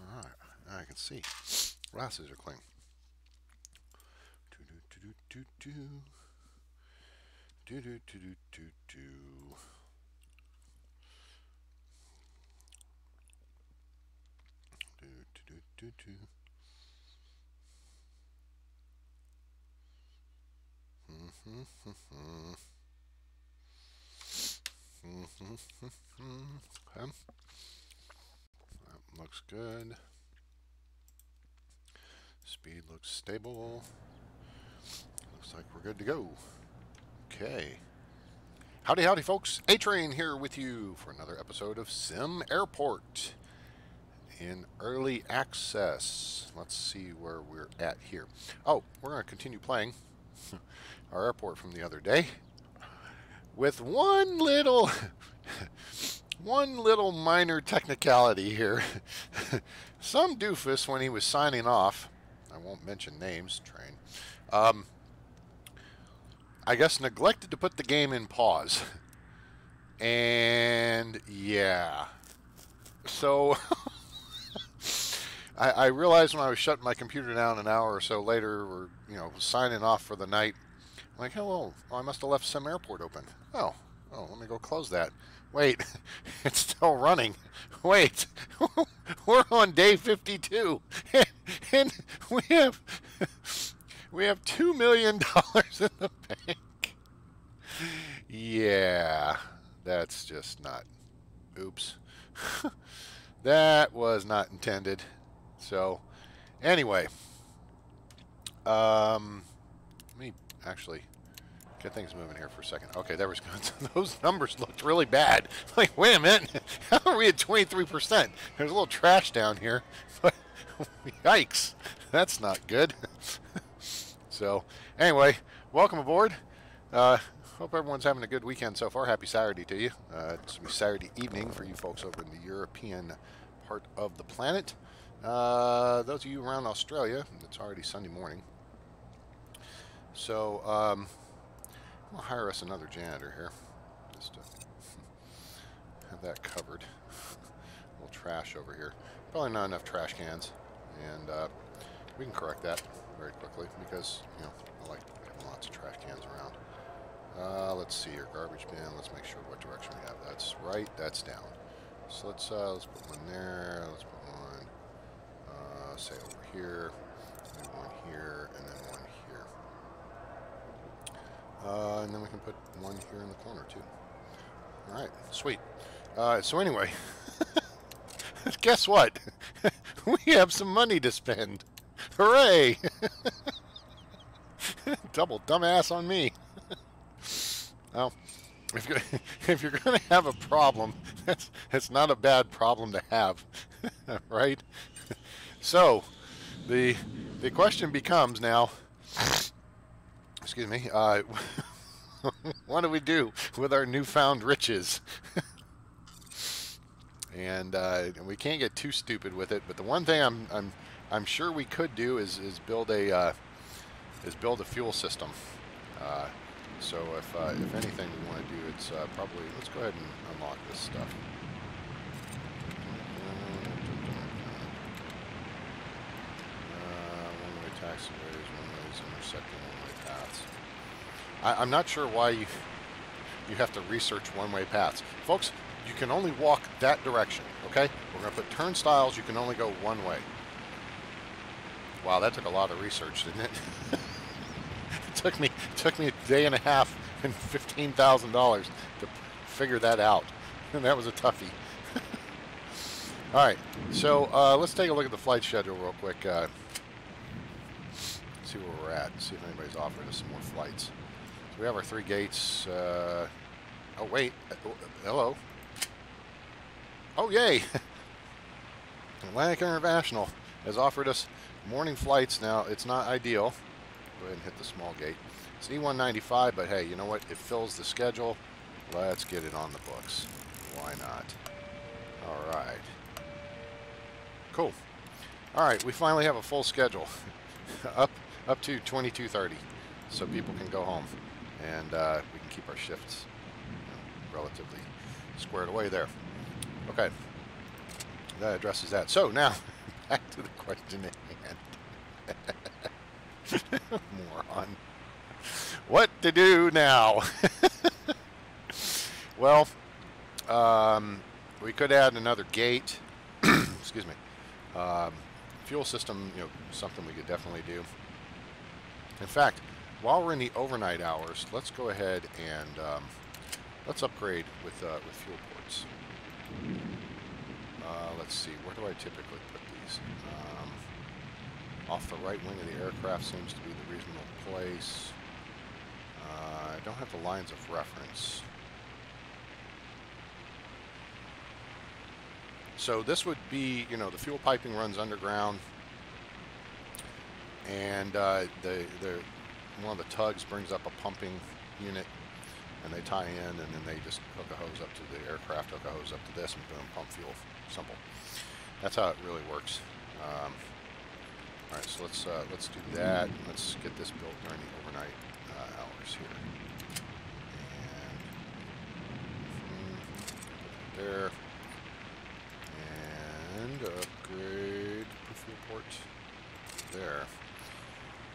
Alright, I can see. Glasses are clean. Okay. That looks good. Speed looks stable. Looks like we're good to go. Okay. Howdy, howdy, folks. A-Train here with you for another episode of SimAirport in early access. Let's see where we're at here. Oh, we're going to continue playing our airport from the other day with one little minor technicality here. Some doofus, when he was signing off, I won't mention names, train, I guess neglected to put the game in pause. And yeah, so I realized when I was shutting my computer down an hour or so later, or signing off for the night, I'm like, hello, I must have left SimAirport open. Oh, let me go close that. Wait, it's still running. Wait, we're on day 52, and we have $2 million in the bank. Yeah, that's just not. Oops, that was not intended. So, anyway, let me actually get things moving here for a second. Okay, there was those numbers looked really bad. Like, wait a minute, how are we at 23%? There's a little trash down here, but yikes, that's not good. So, anyway, welcome aboard. Hope everyone's having a good weekend so far. Happy Saturday to you. It's going to be Saturday evening for you folks over in the European part of the planet. Those of you around Australia, it's already Sunday morning. So, we'll hire us another janitor here, just to have that covered. A little trash over here. Probably not enough trash cans, and we can correct that very quickly because I like having lots of trash cans around. Let's see your garbage bin. Let's make sure what direction we have. That's right. That's down. So let's put one there. Let's put one say over here. Maybe one here, and then one here. And then we can put one here in the corner too. All right, sweet. So anyway, guess what? We have some money to spend. Hooray! Double dumbass on me. Well, if you're going to have a problem, that's not a bad problem to have, right? So, the question becomes now. Excuse me. What do we do with our newfound riches? And we can't get too stupid with it. But the one thing I'm sure we could do is build a fuel system. So if anything we want to do, it's probably, let's go ahead and unlock this stuff. One-way taxiways, one-ways intersecting one-way paths. I'm not sure why you have to research one-way paths. Folks, you can only walk that direction, okay? We're going to put turnstiles, you can only go one way. Wow, that took a lot of research, didn't it? It took me a day and a half and $15,000 to figure that out, and that was a toughie. All right, so let's take a look at the flight schedule real quick. See where we're at. See if anybody's offering us some more flights. So we have our 3 gates. Oh wait, hello. Oh, yay! Atlantic International has offered us morning flights. Now, it's not ideal. Go ahead and hit the small gate. It's E195, but hey, you know what? It fills the schedule. Let's get it on the books. Why not? All right. Cool. All right, we finally have a full schedule. up to 22:30, so people can go home, and we can keep our shifts relatively squared away there. Okay, that addresses that. So now, back to the question at hand. Moron. What to do now? Well, we could add another gate. Excuse me. Fuel system, something we could definitely do. In fact, while we're in the overnight hours, let's go ahead and let's upgrade with fuel ports. Let's see, where do I typically put these? Off the right wing of the aircraft seems to be the reasonable place. I don't have the lines of reference. So this would be, the fuel piping runs underground, and one of the tugs brings up a pumping unit, and they tie in, and then they just hook a hose up to the aircraft, hook a hose up to this, and boom, pump fuel. Simple. That's how it really works. All right, so let's do that. Let's get this built during the overnight hours here. And there. And upgrade the fuel port there.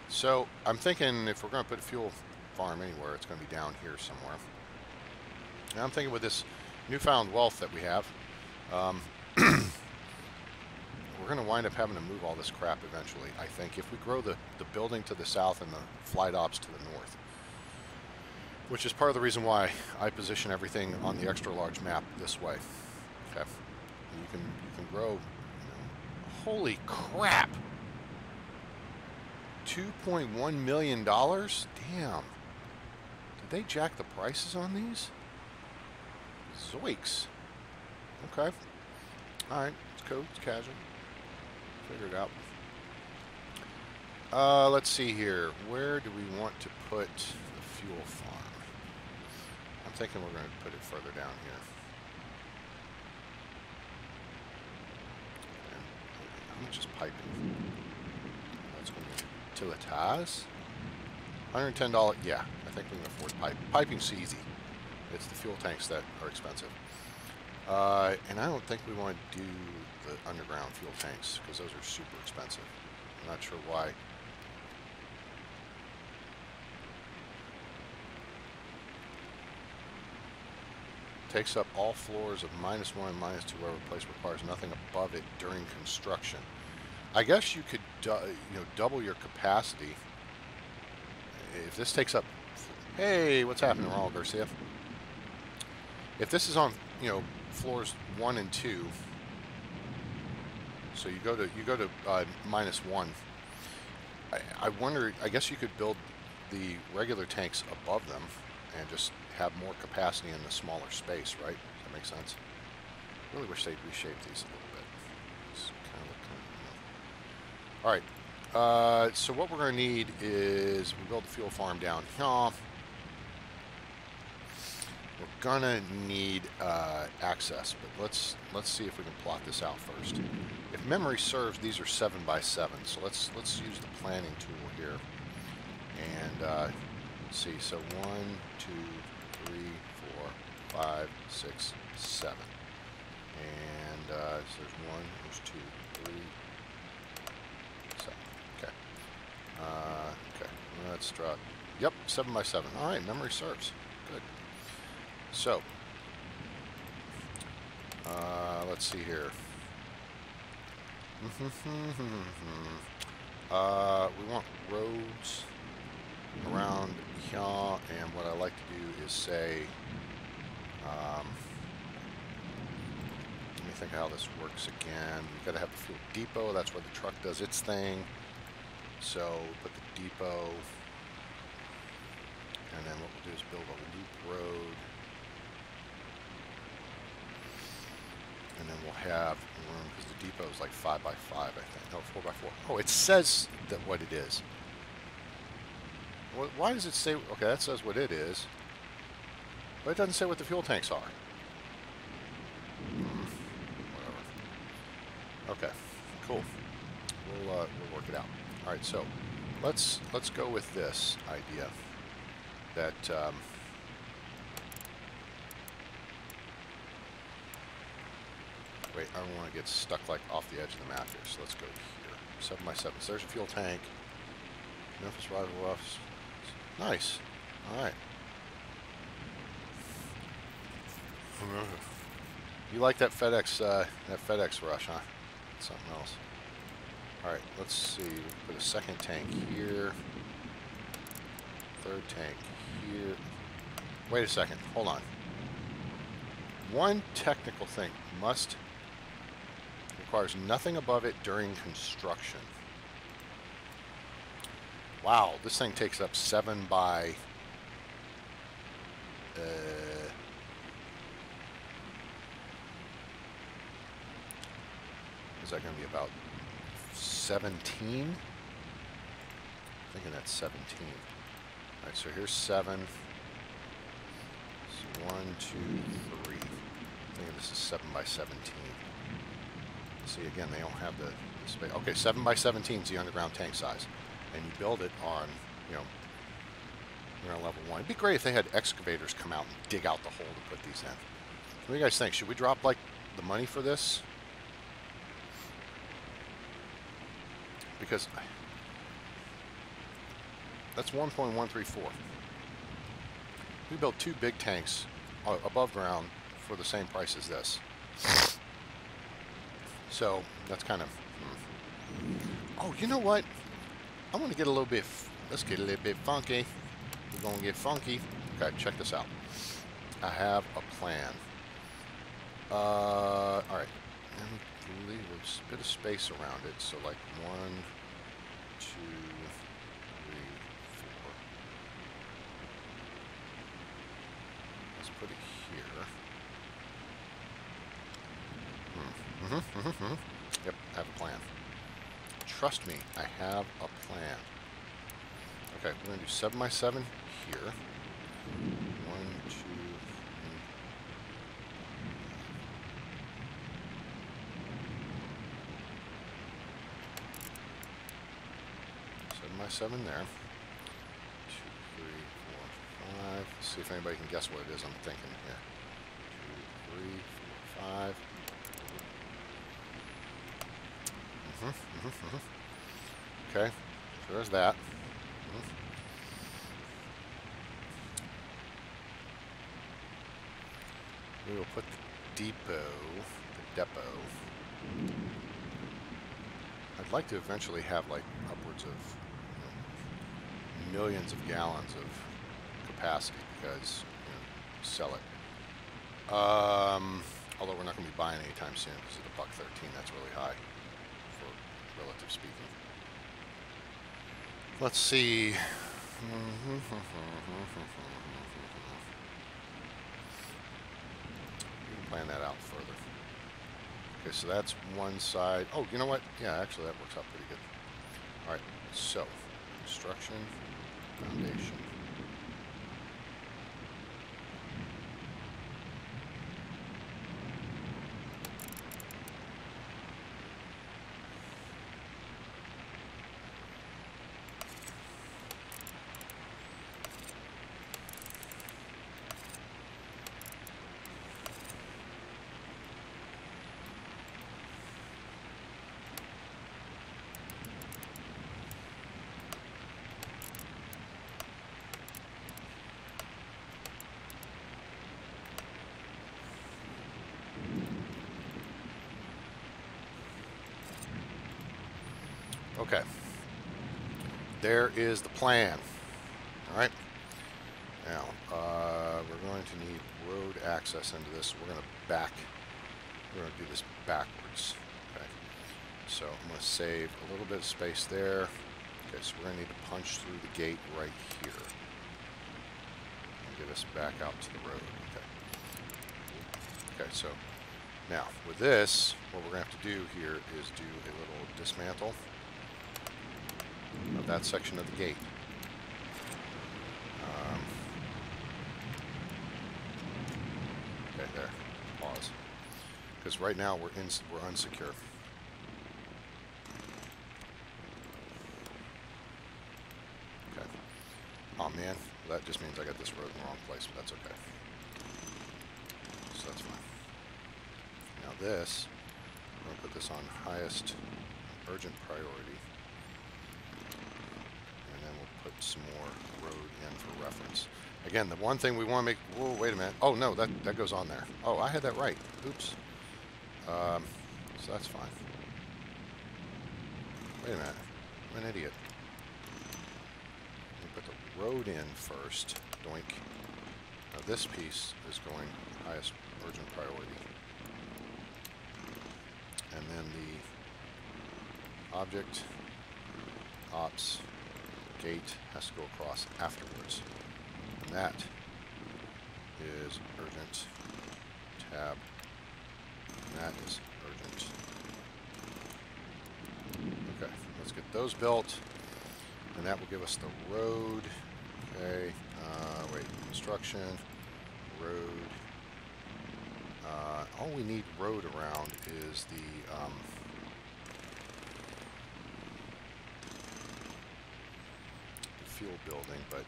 So I'm thinking if we're going to put a fuel farm anywhere, it's going to be down here somewhere. And I'm thinking with this newfound wealth that we have, we're going to wind up having to move all this crap eventually, I think, if we grow the building to the south and the flight ops to the north. Which is part of the reason why I position everything on the extra large map this way. Okay. You can grow, holy crap, $2.1 million? Damn. Did they jack the prices on these? Zoinks. Okay. Alright, it's cool, it's casual. Figure it out. Let's see here. Where do we want to put the fuel farm? I'm thinking we're going to put it further down here. How much is piping? That's going to be utilitaz. $110. Yeah, I think we can afford pipe. Piping's easy. It's the fuel tanks that are expensive. And I don't think we want to do the underground fuel tanks because those are super expensive. I'm not sure why. Takes up all floors of -1 and -2 wherever place requires nothing above it during construction. I guess you could double your capacity. If this takes up, hey, what's happening, Raul Garcia? If this is on floors 1 and 2, so you go to -1. I wonder. I guess you could build the regular tanks above them and just have more capacity in the smaller space, right? Does that make sense? I really wish they'd reshape these a little bit. It's kind of all right. So what we're going to need is we build the fuel farm down here. We're gonna need access, but let's see if we can plot this out first. If memory serves, these are 7 by 7, so let's use the planning tool here and let's see. So 1, 2, 3, 4, 5, 6, 7, and so there's 1, there's 2, 3, 7. Okay. Okay. Let's draw. Yep, 7 by 7. All right, memory serves. Good. So, let's see here. We want roads around here, and what I like to do is say, let me think how this works again. You've got to have the fuel depot. That's where the truck does its thing. So, put the depot, and then what we'll do is build a loop road. And then have room because the depot is like 5 by 5, I think. No, 4 by 4. Oh, it says that what it is. Why does it say? Okay, that says what it is, but it doesn't say what the fuel tanks are. Whatever. Okay, cool. We'll work it out. All right, so let's go with this idea that wait, I don't want to get stuck like off the edge of the map here. So let's go here. 7 by 7. So there's a fuel tank. Memphis rival roughs. Nice. All right. You like that FedEx rush, huh? Something else. All right. Let's see. We'll put a second tank here. Third tank here. Wait a second. Hold on. One technical thing requires nothing above it during construction. Wow, this thing takes up 7 by is that going to be about 17? I'm thinking that's 17. All right, so here's 7. So 1, 2, 3. I'm thinking this is 7 by 17. See, again, they don't have the space. Okay, 7 by 17 is the underground tank size. And you build it on, you're on level 1. It'd be great if they had excavators come out and dig out the hole to put these in. What do you guys think? Should we drop, like, the money for this? Because that's 1.134. We built 2 big tanks above ground for the same price as this. So that's kind of... Oh, you know what? I want to get a little bit... Let's get a little bit funky. We're going to get funky. Okay, check this out. I have a plan. All right. Let me leave a bit of space around it. So like 1, 2, 3, 4. Let's put it here. Yep, I have a plan. Trust me, I have a plan. Okay, we're going to do 7 by 7 here. 1, 2, 3. 7 by 7 there. 2, 3, 4, 5. Let's see if anybody can guess what it is I'm thinking here. 2, 3, 4, 5. Okay, so there's that. We will put the depot. I'd like to eventually have like upwards of millions of gallons of capacity because sell it. Although we're not going to be buying anytime soon because of the $1.13. That's really high. Relative speaking. Let's see. We can plan that out further. Okay, so that's one side. Oh, you know what? Yeah, actually that works out pretty good. All right, so construction, foundation. Okay, there is the plan. All right, now we're going to need road access into this. We're going to do this backwards. Okay, so I'm going to save a little bit of space there. Okay, so we're going to need to punch through the gate right here and get us back out to the road. Okay, so Now, with this, what we're going to have to do here is do a little dismantle of that section of the gate. Okay, there. Pause. Because right now we're unsecure. Okay. Oh man, that just means I got this road in the wrong place, but that's okay. So that's fine. Now this, I'm going to put this on highest urgent priority. And then we'll put some more road in for reference. Again, the one thing we want to make... Whoa, wait a minute. Oh, no, that goes on there. Oh, I had that right. Oops. So that's fine. Wait a minute. I'm an idiot. Let me put the road in first. Doink. Now this piece is going highest urgent priority. And then the object, ops, gate has to go across afterwards. And that is urgent tab. And that is urgent. Okay, let's get those built. And that will give us the road. Okay, wait, construction, road. All we need road around is the fuel building, but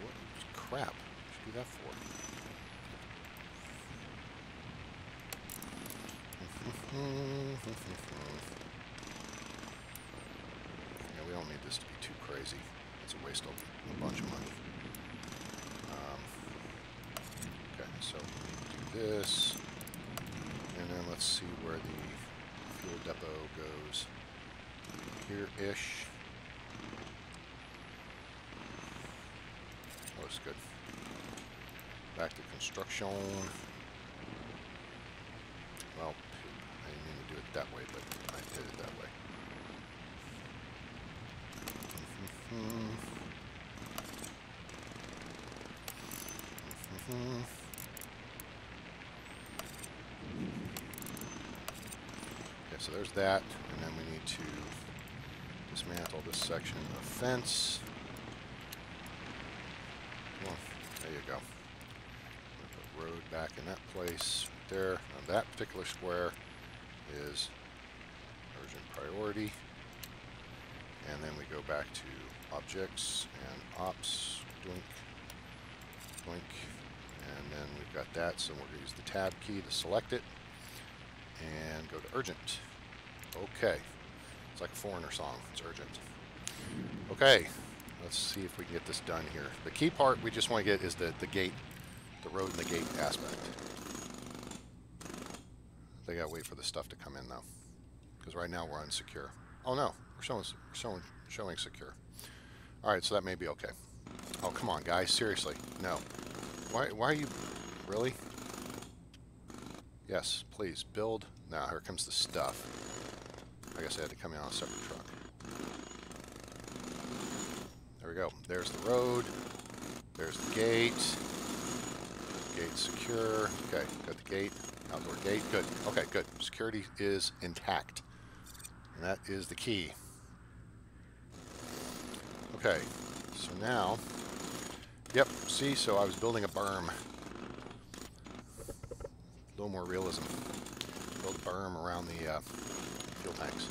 what crap should I do that for? Yeah, we don't need this to be too crazy. It's a waste of a bunch of money. Okay, so we do this, and then let's see where the fuel depot goes. Here-ish. Oh, it's good. Back to construction. Well, I didn't mean to do it that way, but I did it that way. Okay, so there's that, and then we need to dismantle this section of fence. Come on, there you go. Put road back in that place right there. Now that particular square is urgent priority. And then we go back to objects and ops, doink, doink. And then we've got that, so we're going to use the tab key to select it and go to urgent. Okay. It's like a Foreigner song. It's urgent. Okay. Let's see if we can get this done here. The key part we just want to get is the gate, the road and the gate aspect. They got to wait for the stuff to come in, though. Because right now we're unsecure. Oh, no. We're showing secure. All right, so that may be okay. Oh, come on, guys. Seriously. No. Why are you... Really? Yes, please. Build. Now, here comes the stuff. I guess I had to come in on a separate truck. There we go. There's the road. There's the gate. Gate secure. Okay, got the gate. Outdoor gate. Good. Okay, good. Security is intact. And that is the key. Okay, so now... Yep, see, so I was building a berm. A little more realism. Build a berm around the fuel tanks.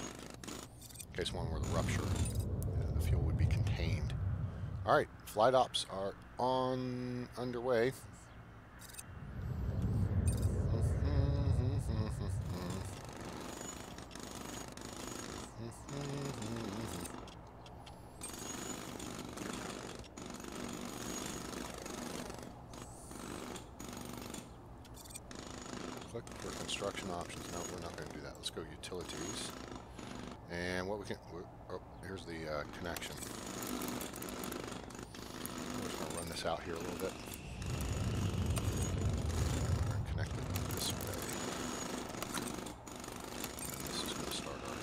In case one were to rupture, the fuel would be contained. Alright, flight ops are underway. Click for construction options. No, we're not going to do that. Let's go utilities. And what we can... Oh, here's the connection. We're just going to run this out here a little bit. We're going to connect it this way. And this is going to start our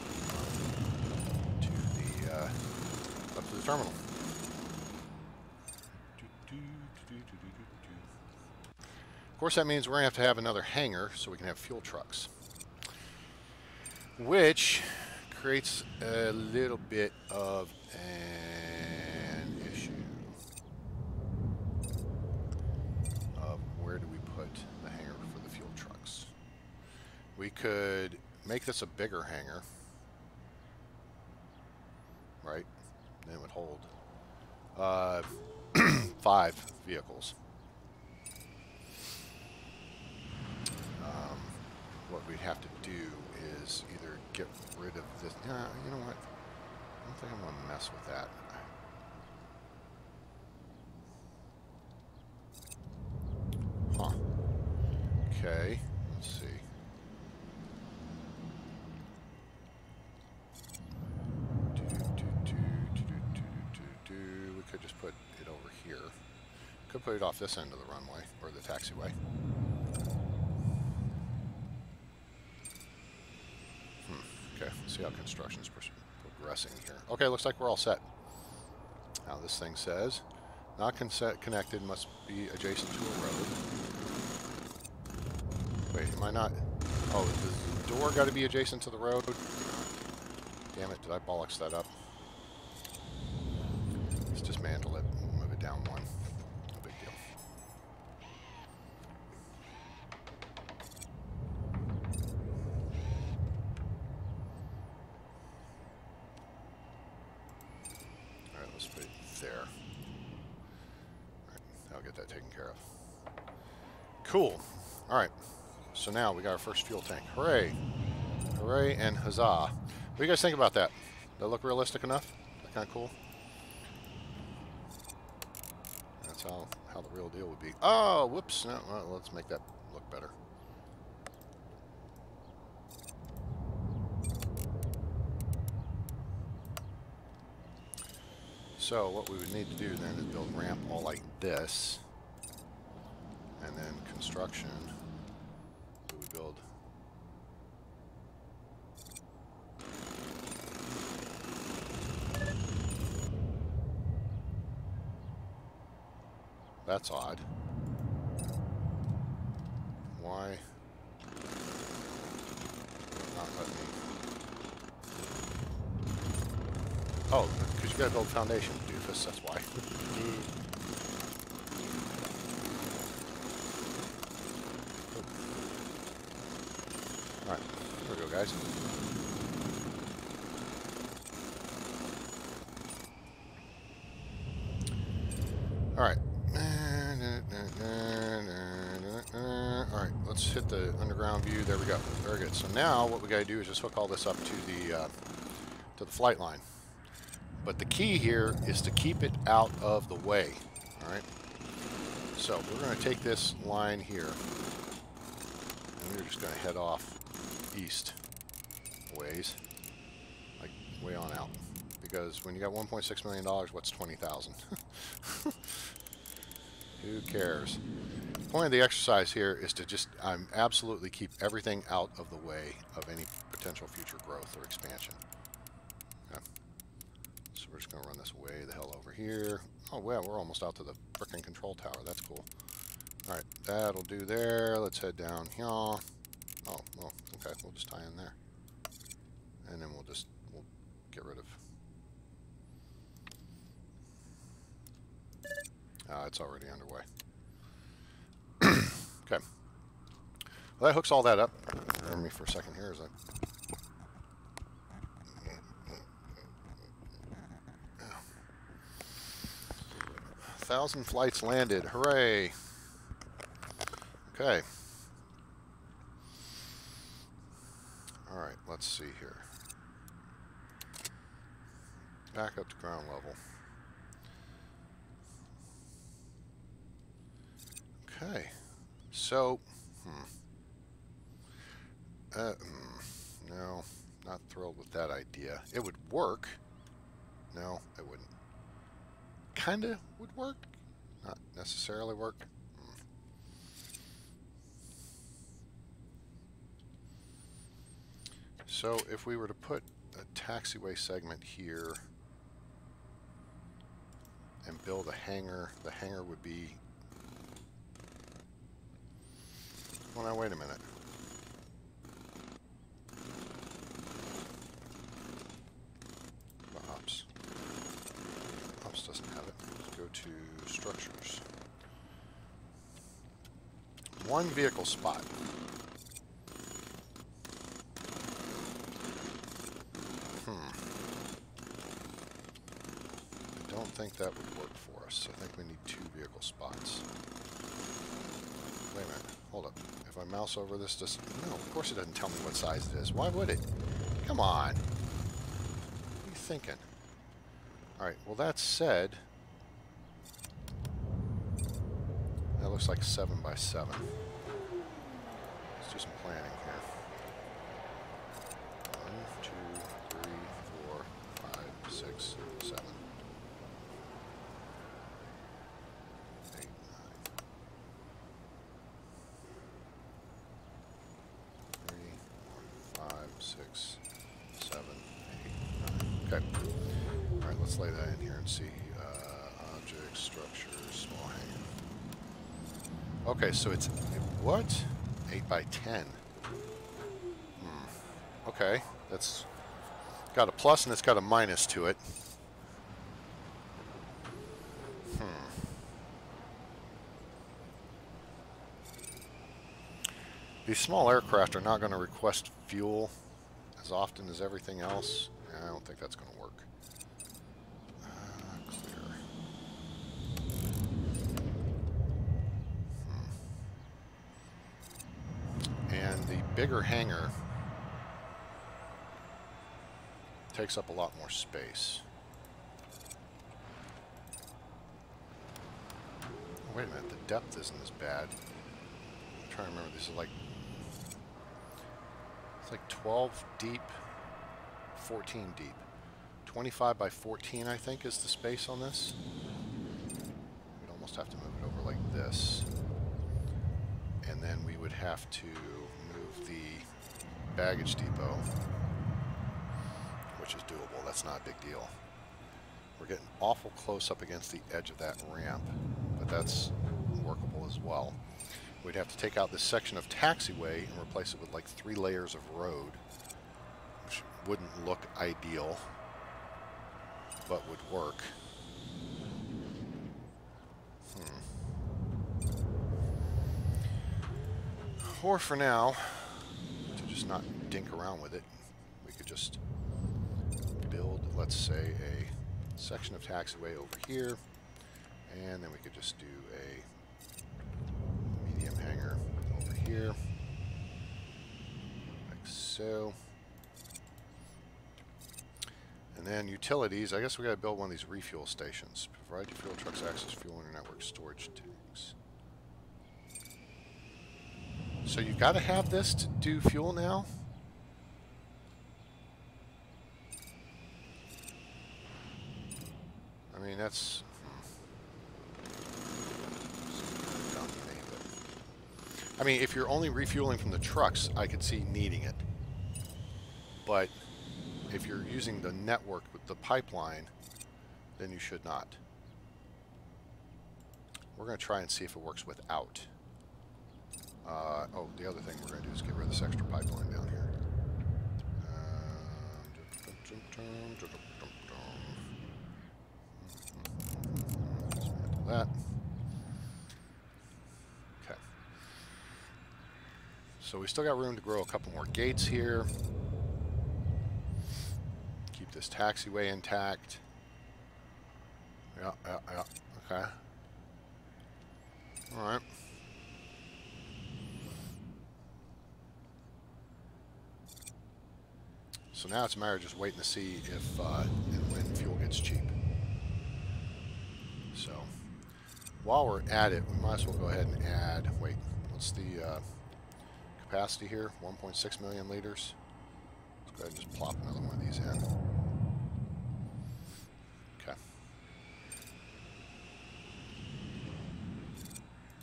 up to the terminal. Of course, that means we're going to have another hangar so we can have fuel trucks, which creates a little bit of an issue of where do we put the hangar for the fuel trucks. We could make this a bigger hangar, right? And it would hold 5 vehicles. What we'd have to do is either get rid of this. You know what? I don't think I'm going to mess with that. Huh. Okay. Let's see. We could just put it over here. Could put it off this end of the runway, or the taxiway. Okay, let's see how construction's progressing here. Okay, looks like we're all set. Now this thing says, not connected, must be adjacent to a road. Wait, am I not? Oh, does the door got to be adjacent to the road? Damn it, did I bollocks that up? Let's dismantle it. We'll move it down 1. No big deal. Alright, let's put it there. Alright, I'll get that taken care of. Cool. Alright, so now we got our first fuel tank. Hooray! Hooray and huzzah. What do you guys think about that? Does that look realistic enough? That kind of cool? That's how the real deal would be. Oh, whoops. No, well, let's make that look better. So what we would need to do then is build a ramp all like this. And then construction, we would build that's odd. Why not let me? Oh, because you gotta build foundation, doofus, that's why. Alright, here we go, guys. Alright. Alright, let's hit the underground view. There we go. Very good. So now what we gotta do is just hook all this up to the flight line. But the key here is to keep it out of the way. Alright. So we're gonna take this line here and we're just gonna head off east ways, like way on out, because when you got $1.6 million, what's 20,000? Who cares? The point of the exercise here is to just absolutely keep everything out of the way of any potential future growth or expansion. Okay. So we're just going to run this way the hell over here. Oh, well, we're almost out to the frickin' control tower. That's cool. Alright, that'll do there. Let's head down here. Oh, well, okay, we'll just tie in there. And then we'll get rid of... it's already underway. Okay. Well, that hooks all that up. Bear with me for a second here as I... 1,000 flights landed. Hooray! Okay. Alright, let's see here. Back up to ground level. Okay. So, no, not thrilled with that idea. It would work. No, it wouldn't. Kinda would work. Not necessarily work. So if we were to put a taxiway segment here and build a hangar, the hangar would be Well, now wait a minute. Ops. Ops doesn't have it. Let's go to structures. One vehicle spot. I don't think that would work for us. I think we need 2 vehicle spots. Wait a minute. Hold up. If I mouse over this, just... No, of course it doesn't tell me what size it is. Why would it? Come on. What are you thinking? Alright, well that said... That looks like 7 by 7. Let's do some planning here. 1, 2, 3, 4, 5, 6, 7. 8, 9. 3, 4, 5, 6, 7, 8, 9. Okay. Alright, let's lay that in here and see. Objects, structures, small hangar. Okay, so it's, what? 8 by 10. Okay, that's got a plus and it's got a minus to it. These small aircraft are not going to request fuel as often as everything else. I don't think that's going to work. Clear. And the bigger hangar takes up a lot more space. Wait a minute, the depth isn't as bad. I'm trying to remember, this is like, it's like 12 deep, 14 deep. 25 by 14, I think, is the space on this. We'd almost have to move it over like this. And then we would have to move the baggage depot, which is doable. That's not a big deal. We're getting awful close up against the edge of that ramp, but that's workable as well. We'd have to take out this section of taxiway and replace it with like 3 layers of road, which wouldn't look ideal, but would work. Or for now, to just not dink around with it, we could just build, let's say, a section of taxiway over here, and then we could just do a medium hangar over here, like so. And then utilities, I guess we gotta build one of these refuel stations. Provide your fuel trucks access fuel in your network storage tanks. So you gotta have this to do fuel now? I mean, that's... I mean, if you're only refueling from the trucks, I could see needing it. But if you're using the network with the pipeline, then you should not. We're going to try and see if it works without. Oh, the other thing we're going to do is get rid of this extra pipeline down here. Dismantle that. Okay. So we still got room to grow a couple more gates here. Keep this taxiway intact. Yeah, okay. All right. So now it's a matter of just waiting to see if and when fuel gets cheap. So while we're at it, we might as well go ahead and add, wait, what's the capacity here? 1.6 million liters. Let's go ahead and just plop another one of these in. Okay.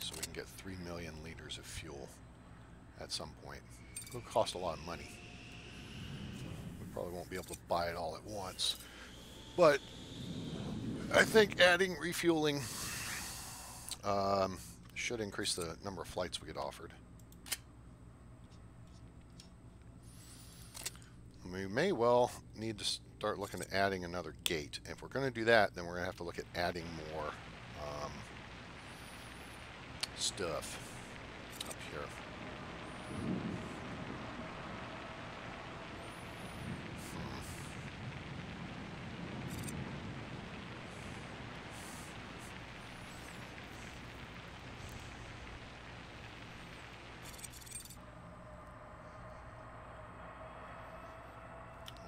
So we can get 3 million liters of fuel at some point. It'll cost a lot of money. Probably won't be able to buy it all at once, but I think adding refueling should increase the number of flights we get offered. we may well need to start looking at adding another gate. If we're going to do that, then we're going to have to look at adding more stuff up here.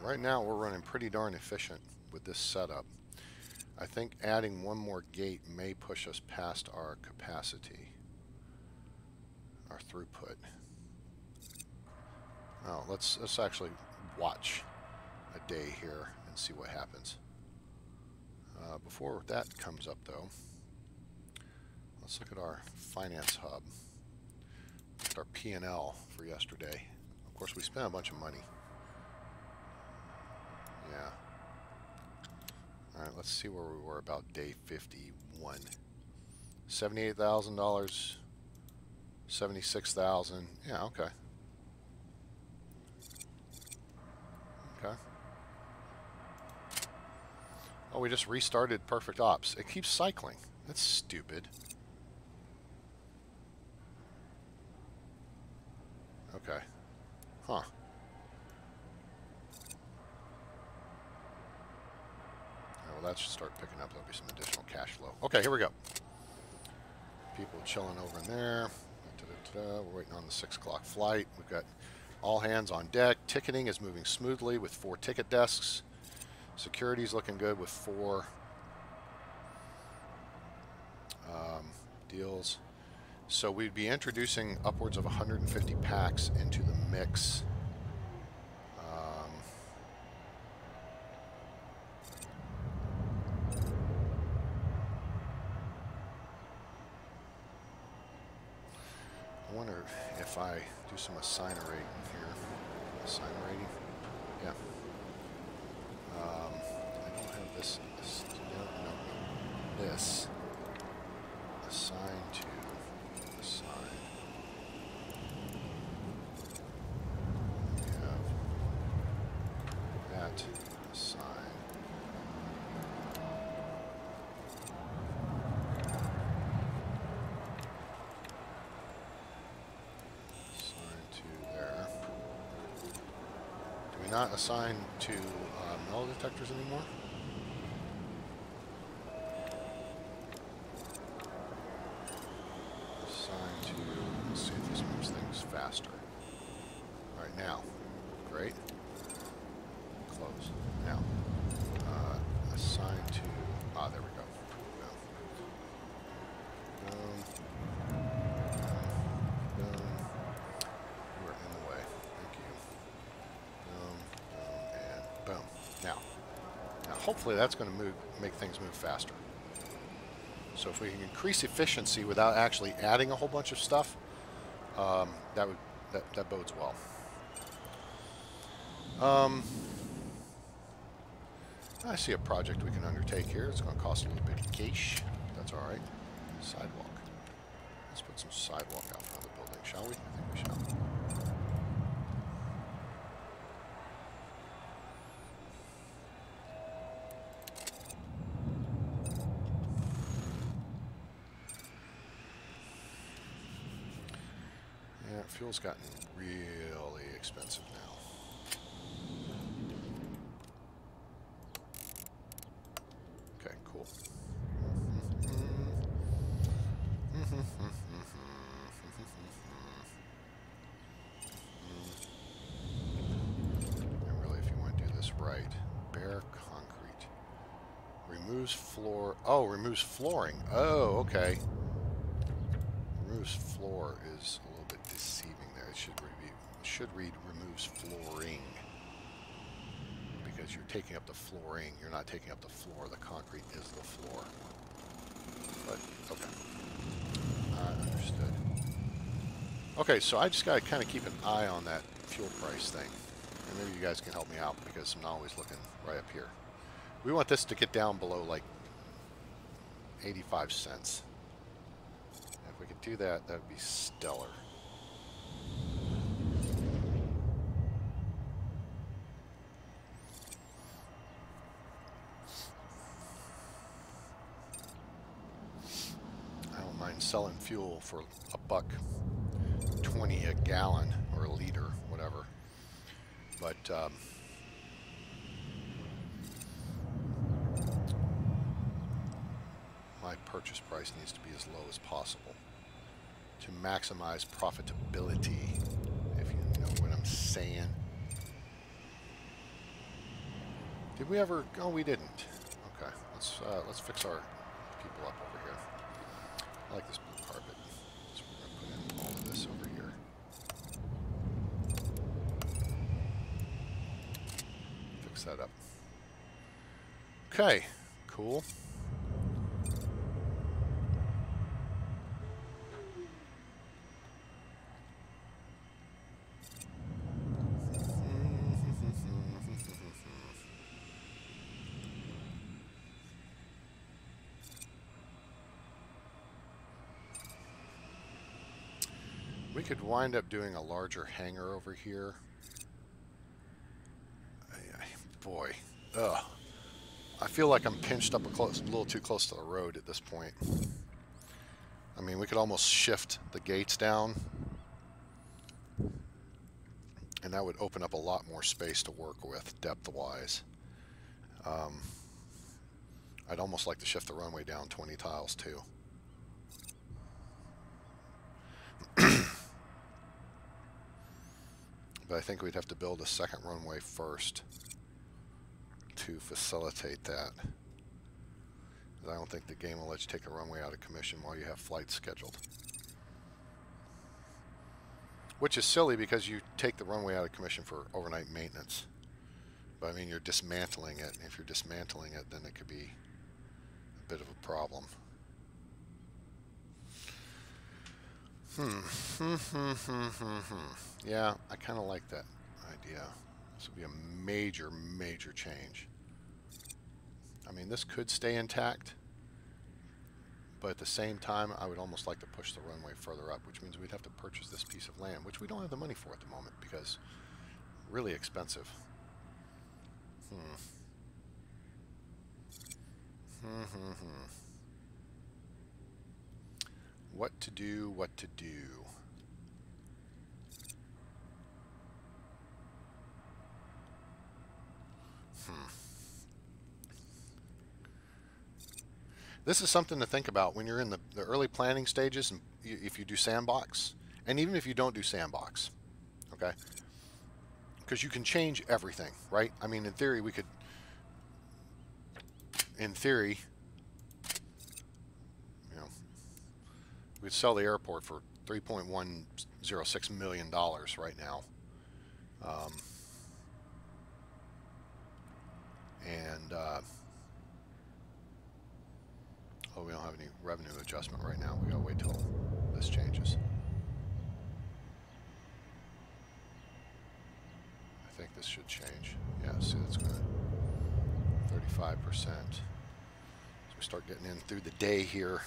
Right now we're running pretty darn efficient with this setup. I think adding one more gate may push us past our capacity, our throughput. Oh, let's actually watch a day here and see what happens. Before that comes up though, let's look at our finance hub. Look at our P&L for yesterday. Of course we spent a bunch of money. Yeah. Alright, let's see where we were about day 51. $78,000, $76,000. Yeah, okay. Okay. Oh, we just restarted Perfect Ops. It keeps cycling. That's stupid. Okay. Huh. Well, that should start picking up. There'll be some additional cash flow. Okay, here we go. People chilling over in there. We're waiting on the 6 o'clock flight. We've got all hands on deck. Ticketing is moving smoothly with 4 ticket desks. Security's looking good with 4 deals. So we'd be introducing upwards of 150 packs into the mix. I wonder if I do some assigner rating here. Assigner rating? Yeah. I don't have this. No. This. Assign to. Assign. We have that. Assign. Not assigned to metal detectors anymore. Assigned to, let's see if this moves things faster. All right, now, great. Close. Now, assigned to, there we go. Hopefully that's going to make things move faster. So if we can increase efficiency without actually adding a whole bunch of stuff, that bodes well. I see a project we can undertake here. It's going to cost a little bit of cash. That's all right. Sidewalk. Let's put some sidewalk out front of the building, shall we? I think we shall. Fuel's gotten really expensive now. Okay, cool. And really, if you want to do this right, bare concrete. Removes floor. Oh, removes flooring. Oh, okay. Removes floor is a little bit deceiving there. It should read removes flooring, because you're taking up the flooring. You're not taking up the floor. The concrete is the floor. But okay, understood. Okay, so I just got to kind of keep an eye on that fuel price thing, and maybe you guys can help me out because I'm not always looking right up here. We want this to get down below like 85 cents. If we could do that, that would be stellar. selling fuel for $1.20 a gallon or a liter, whatever. But my purchase price needs to be as low as possible to maximize profitability, if you know what I'm saying. Did we ever? Oh, we didn't. Okay, let's fix our people up over here. I like this blue carpet, so we're going to put in all of this over here. Fix that up. Okay, cool. We could wind up doing a larger hangar over here. Boy, ugh. I feel like I'm pinched up a little too close to the road at this point. I mean, we could almost shift the gates down, and that would open up a lot more space to work with depth-wise. I'd almost like to shift the runway down 20 tiles too. But I think we'd have to build a second runway first to facilitate that. I don't think the game will let you take a runway out of commission while you have flights scheduled. Which is silly because you take the runway out of commission for overnight maintenance. But I mean, you're dismantling it. If you're dismantling it, then it could be a bit of a problem. Yeah, I kind of like that idea. This would be a major, major change. I mean, this could stay intact, but at the same time, I would almost like to push the runway further up, which means we'd have to purchase this piece of land, which we don't have the money for at the moment because really expensive. What to do, what to do. This is something to think about when you're in the early planning stages, and if you do sandbox, and even if you don't do sandbox, okay? Because you can change everything, right? I mean, in theory, we could, we'd sell the airport for $3.106 million right now. Oh, we don't have any revenue adjustment right now. We gotta wait till this changes. I think this should change. Yeah, see, that's good. 35%. So we start getting in through the day here.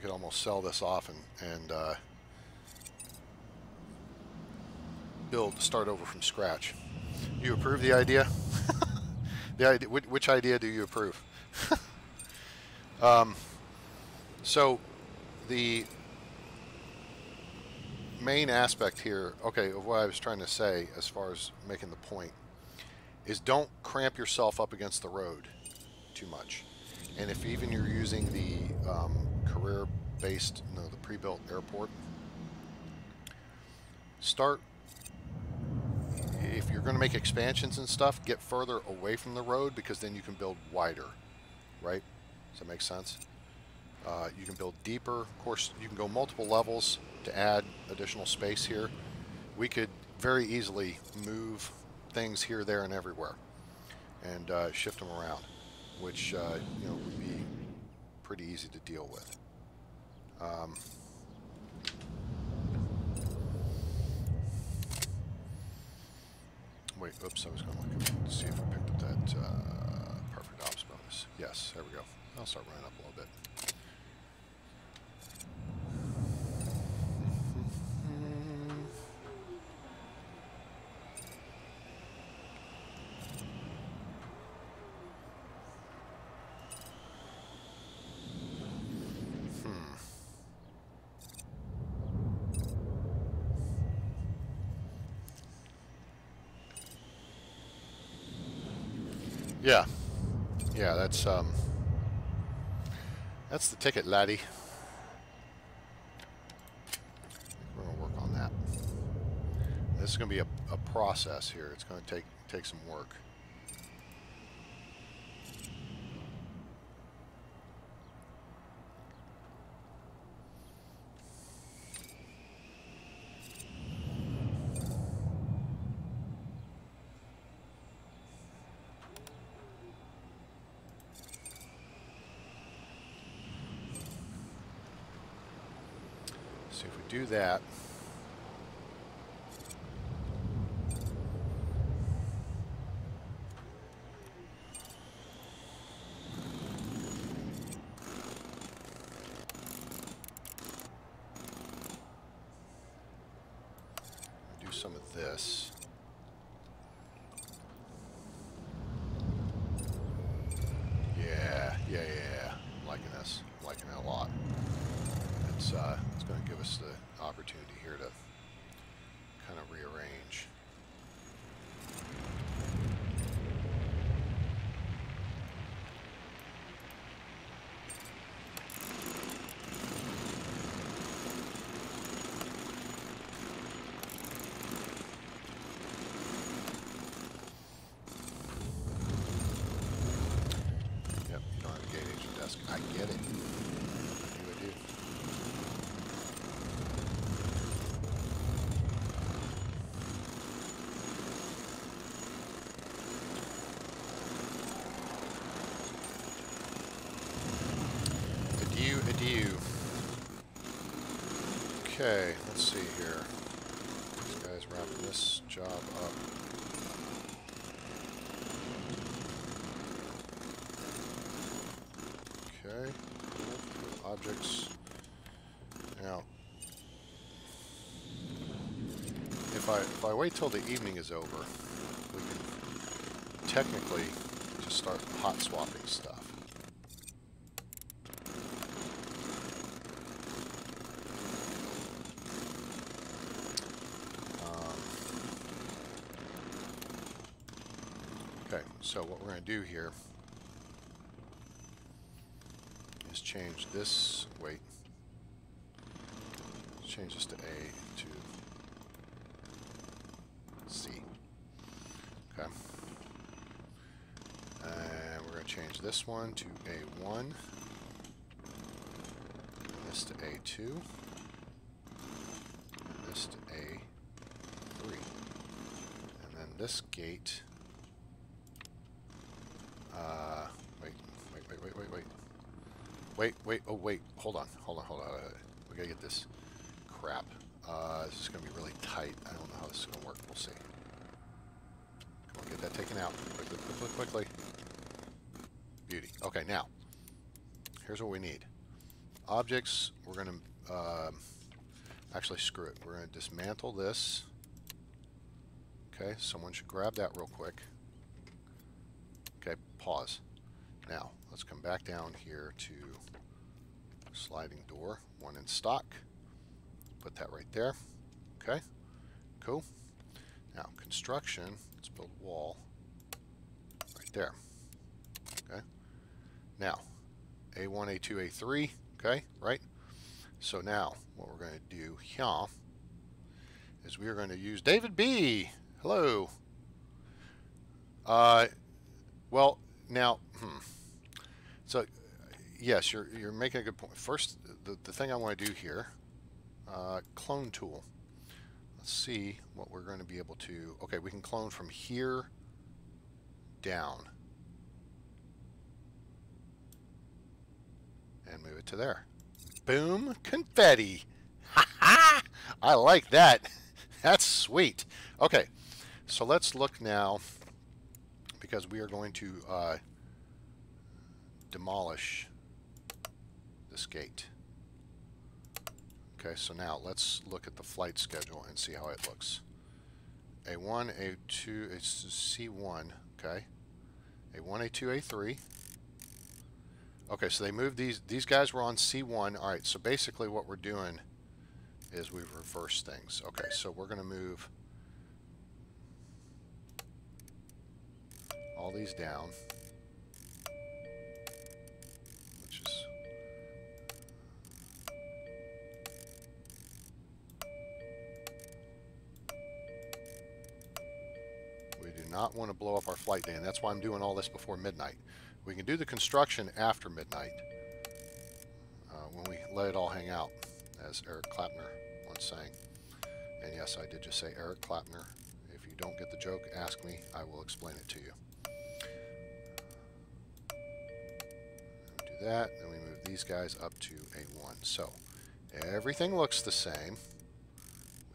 Could almost sell this off and start over from scratch. Do you approve the idea? The idea, which idea do you approve? So the main aspect here, okay, of what I was trying to say as far as making the point, is don't cramp yourself up against the road too much. And if even you're using the career-based, the pre-built airport, if you're going to make expansions and stuff, get further away from the road, because then you can build wider, right? Does that make sense? You can build deeper. Of course, you can go multiple levels to add additional space here. We could very easily move things here, there, and everywhere and shift them around, which would be pretty easy to deal with. wait, oops, I was going to look at, see if I picked up that perfect ops bonus. Yes, there we go. I'll start running up a little bit. Yeah. Yeah, that's the ticket, laddie. We're gonna work on that. This is gonna be a process here. It's gonna take some work. So if we do that, do some of this. Yeah. I'm liking this. I'm liking it a lot. It's going to give us the opportunity here to kind of rearrange. Yep, you don't have a gate agent desk. I get it. I do. Adieu. Okay, let's see here. This guy's wrapping this job up. Okay, cool. Objects. Now, if I wait till the evening is over, we can technically just start hot swapping stuff. Okay, so what we're going to do here is change this, wait, change this to A to C. Okay. And we're going to change this one to A1, and this to A2, and this to A3. And then this gate, wait, oh wait, hold on, we gotta get this crap. This is gonna be really tight. I don't know how this is gonna work, we'll see. Come on, get that taken out, quickly. Beauty. Okay, now, here's what we need. Objects, we're gonna, actually screw it, we're gonna dismantle this. Okay, someone should grab that real quick. Okay, pause. Now, let's come back down here to sliding door, one in stock. Put that right there. Okay, cool. Now, construction, let's build a wall right there. Okay, now, A1, A2, A3, okay, right? So now, what we're going to do here is we are going to use David B. Hello. Well, now, so yes, you're making a good point. First, the thing I want to do here, clone tool. Let's see what we're going to be able to. Okay, we can clone from here down and move it to there. Boom, confetti. Ha ha! I like that. That's sweet. Okay, so let's look now, because we are going to demolish this gate. Okay, so now let's look at the flight schedule and see how it looks. A1, A2, it's C1, okay. A1, A2, A3. Okay, so they moved these guys were on C1. All right, so basically what we're doing is we've reversed things. Okay, so we're going to move all these down, which is we do not want to blow up our flight day, and that's why I'm doing all this before midnight. We can do the construction after midnight when we let it all hang out, as Eric Clapner once sang. And yes, I did just say Eric Clapner. If you don't get the joke, ask me. I will explain it to you. We do that, then we move these guys up to A1. So everything looks the same.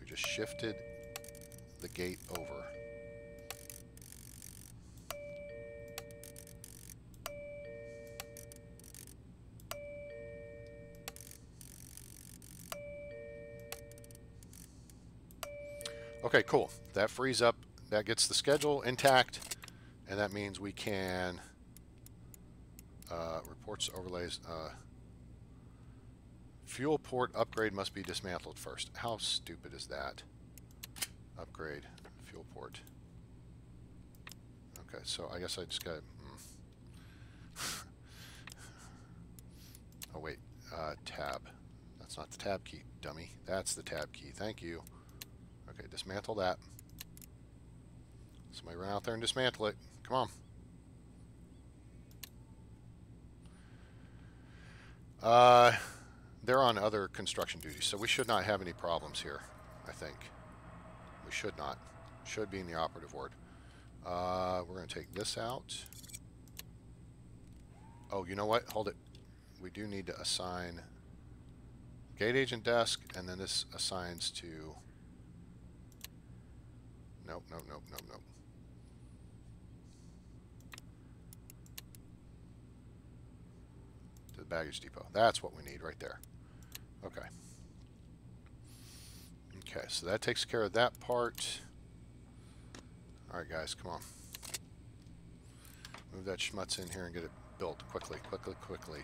We just shifted the gate over. Okay, cool. That frees up, that gets the schedule intact, and that means we can reports, overlays, fuel port upgrade must be dismantled first. How stupid is that? Upgrade fuel port. Okay, so I guess I just got oh wait, tab. That's not the tab key, dummy. That's the tab key. Thank you. Okay, dismantle that. Somebody run out there and dismantle it. Come on. They're on other construction duties, so we should not have any problems here, I think. We should not. Should be in the operative word. We're going to take this out. Oh, you know what? Hold it. We do need to assign gate agent desk, and then this assigns to... Nope, nope, nope, nope, nope. To the baggage depot. That's what we need right there. Okay. Okay, so that takes care of that part. Alright guys, come on. Move that schmutz in here and get it built quickly, quickly, quickly.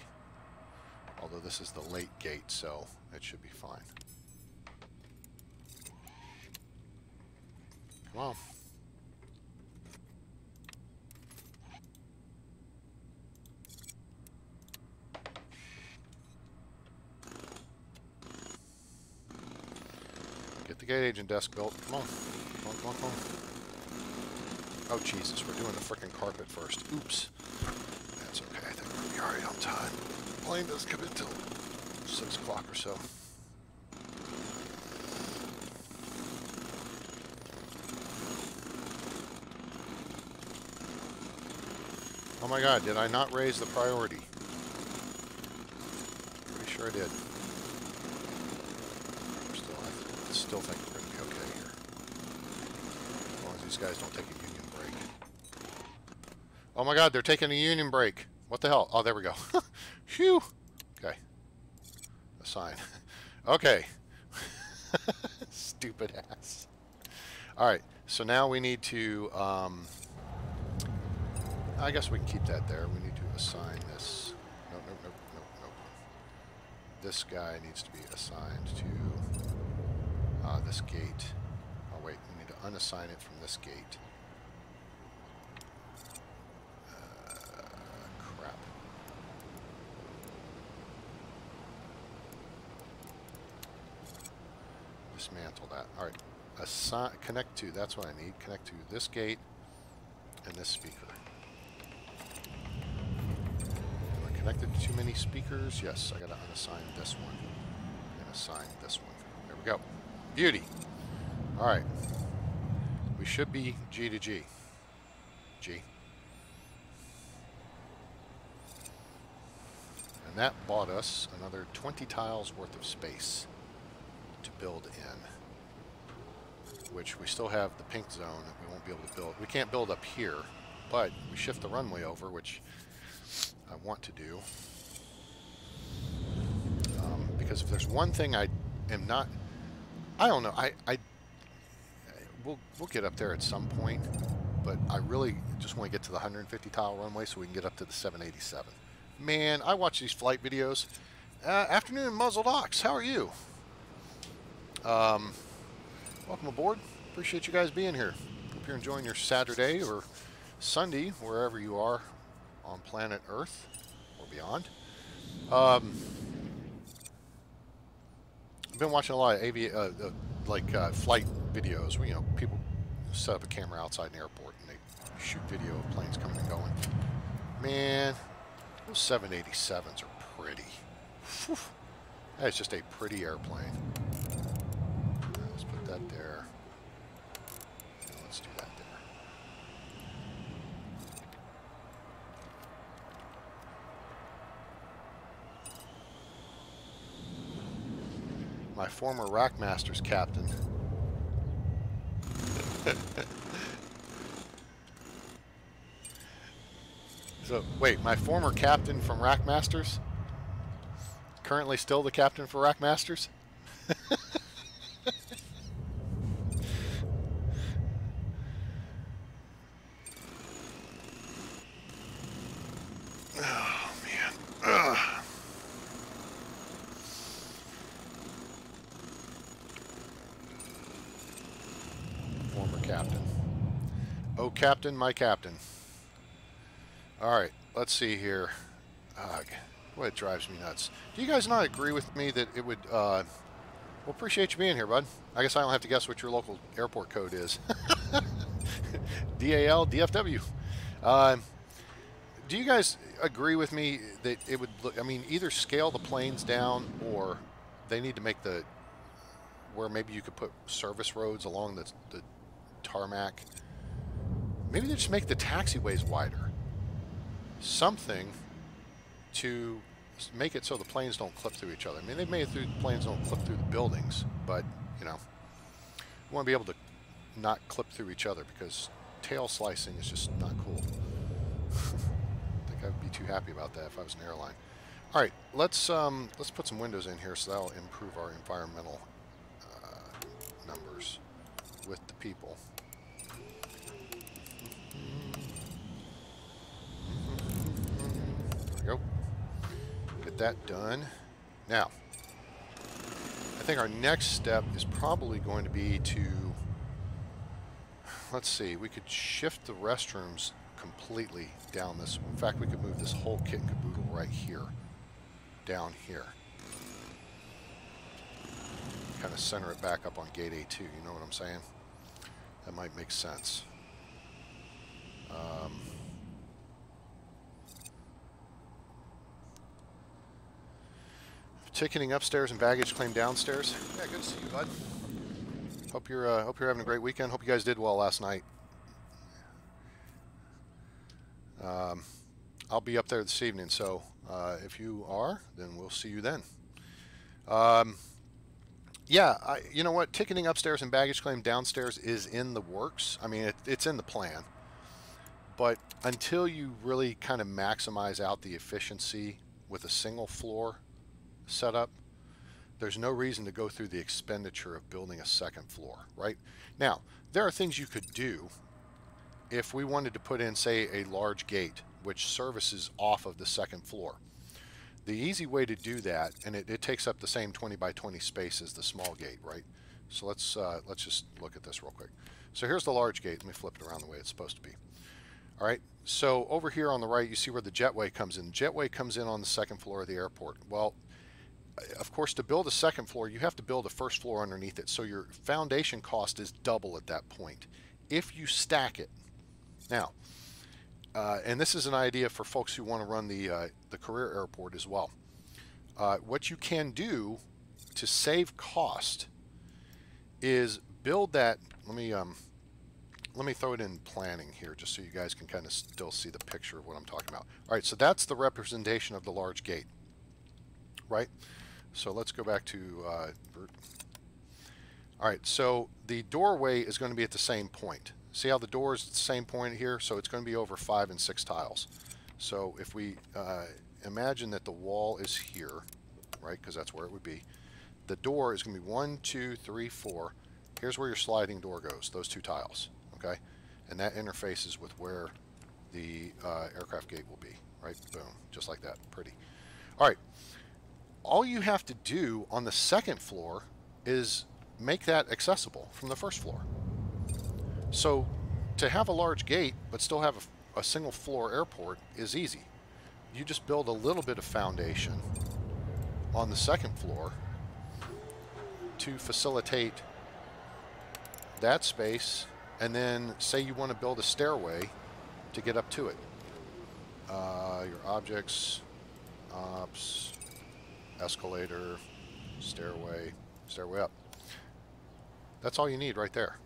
Although this is the late gate, so it should be fine. Come on. Get the gate agent desk built. Come on. Come on, come on, come on. Oh, Jesus. We're doing the frickin' carpet first. Oops. That's okay. I think we're going to be alright on time. Plane doesn't come in until 6 o'clock or so. Oh my God, did I not raise the priority? Pretty sure I did. I still think we're going to be okay here. As long as these guys don't take a union break. Oh my God, they're taking a union break. What the hell? Oh, there we go. Phew. Okay. Assign. Okay. Stupid ass. Alright, so now we need to... I guess we can keep that there. We need to assign this. Nope, nope, nope, nope, nope. This guy needs to be assigned to this gate. Oh wait, we need to unassign it from this gate. Crap. Dismantle that. Alright. Assign, connect to, that's what I need. Connect to this gate and this speaker. Connected to too many speakers. Yes, I gotta unassign this one and assign this one. There we go. Beauty. All right. We should be G to G. G. And that bought us another 20 tiles worth of space to build in. which we still have the pink zone that we won't be able to build. We can't build up here, but we shift the runway over, which I want to do. Because if there's one thing I am not, I don't know, we'll get up there at some point, but I really just want to get to the 150 tile runway so we can get up to the 787. Man, I watch these flight videos. Afternoon, Muzzled Ox, how are you? Welcome aboard. Appreciate you guys being here. Hope you're enjoying your Saturday or Sunday, wherever you are on planet Earth or beyond. I've been watching a lot of flight videos where, you know, people set up a camera outside an airport and they shoot video of planes coming and going. Man, those 787s are pretty. Whew. That is just a pretty airplane. Let's put that there. Let's do that there. My former Rackmasters captain. So, wait, my former captain from Rackmasters? Currently still the captain for Rackmasters? Oh, man. Ugh. Former captain. Oh, captain, my captain. All right, let's see here. Boy, it drives me nuts. Do you guys not agree with me that it would... well, appreciate you being here, bud. I guess I don't have to guess what your local airport code is. DAL, DFW. Do you guys agree with me that it would look... I mean, either scale the planes down or they need to make the... where maybe you could put service roads along the tarmac. Maybe they just make the taxiways wider. Something to make it so the planes don't clip through each other. I mean, they've made it through, planes don't clip through the buildings, but, you know, we want to be able to not clip through each other because tail slicing is just not cool. I think I'd be too happy about that if I was an airline. All right, let's put some windows in here so that'll improve our environmental numbers with the people. There we go. Get that done. Now, I think our next step is probably going to be to, let's see, we could shift the restrooms completely down this. In fact, we could move this whole kit and caboodle right here, down here. Kind of center it back up on gate A2, you know what I'm saying? That might make sense. Ticketing upstairs and baggage claim downstairs. Yeah, good to see you, bud. Hope you're having a great weekend. Hope you guys did well last night. I'll be up there this evening, so if you are, then we'll see you then. Yeah, you know what? Ticketing upstairs and baggage claim downstairs is in the works. I mean, it's in the plan. But until you really kind of maximize out the efficiency with a single floor setup, there's no reason to go through the expenditure of building a second floor, right? Now, there are things you could do if we wanted to put in, say, a large gate which services off of the second floor. The easy way to do that, and it takes up the same 20 by 20 space as the small gate, right? So let's just look at this real quick. So here's the large gate. Let me flip it around the way it's supposed to be. All right, so over here on the right, you see where the jetway comes in. Jetway comes in on the second floor of the airport. Well, of course, to build a second floor, you have to build a first floor underneath it. So your foundation cost is double at that point if you stack it. Now, and this is an idea for folks who want to run the career airport as well. What you can do to save cost is build that. Let me throw it in planning here just so you guys can kind of still see the picture of what I'm talking about. All right, so that's the representation of the large gate, right? So let's go back to All right, so the doorway is going to be at the same point. See how the door is at the same point here? So it's going to be over 5 and 6 tiles. So if we imagine that the wall is here, right, because that's where it would be, the door is going to be 1, 2, 3, 4. Here's where your sliding door goes, those 2 tiles, okay? And that interfaces with where the aircraft gate will be, right? Boom, just like that, pretty. All right, all you have to do on the second floor is make that accessible from the first floor. So to have a large gate but still have a single floor airport is easy. You just build a little bit of foundation on the second floor to facilitate that space, and then say you want to build a stairway to get up to it. Your objects, ops, escalator, stairway, stairway up. That's all you need right there.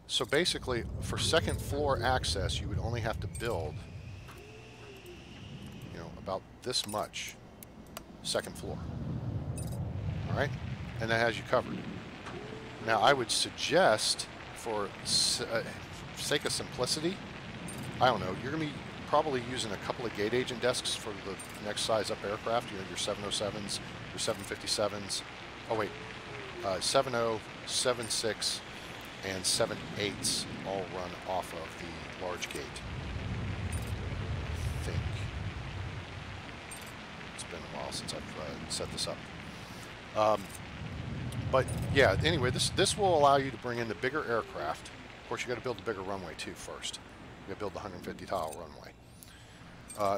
So basically, for second floor access, you would only have to build, you know, about this much second floor. All right? And that has you covered. Now, I would suggest, for sake of simplicity, I don't know, you're going to be probably using a couple of gate agent desks for the next size up aircraft, you know, your 707s, your 757s. Oh, wait. 70, 76, and 78s all run off of the large gate. I think. It's been a while since I've set this up. But yeah, anyway, this will allow you to bring in the bigger aircraft. Of course, you got to build the bigger runway too first. You got to build the 150 tile runway.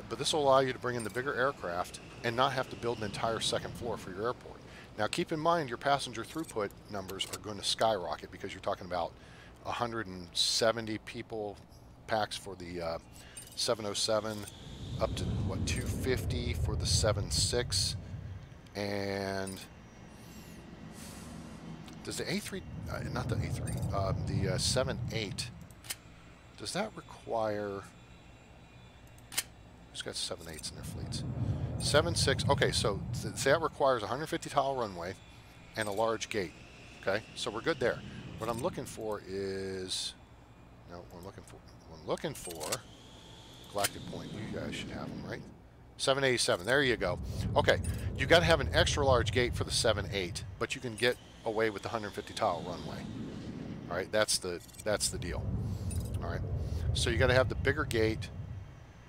But this will allow you to bring in the bigger aircraft and not have to build an entire second floor for your airport. Now keep in mind your passenger throughput numbers are going to skyrocket because you're talking about 170 people packs for the 707, up to what, 250 for the 76, and does the A3, not the A3, the 78, does that require, who's got 7.8s in their fleets? 7.6, okay, so that requires a 150 tile runway and a large gate, okay? So we're good there. What I'm looking for is, no, what I'm looking for, Galactic Point, you guys should have them, right? 787, there you go. Okay, you got to have an extra large gate for the 7.8, but you can get away with the 150 tile runway. All right, that's the deal. All right, so you got to have the bigger gate,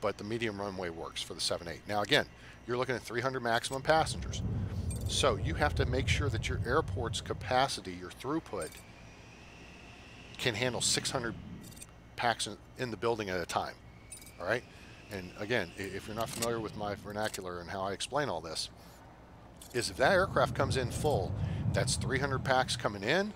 but the medium runway works for the 7.8. Now again, you're looking at 300 maximum passengers. So you have to make sure that your airport's capacity, your throughput, can handle 600 packs in the building at a time. All right? And again, if you're not familiar with my vernacular and how I explain all this, is if that aircraft comes in full, that's 300 packs coming in,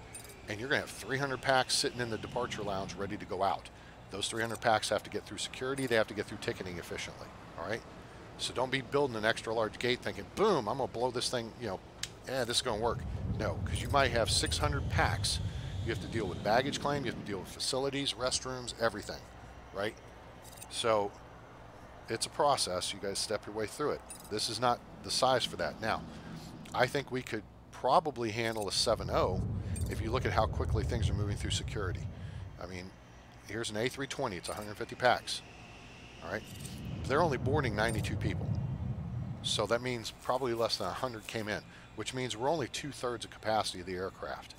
and you're going to have 300 packs sitting in the departure lounge ready to go out. Those 300 packs have to get through security. They have to get through ticketing efficiently. All right? So don't be building an extra large gate thinking, boom, I'm going to blow this thing, you know, this is going to work. No, because you might have 600 packs. You have to deal with baggage claim. You have to deal with facilities, restrooms, everything. Right? So it's a process. You guys step your way through it. This is not the size for that. Now, I think we could probably handle a 7.0 if you look at how quickly things are moving through security. I mean, here's an A320. It's 150 packs. All right? They're only boarding 92 people. So that means probably less than 100 came in, which means we're only 2/3 of capacity of the aircraft.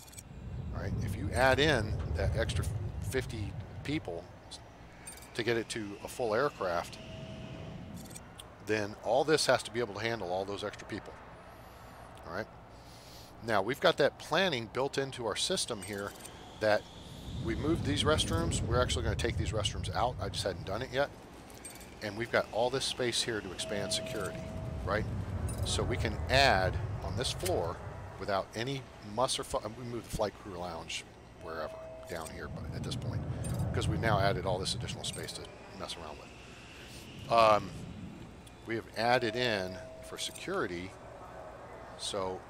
All right? If you add in that extra 50 people to get it to a full aircraft, then all this has to be able to handle all those extra people. All right? Now, we've got that planning built into our system here that we moved these restrooms. We're actually going to take these restrooms out. I just hadn't done it yet. And we've got all this space here to expand security, right? So we can add on this floor without any muss or fuss. We moved the flight crew lounge wherever down here, but at this point, because we've now added all this additional space to mess around with. We have added in for security. So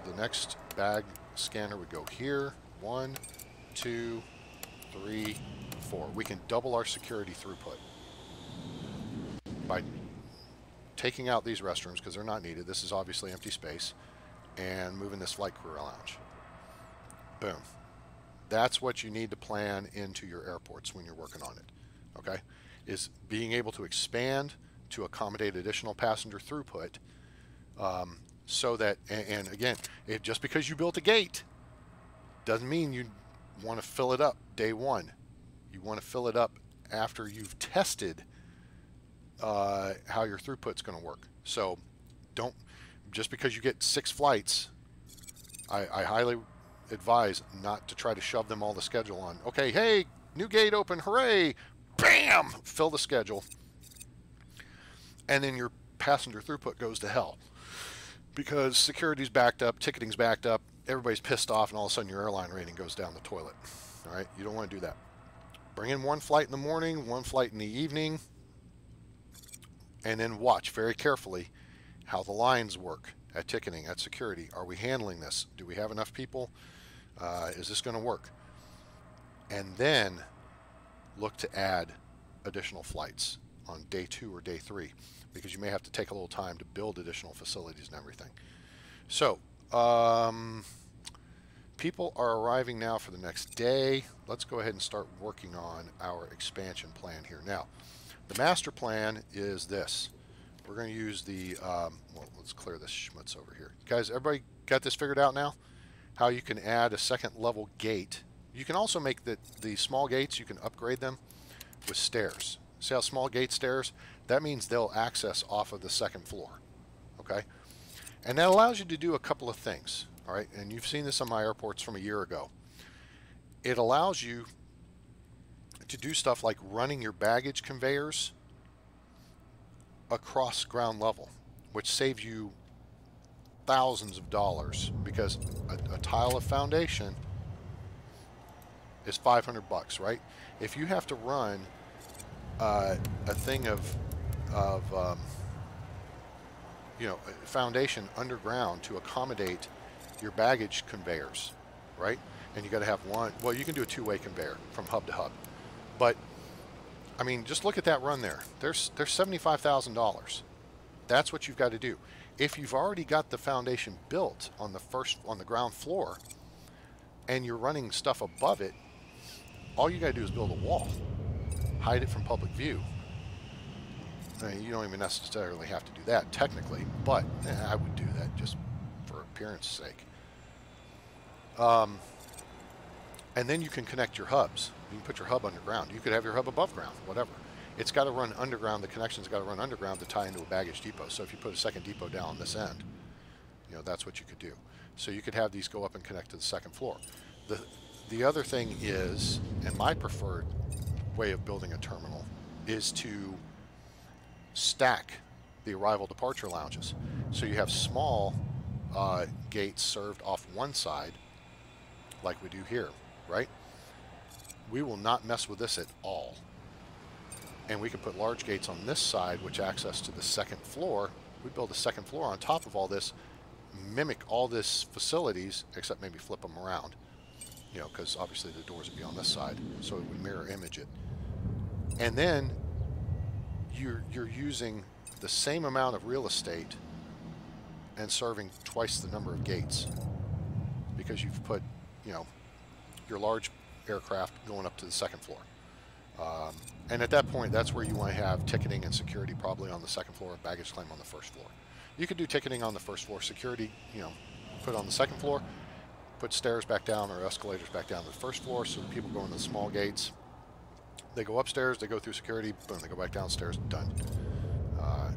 the next bag scanner would go here. 1, 2, 3, 4. We can double our security throughput by taking out these restrooms because they're not needed. This is obviously empty space, and moving this flight crew lounge. Boom. That's what you need to plan into your airports when you're working on it, okay? Is being able to expand to accommodate additional passenger throughput, so that, and again, just because you built a gate doesn't mean you want to fill it up day one. You want to fill it up after you've tested how your throughput's going to work. So don't, just because you get 6 flights, I highly advise not to try to shove them all the schedule on. Okay, hey, new gate open, hooray, bam, fill the schedule. And then your passenger throughput goes to hell because security's backed up, ticketing's backed up, everybody's pissed off, and all of a sudden your airline rating goes down the toilet. All right, you don't want to do that. Bring in 1 flight in the morning, 1 flight in the evening, and then watch very carefully how the lines work at ticketing, at security. Are we handling this? Do we have enough people? Is this going to work? And then look to add additional flights on day 2 or day 3, because you may have to take a little time to build additional facilities and everything. So, people are arriving now for the next day. Let's go ahead and start working on our expansion plan here. Now, the master plan is this. We're going to use the, well, let's clear this schmutz over here. Guys, everybody got this figured out now? How you can add a second level gate. You can also make the small gates, you can upgrade them with stairs. See how small gate stairs? That means they'll access off of the second floor. Okay? And that allows you to do a couple of things. All right? And you've seen this on my airports from a year ago. It allows you to do stuff like running your baggage conveyors across ground level, which saves you thousands of dollars, because a tile of foundation is $500, right? If you have to run a thing of you know, foundation underground to accommodate your baggage conveyors, right? And you got to have one. Well, you can do a 2-way conveyor from hub to hub, but I mean, just look at that run there. There's $75,000. That's what you've got to do. If you've already got the foundation built on the ground floor, and you're running stuff above it, all you got to do is build a wall, hide it from public view. I mean, you don't even necessarily have to do that technically, but I would do that just for appearance sake. And then you can connect your hubs. You can put your hub underground. You could have your hub above ground, whatever. It's got to run underground. The connection's got to run underground to tie into a baggage depot. So if you put a second depot down on this end, you know, that's what you could do. So you could have these go up and connect to the second floor. The other thing is, and my preferred way of building a terminal, is to stack the arrival departure lounges. So you have small gates served off one side, like we do here, right? We will not mess with this at all. And we can put large gates on this side, which access to the second floor. We build a second floor on top of all this, mimic all this facilities, except maybe flip them around, you know, because obviously the doors would be on this side, so it would mirror image it. And then you're using the same amount of real estate and serving twice the number of gates, because you've put, you know, your large aircraft going up to the second floor. And at that point, that's where you want to have ticketing and security probably on the second floor, baggage claim on the first floor. You could do ticketing on the first floor, security, you know, put on the second floor, put stairs back down or escalators back down to the first floor, so people go in the small gates. They go upstairs, they go through security, boom, they go back downstairs, done.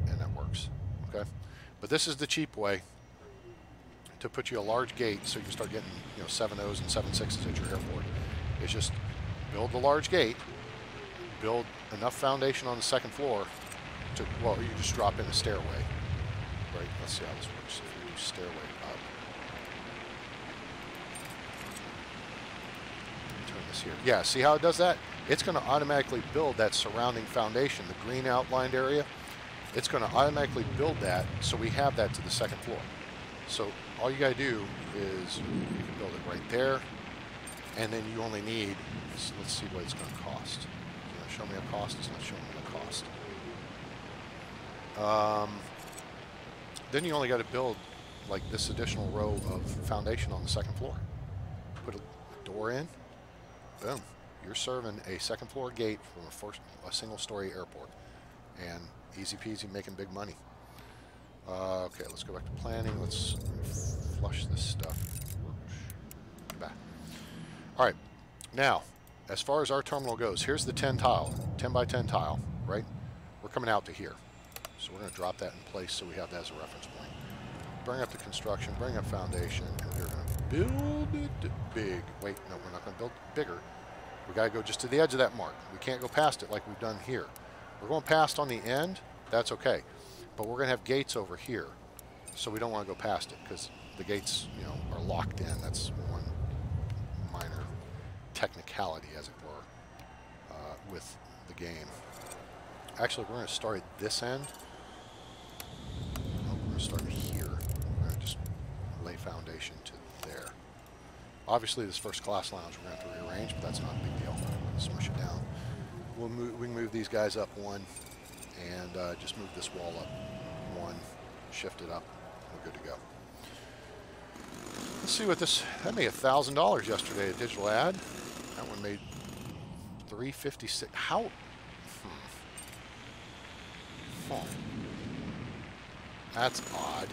And that works, okay? But this is the cheap way to put you a large gate so you can start getting, you know, 7.0s and 7.6s at your airport. It's just build the large gate, build enough foundation on the second floor to, well, you just drop in a stairway, right? Let's see how this works. If you do stairway up, turn this here. Yeah, see how it does that? It's going to automatically build that surrounding foundation, the green outlined area. It's going to automatically build that, so we have that to the second floor. So all you got to do is you can build it right there, and then you only need, let's see what it's going to cost. It's going to show me a cost. It's not showing me a cost. Then you only got to build like this additional row of foundation on the second floor. door in. Boom. You're serving a second floor gate from a single story airport. And easy peasy, making big money. Okay, let's go back to planning. Let's flush this stuff. Back. All right. Now, as far as our terminal goes, here's the 10 by 10 tile, right? We're coming out to here. So we're going to drop that in place so we have that as a reference point. Bring up the construction, bring up foundation, and we're going to build it big. Wait, no, we're not going to build it bigger. We got to go just to the edge of that mark. We can't go past it like we've done here. We're going past on the end. That's okay. But we're going to have gates over here. So we don't want to go past it because the gates, you know, are locked in. That's one minor technicality, as it were, with the game. Actually, we're going to start at this end. Oh, we're going to start here. We're going to just lay foundation to there. Obviously, this first class lounge we're going to have to rearrange, but that's not a big deal. Smush it down. We can move these guys up one, and just move this wall up one, shift it up. We're good to go. Let's see what this. That made $1,000 yesterday. A digital ad. That one made $356. How? Huh. That's odd.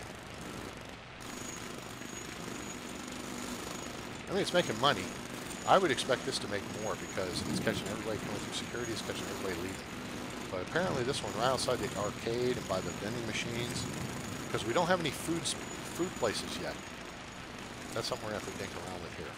I mean, it's making money. I would expect this to make more because it's catching everybody going through security, it's catching everybody leaving. But apparently this one right outside the arcade and by the vending machines, because we don't have any food places yet. That's something we're going to have to dink around with here.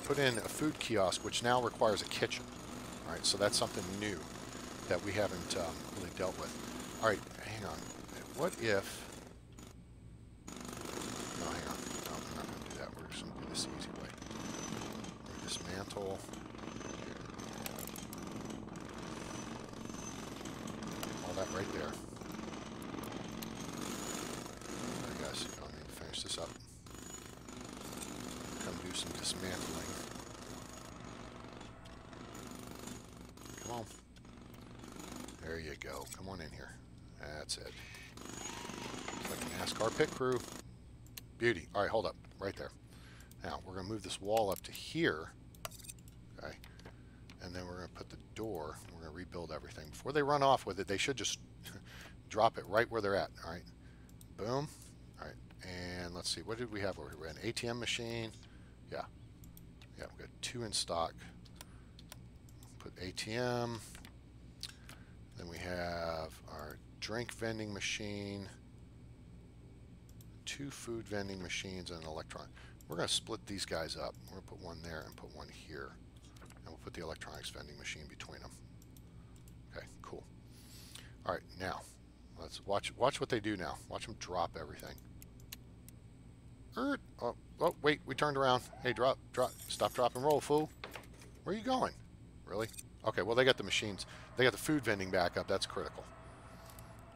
Put in a food kiosk, which now requires a kitchen. All right, so that's something new that we haven't really dealt with. All right, hang on. What if... No, hang on. No, we're not going to do that. We're just going to do this the easy way. We're going to dismantle. All that right there. All right, guys, I need to finish this up. Come do some dismantling. Come on. There you go. Come on in here. That's it. Like an NASCAR pit crew. Beauty. All right, hold up. Right there. Now, we're going to move this wall up to here. Okay. And then we're going to put the door. We're going to rebuild everything. Before they run off with it, they should just drop it right where they're at. All right. Boom. All right. And let's see. What did we have over here? We had an ATM machine. Yeah. Yeah, we've got 2 in stock. Put ATM. Then we have our drink vending machine, 2 food vending machines, and an electronic. We're going to split these guys up. We're going to put one there and put one here. And we'll put the electronics vending machine between them. Okay, cool. All right, now, let's watch what they do now. Watch them drop everything. Oh, wait, we turned around. Hey, drop. Stop, drop, and roll, fool. Where are you going? Really? Okay, well, they got the machines. They got the food vending back up. That's critical.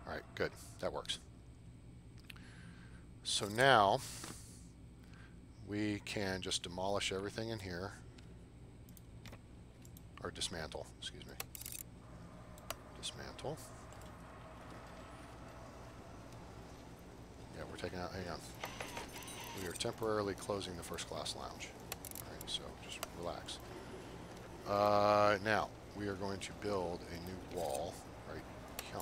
All right, good. That works. So now we can just demolish everything in here. Or dismantle, excuse me. Dismantle. Yeah, we're taking out, hang on. We are temporarily closing the first class lounge. All right, so just relax. Now, we are going to build a new wall right here.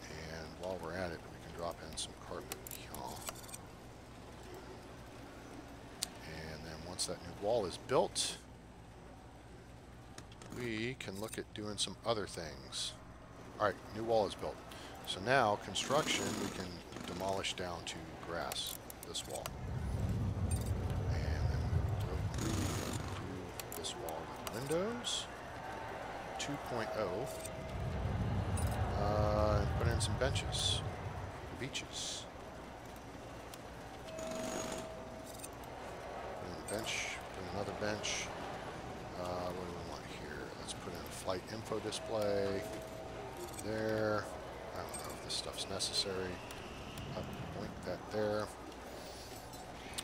And while we're at it, we can drop in some carpet here. And then once that new wall is built, we can look at doing some other things. All right, new wall is built. So now, construction, we can demolish down to grass, this wall. This wall with windows 2.0 and put in some benches, beaches. Put in a bench, put in another bench. What do we want here? Let's put in a flight info display there. I don't know if this stuff's necessary. Point that there.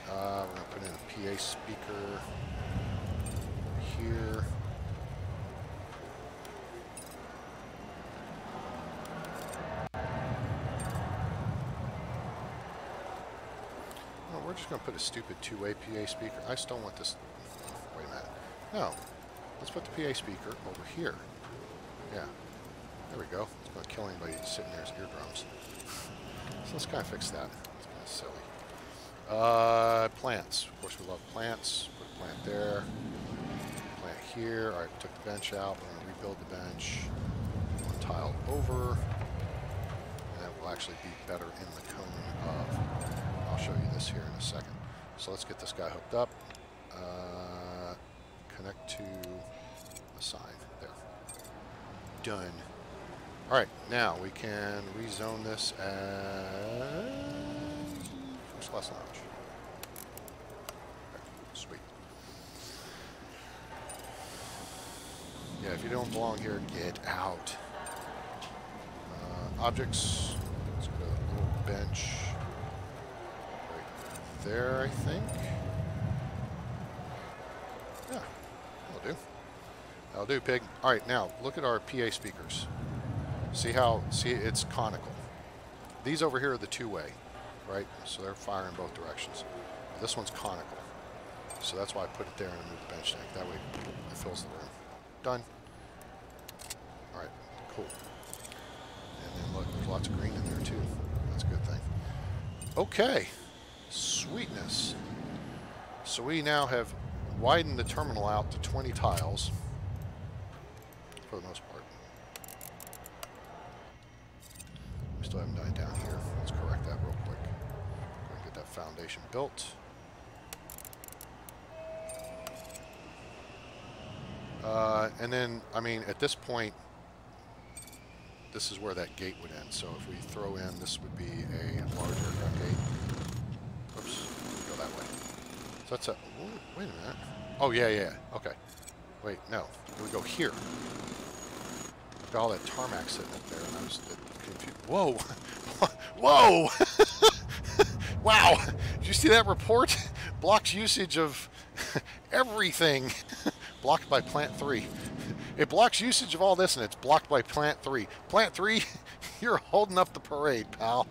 We're going to put in a PA speaker here. just going to put a stupid two-way PA speaker. I just don't want this. Wait a minute. No. Let's put the PA speaker over here. Yeah. There we go. It's going to kill anybody sitting near his eardrums. So let's kind of fix that. It's kind of silly. Plants. Of course, we love plants. Put a plant there. Plant here. All right, took the bench out. We're going to rebuild the bench. One tile over. And that will actually be better in the cone of... I'll show you this here in a second. So let's get this guy hooked up. Connect to a sign. There. Done. Alright, now we can rezone this as first class lounge. Okay, sweet. Yeah, if you don't belong here, get out. Objects. Let's go to a little bench. Right there, I think. Yeah, that'll do. That'll do, pig. Alright, now look at our PA speakers. See it's conical. These over here are the two-way, right? So they're firing both directions. This one's conical. So that's why I put it there and move the bench tank. That way it fills the room. Done. All right, cool. And then look, there's lots of green in there too. That's a good thing. Okay, sweetness. So we now have widened the terminal out to 20 tiles for the most part. We still haven't done it down here. Let's correct that real quick. Go and get that foundation built. And then, I mean, at this point, this is where that gate would end. So if we throw in, this would be a larger gate. Oops, go that way. So that's a, wait a minute. Oh, yeah. Okay. Wait, no. We go here. Got all that tarmac sitting up there, and I was confused. Whoa! Whoa! Wow! Did you see that report? Blocks usage of everything. Blocked by Plant 3. It blocks usage of all this, and it's blocked by Plant 3. Plant 3, you're holding up the parade, pal.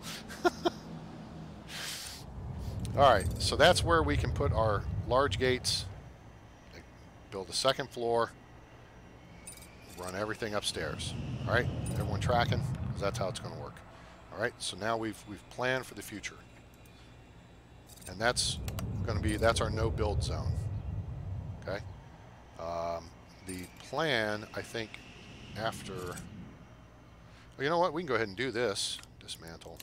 Alright, so that's where we can put our large gates, build a second floor, run everything upstairs. Alright, everyone tracking? Because that's how it's going to work. Alright, so now we've planned for the future. And that's going to be, that's our no build zone. Okay? The plan, I think, after... Well, you know what? We can go ahead and do this. Dismantle.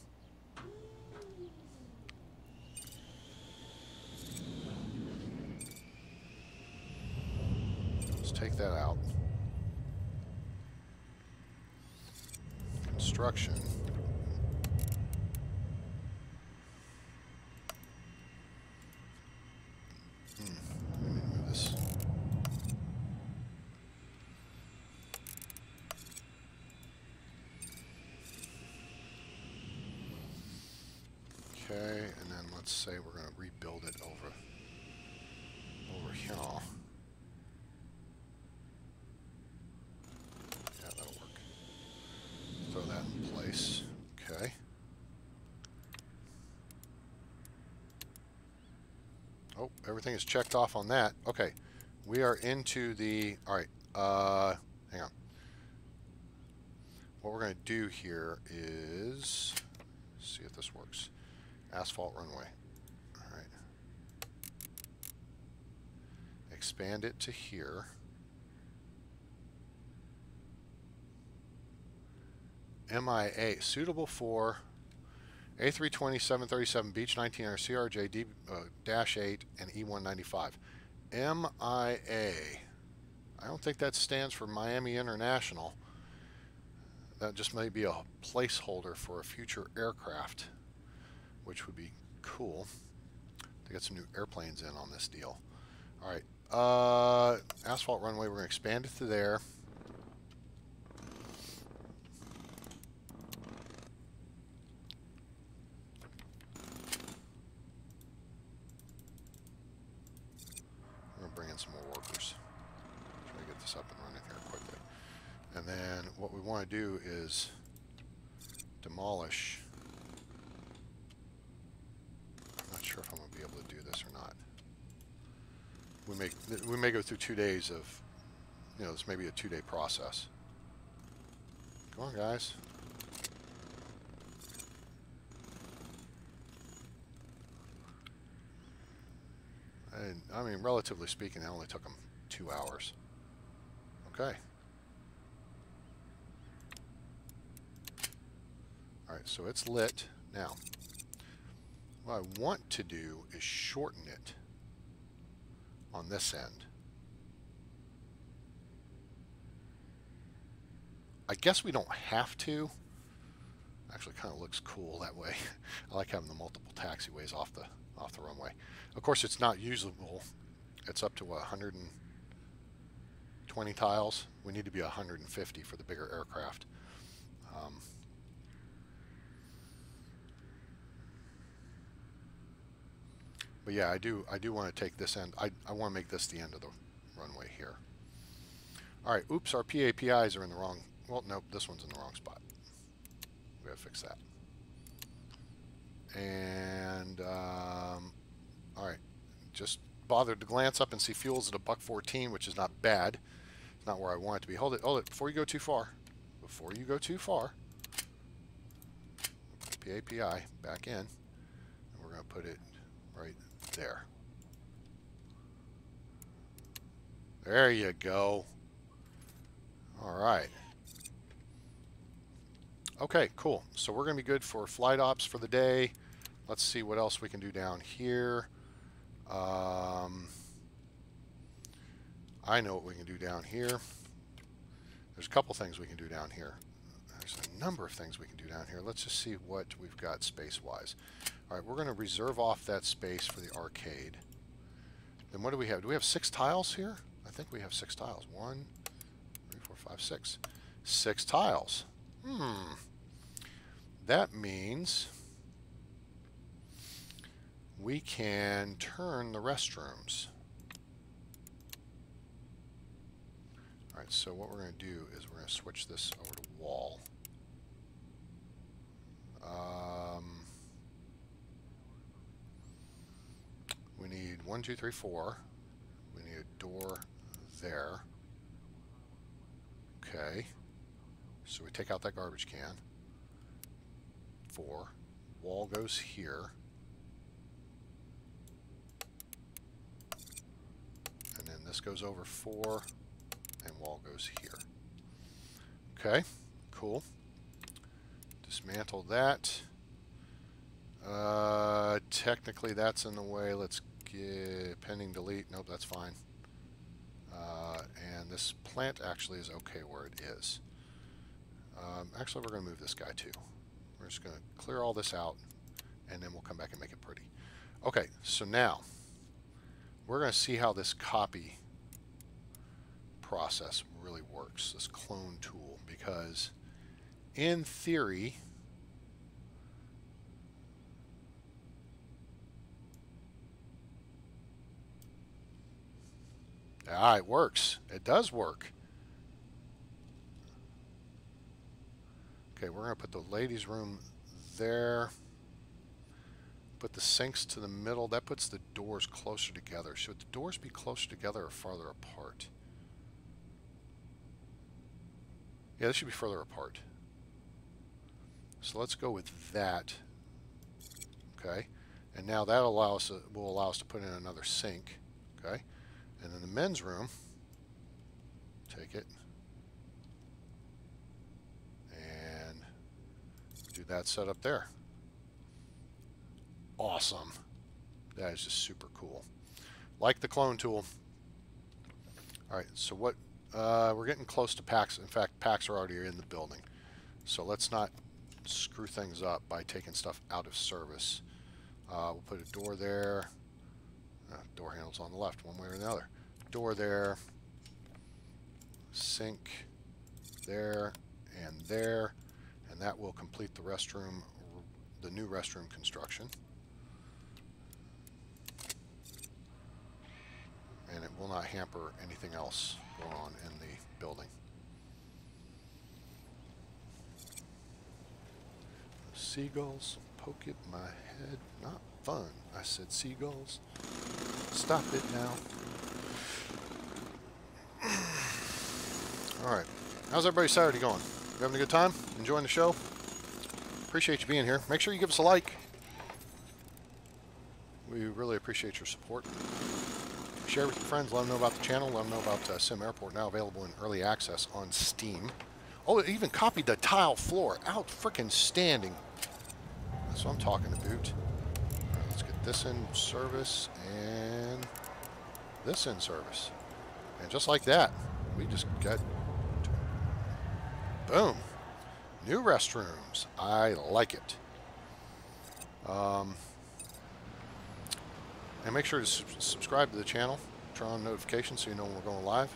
Let's take that out. Construction. Let me move this. Okay, and then let's say we're going to rebuild it over here. Yeah, that'll work. Throw that in place. Okay. Oh, everything is checked off on that. Okay, we are into the... All right, hang on. What we're going to do here is... see if this works. Asphalt runway. All right. Expand it to here. MIA, suitable for A320, 737, Beech 1900, CRJ, D-8, and E195. MIA. I don't think that stands for Miami International. That just may be a placeholder for a future aircraft, which would be cool to get some new airplanes in on this deal. All right, asphalt runway, we're going to expand it to there. We're going to bring in some more workers. Try to get this up and running here quickly. And then what we want to do is demolish. I'm not sure if I'm going to be able to we may go through 2 days of, you know, this may be a 2-day process. Come on, guys. And, I mean, relatively speaking, it only took them 2 hours. Okay. All right, so it's lit. Now, what I want to do is shorten it on this end. I guess we don't have to. Actually, kind of looks cool that way. I like having the multiple taxiways off the runway. Of course, it's not usable. It's up to 120 tiles. We need to be 150 for the bigger aircraft. But yeah, I do want to take this end. I want to make this the end of the runway here. All right, oops, our PAPIs are in the wrong. Well, nope, this one's in the wrong spot. We gotta fix that. And all right, just bothered to glance up and see fuel's at $1.14, which is not bad. It's not where I want it to be. Hold it before you go too far. Before you go too far. PAPI back in, and we're gonna put it right there. There you go. All right. Okay, cool. So we're going to be good for flight ops for the day. Let's see what else we can do down here. I know what we can do down here. There's a couple things we can do down here. There's a number of things we can do down here. Let's just see what we've got space-wise. All right, we're going to reserve off that space for the arcade. Then what do we have? Do we have 6 tiles here? I think we have 6 tiles. 1, 3, 4, 5, 6. 6 tiles. That means we can turn the restrooms. All right, so what we're going to do is we're going to switch this over to wall. We need 1, 2, 3, 4. We need a door there. Okay. So we take out that garbage can. 4. Wall goes here. And then this goes over 4. And wall goes here. Okay. Cool. Dismantle that. Technically that's in the way. Let's get pending delete. Nope, that's fine. And this plant actually is okay where it is. Actually, we're going to move this guy too. We're just going to clear all this out, and then we'll come back and make it pretty. Okay, so now we're going to see how this copy process really works, this clone tool, because in theory, it works. It does work. Okay, we're going to put the ladies' room there. Put the sinks to the middle. That puts the doors closer together. Should the doors be closer together or farther apart? Yeah, they should be further apart. So let's go with that. Okay, and now that will allow us to put in another sink. Okay, and then the men's room. Take it. Do that setup there. Awesome. That is just super cool. Like the clone tool. All right, so what we're getting close to packs. In fact, packs are already in the building. So let's not screw things up by taking stuff out of service. We'll put a door there. Door handles on the left, one way or the other. Door there. Sink there and there. And that will complete the restroom, the new restroom construction. And it will not hamper anything else going on in the building. Seagulls poke at my head. Not fun. I said seagulls. Stop it now. All right. How's everybody's Saturday going? You having a good time? Enjoying the show? Appreciate you being here. Make sure you give us a like. We really appreciate your support. Share with your friends. Let them know about the channel. Let them know about SimAirport, now available in early access on Steam. Oh, it even copied the tile floor. Out frickin' standing. That's what I'm talking about. All right, let's get this in service and this in service. And just like that, we just got... Boom. New restrooms. I like it. And make sure to subscribe to the channel. Turn on notifications so you know when we're going live.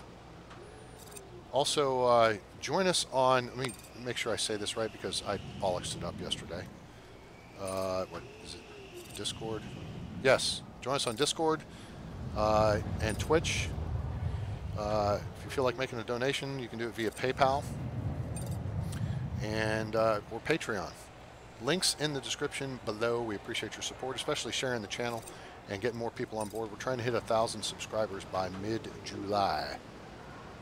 Also, join us on... Let me make sure I say this right because I bollocksed it up yesterday. What is it? Discord? Yes. Join us on Discord and Twitch. If you feel like making a donation, you can do it via PayPal and or Patreon. Links in the description below. We appreciate your support, especially sharing the channel and getting more people on board. We're trying to hit 1,000 subscribers by mid-July.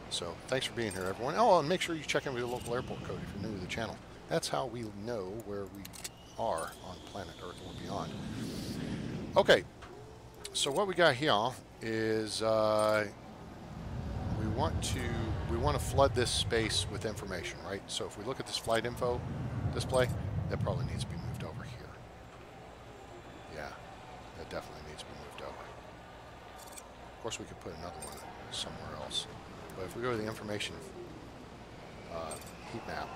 So thanks for being here, everyone. Oh, and make sure you check in with your local airport code if you're new to the channel. That's how we know where we are on planet Earth or beyond. Okay, so what we got here is we want to flood this space with information, right? So if we look at this flight info display, that probably needs to be moved over here. Yeah, that definitely needs to be moved over. Of course, we could put another one somewhere else. But if we go to the information heat map,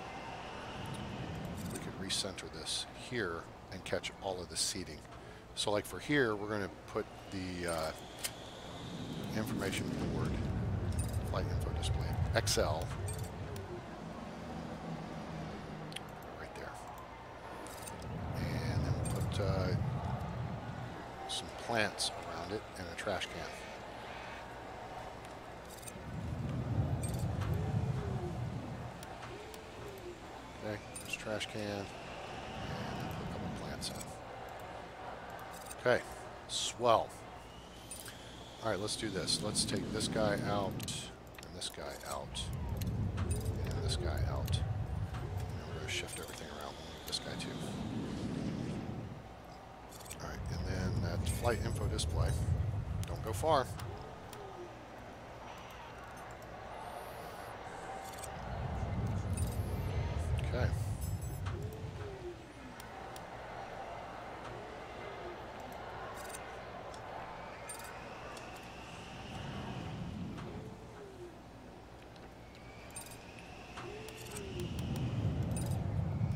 we could recenter this here and catch all of the seating. So like for here, we're going to put the information board, flight info display, XL, right there. And then we'll put some plants around it and a trash can. Okay, there's a trash can, and put a couple plants in. Okay, swell. All right, let's do this. Let's take this guy out, and this guy out, and this guy out. And we're going to shift everything around. This guy too. All right, and then that flight info display. Don't go far. Okay.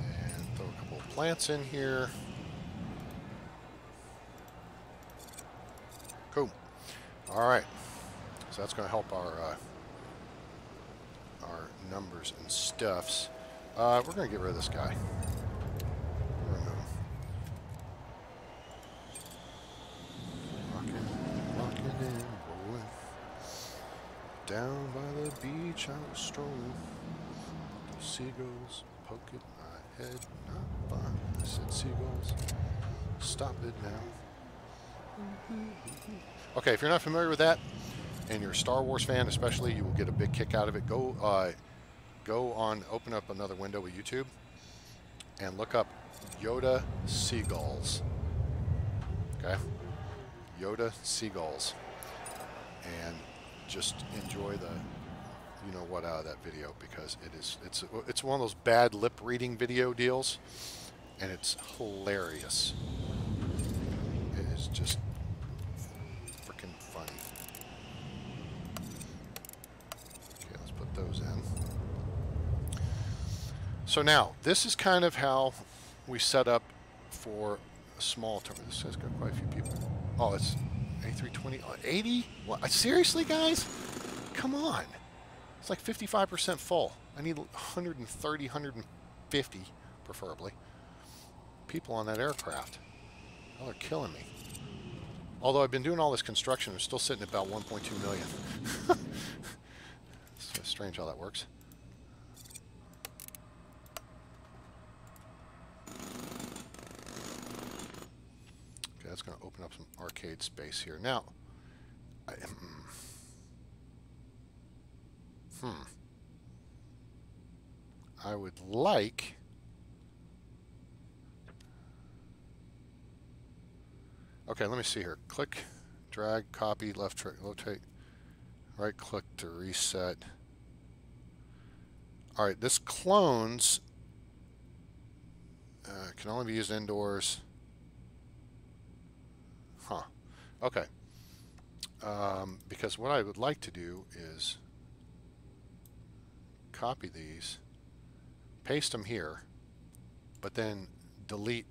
And throw a couple of plants in here. Cool. All right. So that's going to help our numbers and stuffs. We're going to get rid of this guy. Remove him. Rockin' and rollin'. Down by the beach I was strolling. The seagulls poking my head. Not fine. I said seagulls. Stop it now. Okay, if you're not familiar with that, and you're a Star Wars fan especially, you will get a big kick out of it. Go on, open up another window with YouTube, and look up Yoda Seagulls. Okay? Yoda Seagulls. And just enjoy the, you know what, out of that video, because it's one of those bad lip reading video deals, and it's hilarious. It is just freaking funny. Okay, let's put those in. So now, this is kind of how we set up for a small terminal. This has got quite a few people. Oh, it's A320. 80? What? Seriously, guys? Come on. It's like 55% full. I need 130, 150, preferably, people on that aircraft. Oh, they're killing me. Although I've been doing all this construction, I'm still sitting at about 1.2 million. It's strange how that works. That's going to open up some arcade space here. Now, I would like... Okay, let me see here. Click, drag, copy, left click, rotate, right click to reset. All right, this clones can only be used indoors. Huh. Okay. Because what I would like to do is copy these, paste them here, but then delete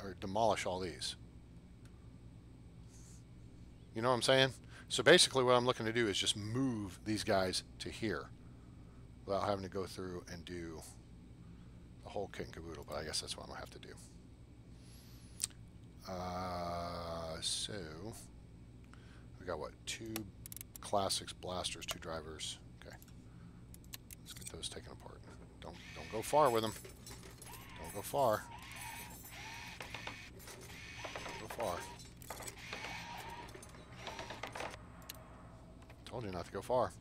or demolish all these. You know what I'm saying? So basically what I'm looking to do is just move these guys to here without having to go through and do the whole kit and caboodle, but I guess that's what I'm going to have to do. So we got what? 2 classics, blasters, 2 drivers. Okay. Let's get those taken apart. Don't go far with them. Don't go far. Don't go far. Told you not to go far.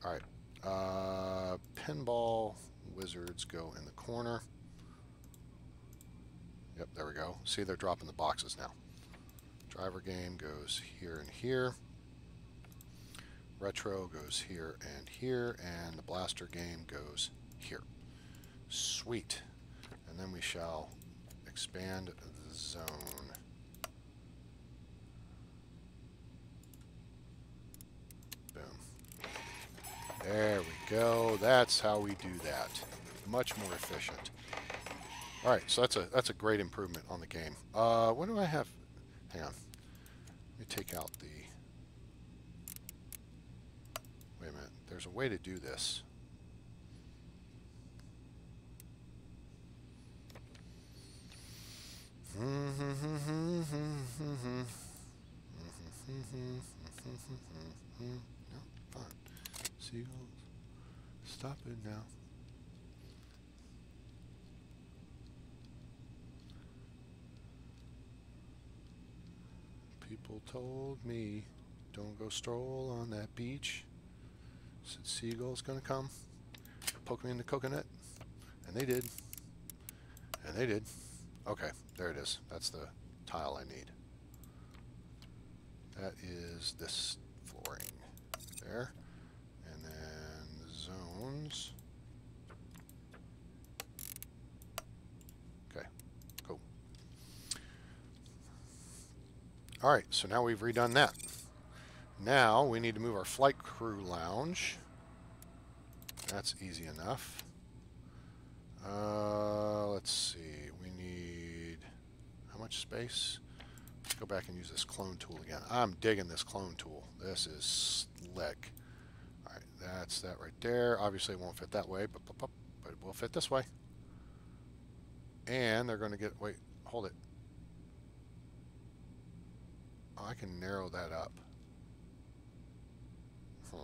Alright. Pinball wizards go in the corner. Yep, there we go. See, they're dropping the boxes now. Driver game goes here and here. Retro goes here, and the blaster game goes here. Sweet. And then we shall expand the zone. Boom. There we go. That's how we do that. Much more efficient. All right, so that's a great improvement on the game. What do I have? Hang on. Let me take out the... Wait a minute. There's a way to do this. No, fine. Seagulls. Stop it now. People told me, don't go stroll on that beach. Said seagull's gonna come, poke me in the coconut, and they did. And they did. Okay, there it is. That's the tile I need. That is this flooring. There. And then zones. Okay, cool. Alright, so now we've redone that. Now we need to move our flight crew lounge. That's easy enough. Let's see. We need... How much space? Let's go back and use this clone tool again. I'm digging this clone tool. This is slick. Alright, that's that right there. Obviously it won't fit that way, but it will fit this way. And they're going to get... Wait, hold it. Oh, I can narrow that up. Huh.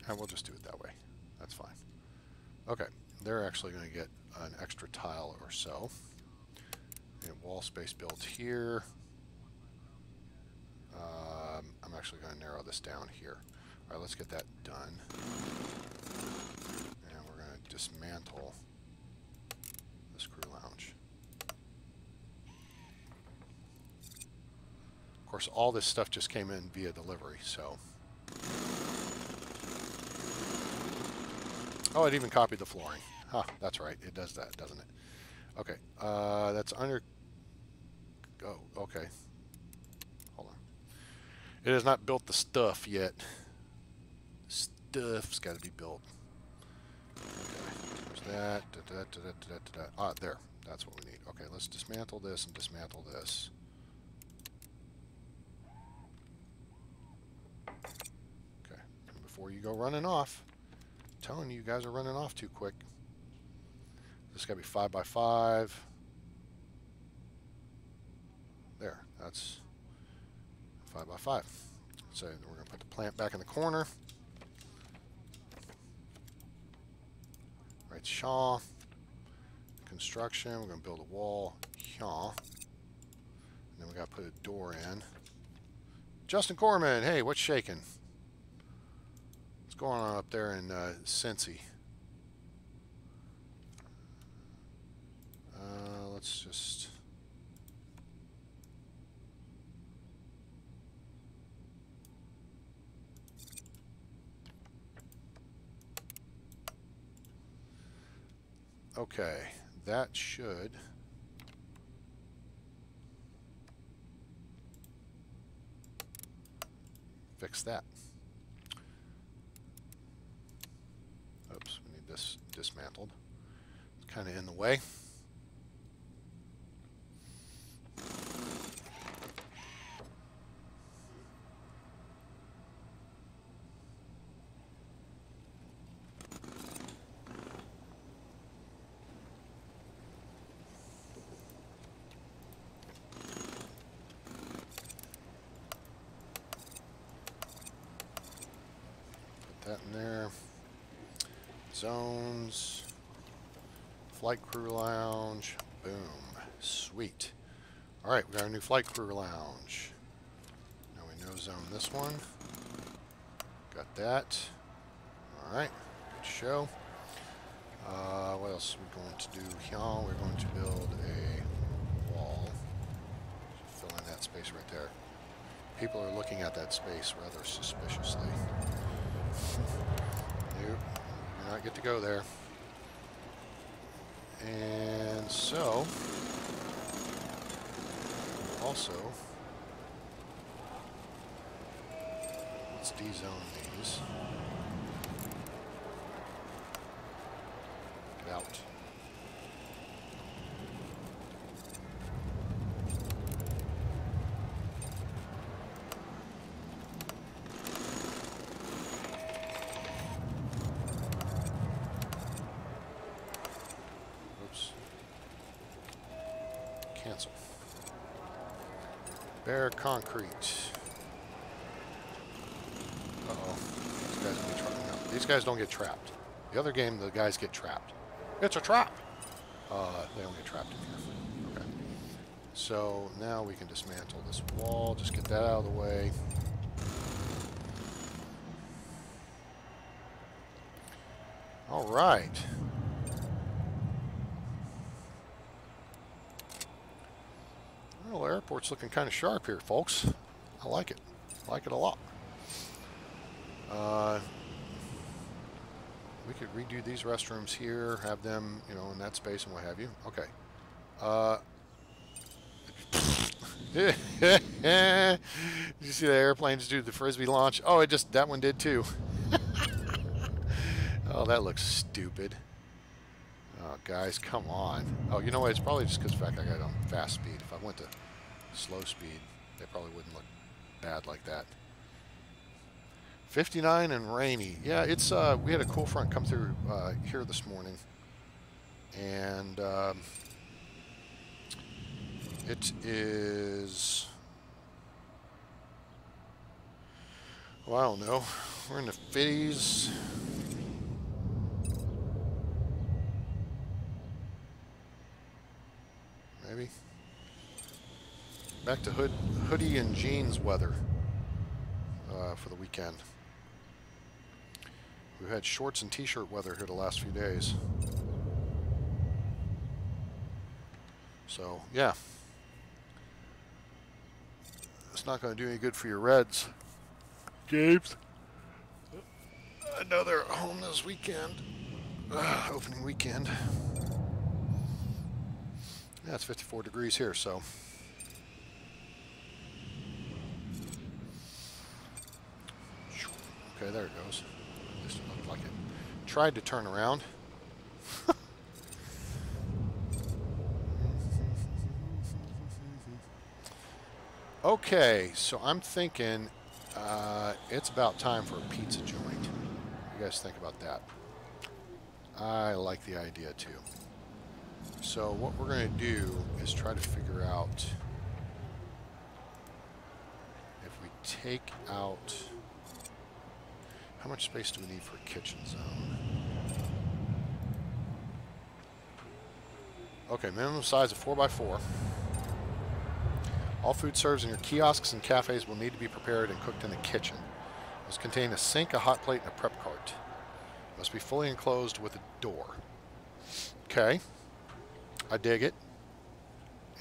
And we'll just do it that way. That's fine. Okay, they're actually going to get an extra tile or so. And wall space built here. I'm actually going to narrow this down here. All right, let's get that done. And we're going to dismantle this crew lounge. Of course, all this stuff just came in via delivery, so... Oh, it even copied the flooring. Huh, that's right. It does that, doesn't it? Okay, that's under... Oh, okay. Hold on. It has not built the stuff yet. Stuff's got to be built. Okay, there's that. Ah, there. That's what we need. Okay, let's dismantle this and dismantle this. Okay, and before you go running off... telling you guys are running off too quick. This got to be 5 by 5. There, that's 5 by 5. So we're going to put the plant back in the corner. Right, Shaw. construction. We're going to build a wall here. And then we got to put a door in. Justin Corman, hey, what's shaking? What's going on up there in Cincy? Let's just... Okay, that should... fix that. Oops, we need this dismantled. It's kind of in the way. That in there. Zones. Flight crew lounge. Boom. Sweet. Alright, we got our new flight crew lounge. Now we no zone this one. Got that. Alright. Good show. What else are we going to do here? We're going to build a wall. Fill in that space right there. People are looking at that space rather suspiciously. Nope, do not get to go there. And so, also, let's de-zone these. Get out. Cancel. Bare concrete. Uh-oh. These guys don't get trapped. No, these guys don't get trapped. The other game, the guys get trapped. It's a trap! They don't get trapped in here. Okay. So now we can dismantle this wall. Just get that out of the way. All right. Well, airport's looking kind of sharp here, folks. I like it. I like it a lot. We could redo these restrooms here, have them, you know, in that space and what have you. Okay. Did you see the airplanes do the frisbee launch? Oh, it just, that one did too. Oh, that looks stupid. Oh, guys, come on. Oh, you know what? It's probably just because of the fact I got it on fast speed. If I went to slow speed, they probably wouldn't look bad like that. 59 and rainy. Yeah, it's we had a cool front come through here this morning, and it is, well, I don't know. We're in the 50s. Maybe. Back to hoodie and jeans weather for the weekend. We've had shorts and t-shirt weather here the last few days. So, yeah. It's not going to do any good for your Reds. Games. I know they're at home this weekend. Opening weekend. Yeah, it's 54 degrees here, so. Okay, there it goes. This looked like it tried to turn around. Okay, so I'm thinking it's about time for a pizza joint. What do you guys think about that? I like the idea too. So what we're going to do is try to figure out if we take out, how much space do we need for a kitchen zone? Okay, minimum size of 4x4. All food served in your kiosks and cafes will need to be prepared and cooked in the kitchen. Must contain a sink, a hot plate, and a prep cart. Must be fully enclosed with a door. Okay, I dig it.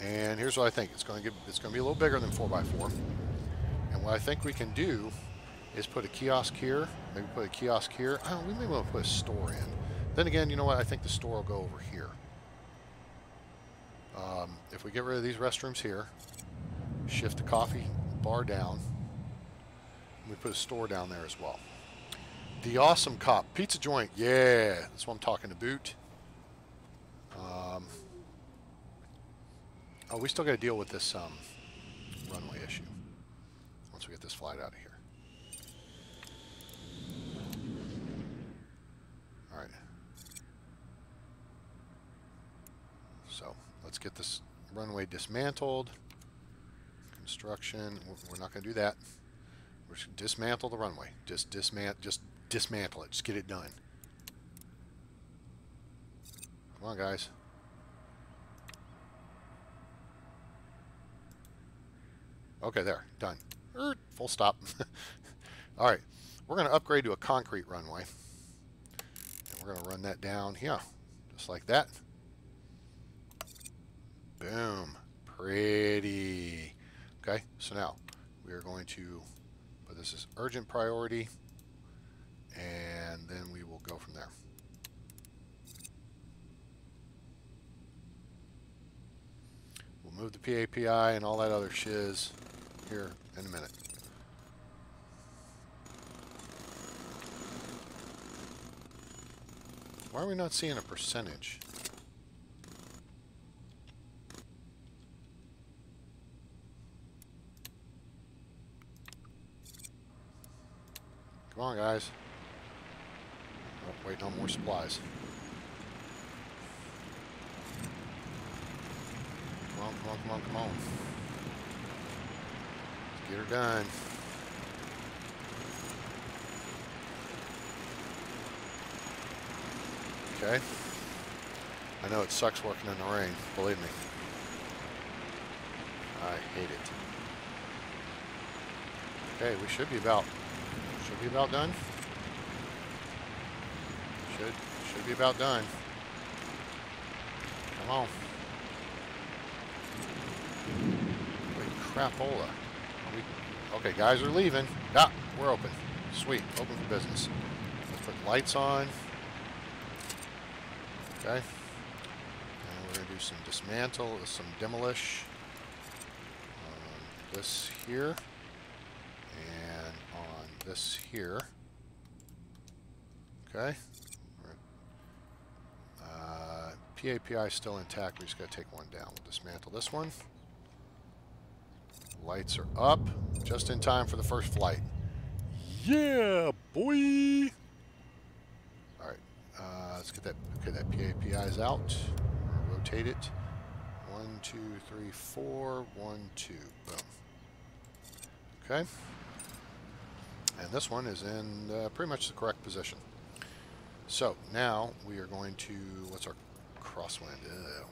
And here's what I think: it's going to be a little bigger than 4x4. And what I think we can do is put a kiosk here. Maybe put a kiosk here. Oh, we may want to put a store in. Then again, you know what? I think the store will go over here. If we get rid of these restrooms here, shift the coffee bar down, and we put a store down there as well. The Awesome Cop pizza joint, yeah, that's what I'm talking about. Oh, we still got to deal with this runway issue once we get this flight out of here. All right. So let's get this runway dismantled. Construction. We're not going to do that. We're just going to dismantle the runway. Just dismantle it. Just get it done. Come on, guys. Okay, there. Done. Full stop. All right. We're going to upgrade to a concrete runway. And we're going to run that down here. Just like that. Boom. Pretty. Okay, so now we are going to put this as urgent priority, and then we will go from there. We'll move the PAPI and all that other shiz here in a minute. Why are we not seeing a percentage? Come on, guys. Oh, waiting on more supplies. Come on, come on, come on, come on. Let's get her done. Okay. I know it sucks working in the rain, believe me. I hate it. Okay, we should be about done. Should be about done. Come on. Holy crapola. Okay, guys are leaving. Ah, we're open. Sweet, open for business. Let's put lights on. Okay. And we're going to do some dismantle, some demolish. This here. And on this here. Okay. PAPI still intact. We just got to take one down. We'll dismantle this one. Lights are up. Just in time for the first flight. Yeah, boy! Alright. Let's get that. Okay, that PAPI is out. Rotate it. 1, 2, 3, 4. 1, 2. Boom. Okay. And this one is in pretty much the correct position. So now we are going to, what's our crosswind? We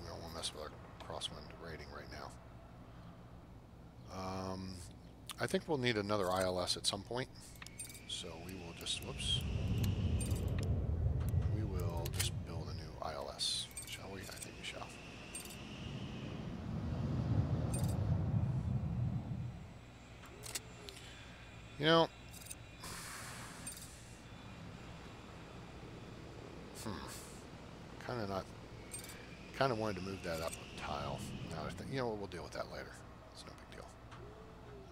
don't want to mess with our crosswind rating right now. I think we'll need another ILS at some point. So we will just, whoops. We will just build a new ILS, shall we? I think we shall. You know, kind of wanted to move that up a tile. Now I think, you know what, we'll deal with that later. It's no big deal.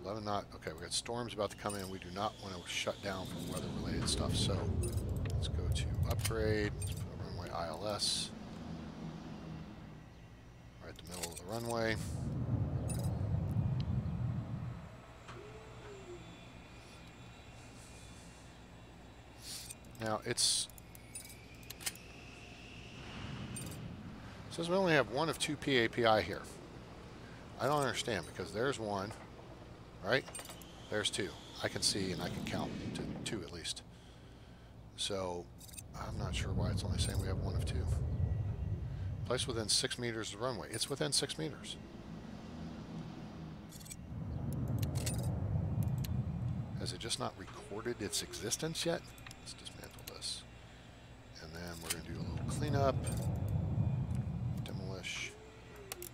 11 knot. Okay, we got storms about to come in. We do not want to shut down for weather-related stuff. So let's go to upgrade. Let's put a runway ILS right in the middle of the runway. Now it's says we only have one of 2 PAPI here. I don't understand because there's 1, right? There's 2. I can see and I can count to 2 at least. So I'm not sure why it's only saying we have 1 of 2. Place within 6 meters of the runway. It's within 6 meters. Has it just not recorded its existence yet? Let's dismantle this. And then we're going to do a little cleanup. Demolish.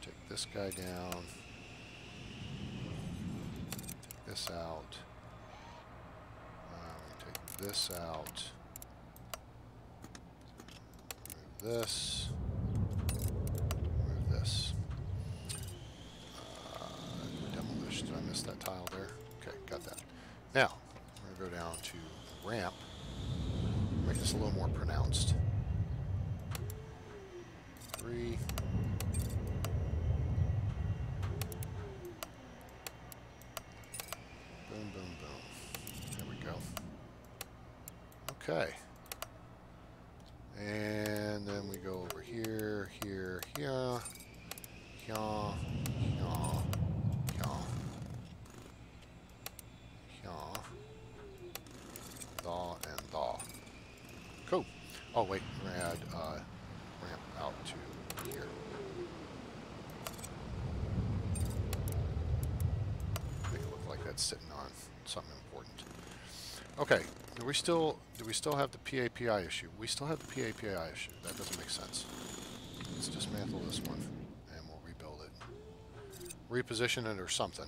Take this guy down. Take this out. Take this out. Move this. Move this. Demolish. Did I miss that tile there? Okay, got that. Now, we're going to go down to ramp. Make this a little more pronounced. 3. Boom, boom, boom. There we go. Okay. And then we go over here, here, here, here, here, here, here, and thaw. Cool. Oh, wait, we're going to add ramp out to here. Make it look like that's sitting on something important. Okay, do we still have the PAPI issue? We still have the PAPI issue. That doesn't make sense. Let's dismantle this one, and we'll rebuild it. Reposition it or something.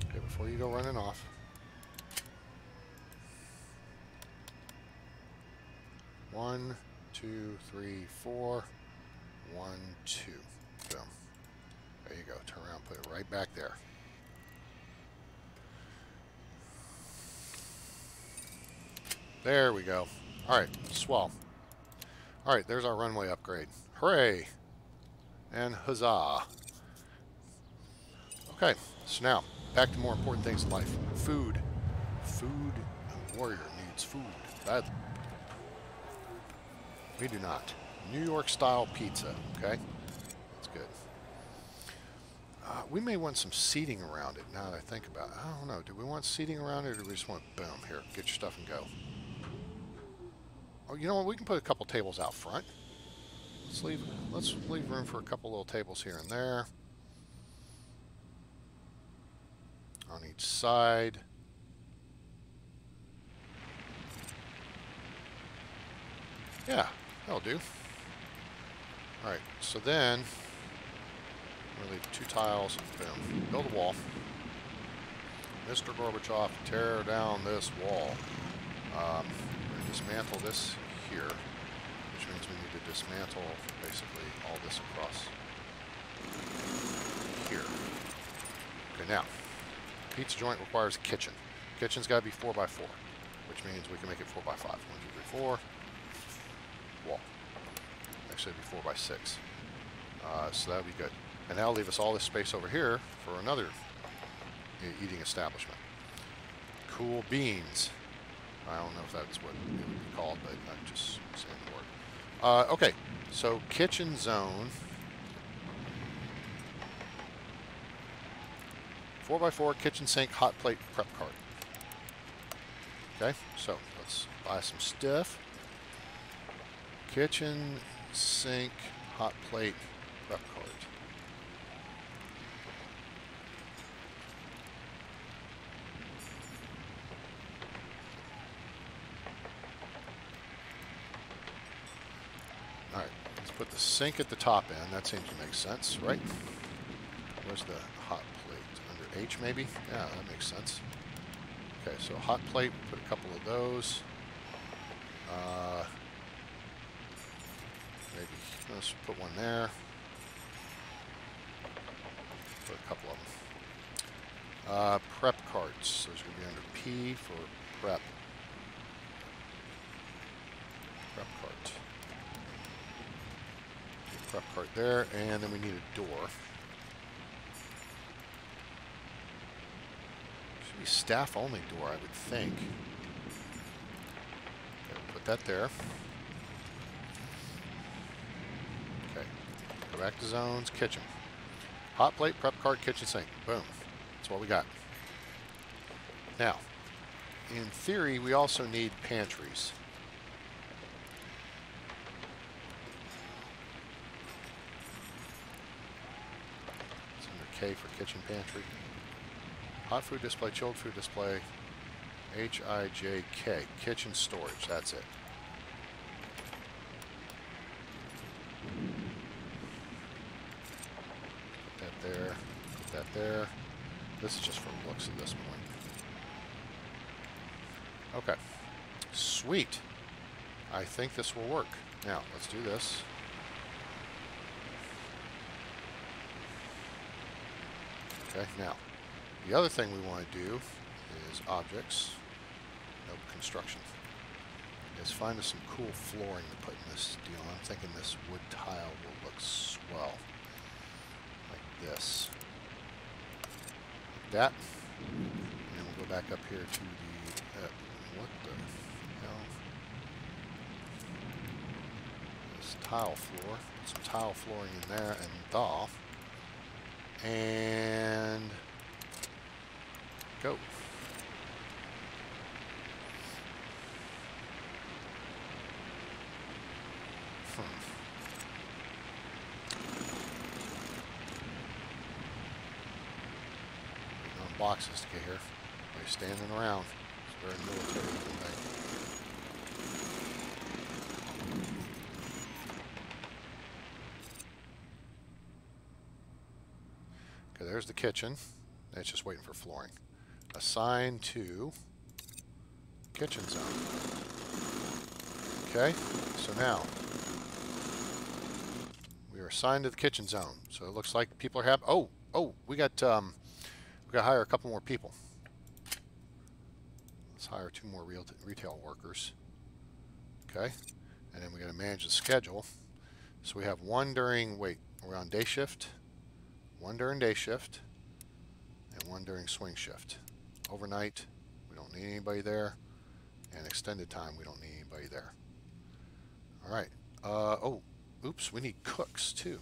Okay, before you go running off. 1, 2, 3, 4. 1, 2. Boom. There you go. Turn around, put it right back there. There we go. Alright, swell. Alright, there's our runway upgrade. Hooray! And huzzah! Okay, so now, back to more important things in life. Food. Food. A warrior needs food badly. We do not. New York style pizza, okay? That's good. We may want some seating around it now that I think about it. I don't know. Do we want seating around it, or do we just want, boom, here, get your stuff and go? Oh, you know what? We can put a couple tables out front. Let's leave room for a couple little tables here and there. On each side. Yeah, that'll do. Alright, so then we'll leave 2 tiles. Boom. Build a wall. Mr. Gorbachev, tear down this wall. We're going to dismantle this here, which means we need to dismantle basically all this across here. Okay, now, pizza joint requires a kitchen. Kitchen's got to be 4x4, which means we can make it 4x5. 1, 2, 3, 4. Wall. Actually, it'd be 4x6. So that would be good. And that'll leave us all this space over here for another eating establishment. Cool beans. I don't know if that's what it would be called, but I'm just saying the word. Okay, so kitchen zone. 4x4 kitchen sink, hot plate, prep cart. Okay, so let's buy some stuff. Kitchen sink, hot plate, prep cart. Alright, let's put the sink at the top end. That seems to make sense, right? Where's the hot plate? Under H, maybe? Yeah, that makes sense. Okay, so hot plate, put a couple of those. Maybe let's put one there. Put a couple of them. Prep carts. Those are going to be under P for prep. Prep cart. Prep cart there, and then we need a door. Should be staff only door, I would think. Okay, put that there. Go back to zones, kitchen. Hot plate, prep cart, kitchen sink. Boom. That's what we got. Now, in theory, we also need pantries. It's under K for kitchen pantry. Hot food display, chilled food display. HIJK. Kitchen storage. That's it. Put that there. Put that there. This is just for looks at this point. Okay. Sweet. I think this will work. Now, let's do this. Okay, now, the other thing we want to do is objects. Nope, construction. Is find us some cool flooring to put in this deal. I'm thinking this wood tile will look swell. Like this. Like that. And we'll go back up here to the... what the hell? This tile floor. Put some tile flooring in there and and go. Boxes to get here. By standing around. It's very military thing. Okay, there's the kitchen. It's just waiting for flooring. Assign to kitchen zone. Okay, so now we are assigned to the kitchen zone. So it looks like people are happy. Oh, we got to hire a couple more people. Let's hire 2 more retail workers. Okay, and then we got to manage the schedule. So we have one during, we're on day shift, one during day shift, and one during swing shift. Overnight, we don't need anybody there, and extended time, we don't need anybody there. All right. Oops, we need cooks too.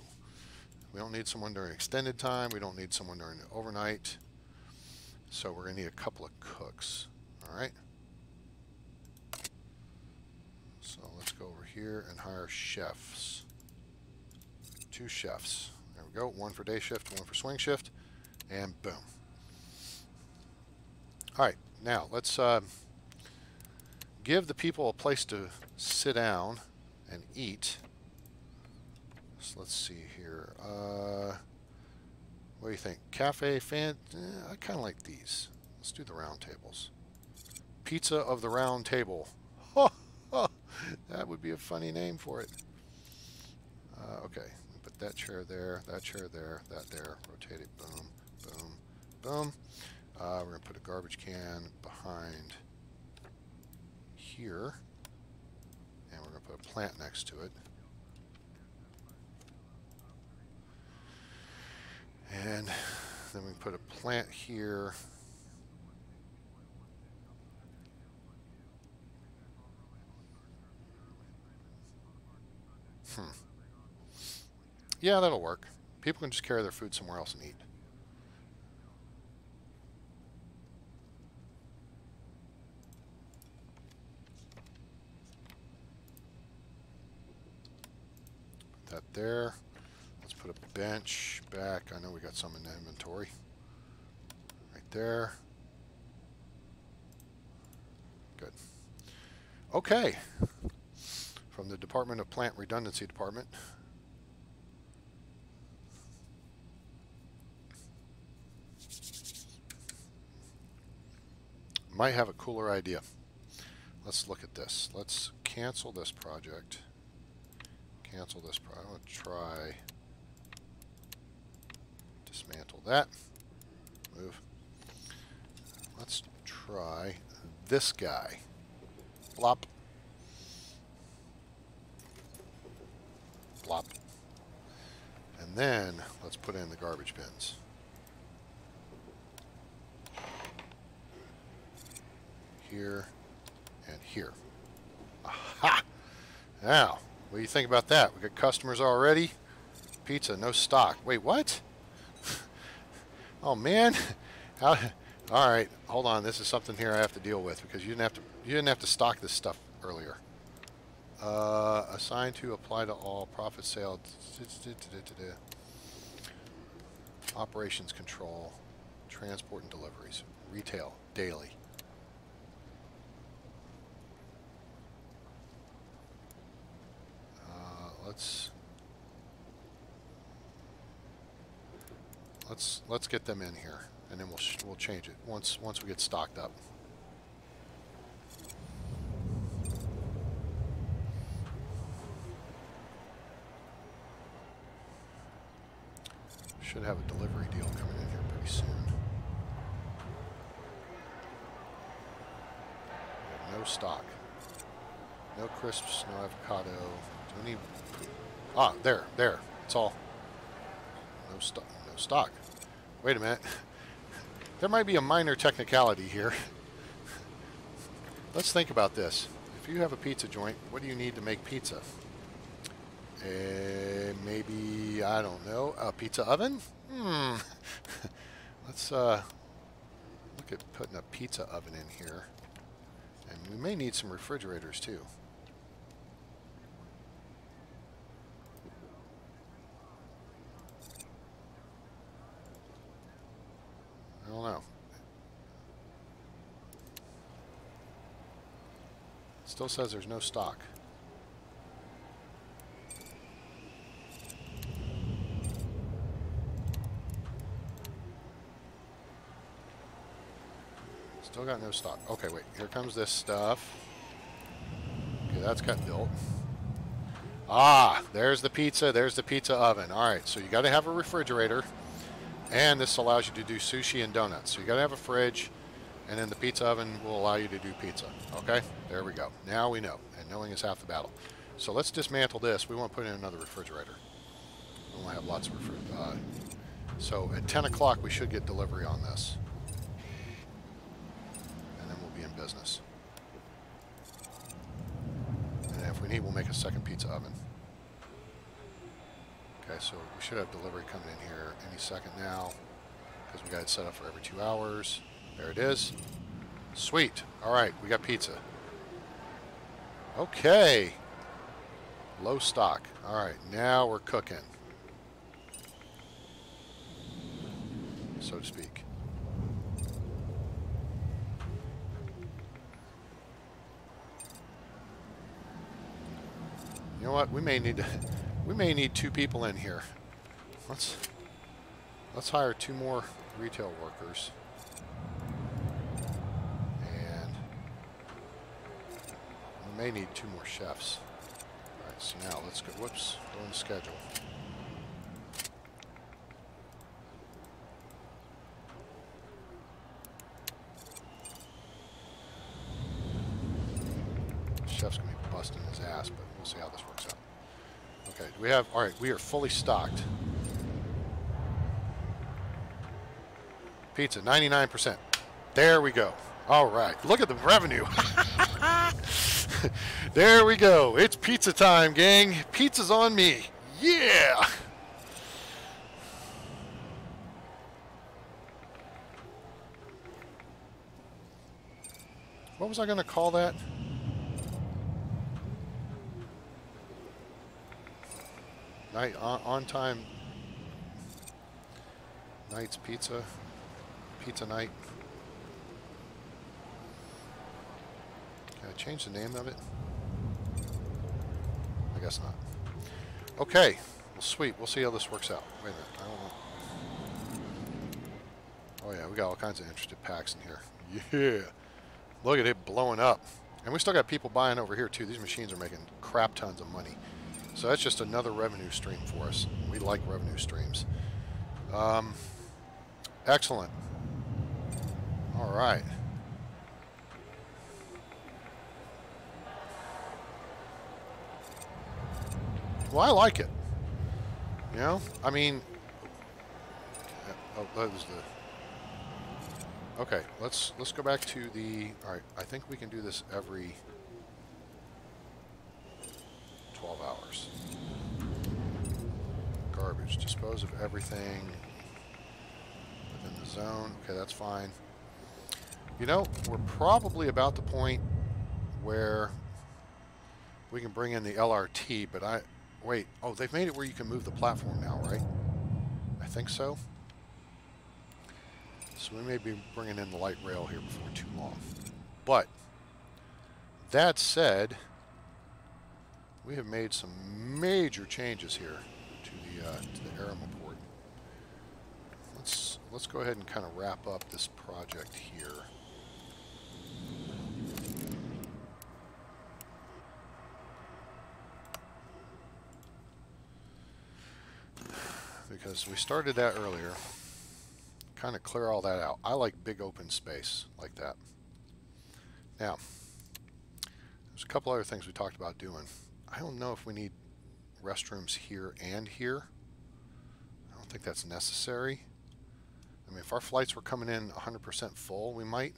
We don't need someone during extended time. We don't need someone during the overnight. So we're going to need a couple of cooks. All right. So let's go over here and hire chefs. 2 chefs. There we go. One for day shift, one for swing shift, and boom. All right. Now let's give the people a place to sit down and eat. So let's see here. What do you think? Cafe fan? I kind of like these. Let's do the round tables. Pizza of the round table. That would be a funny name for it. Okay, put that chair there, that chair there, that there. Rotate it. Boom, boom, boom. We're going to put a garbage can behind here. And we're going to put a plant next to it. And then we put a plant here. Yeah, that'll work. People can just carry their food somewhere else and eat. Put that there. Let's put a bench back. I know we got some in the inventory. Right there. Good. Okay. From the Department of Plant Redundancy Department. Might have a cooler idea. Let's look at this. Let's cancel this project. Cancel this project. I'm going to try dismantle that. Move. Let's try this guy. Blop. Blop. And then let's put in the garbage bins. Here and here. Aha! Now, what do you think about that? We got customers already. Pizza, no stock. Wait, what? Oh man. How? All right, hold on. This is something here I have to deal with because you didn't have to stock this stuff earlier. Assigned to apply to all profit sale. Operations control, transport and deliveries, retail, daily. Let's get them in here, and then we'll change it once we get stocked up. Should have a delivery deal coming in here pretty soon. We have no stock, no crisps, no avocado. Do we need? Ah, there. It's all. No stock. No stock. Wait a minute. There might be a minor technicality here. Let's think about this. If you have a pizza joint, what do you need to make pizza? Maybe, I don't know, a pizza oven? Let's look at putting a pizza oven in here. And we may need some refrigerators too. I don't know. Still says there's no stock. Still got no stock. Okay, wait. Here comes this stuff. Okay, that's got built. Ah, there's the pizza. There's the pizza oven. All right, so you got to have a refrigerator. And this allows you to do sushi and donuts. So you got to have a fridge, and then the pizza oven will allow you to do pizza. Okay, there we go. Now we know, and knowing is half the battle. So let's dismantle this. We want to put in another refrigerator. We want to have lots of refrigerators. So at 10 o'clock, we should get delivery on this. And then we'll be in business. And if we need, we'll make a second pizza oven. Okay, so we should have delivery coming in here any second now because we got it set up for every 2 hours. There it is. Sweet. All right, we got pizza. Okay. Low stock. All right, now we're cooking, so to speak. You know what? We may need 2 people in here. Let's hire 2 more retail workers. And we may need 2 more chefs. All right, so now let's go. Whoops, go in the schedule. Chef's gonna be busting his ass, but we'll see how this works out. Okay, we have, all right, we are fully stocked. Pizza, 99%. There we go. All right, look at the revenue. There we go. It's pizza time, gang. Pizza's on me. Yeah. What was I going to call that? Night on time. Night's pizza. Pizza night. Can I change the name of it? I guess not. Okay. Well, sweet. We'll see how this works out. Wait a minute. I don't know. Oh yeah, we got all kinds of interested packs in here. Yeah. Look at it blowing up. And we still got people buying over here too. These machines are making crap tons of money. So that's just another revenue stream for us. We like revenue streams. Excellent. All right. Well, I like it. You know, I mean, oh, that was the. Okay, let's go back to the. All right, I think we can do this every 12 hours. garbage. Dispose of everything within the zone. Okay, that's fine. You know, we're probably about the point where we can bring in the LRT, but wait. Oh, they've made it where you can move the platform now, right? I think so. So we may be bringing in the light rail here before too long. But that said, we have made some major changes here to the SimAirport. Let's go ahead and kind of wrap up this project here. Because we started that earlier. Kind of clear all that out. I like big open space like that. Now, there's a couple other things we talked about doing. I don't know if we need restrooms here and here. I don't think that's necessary. I mean, if our flights were coming in 100% full, we might,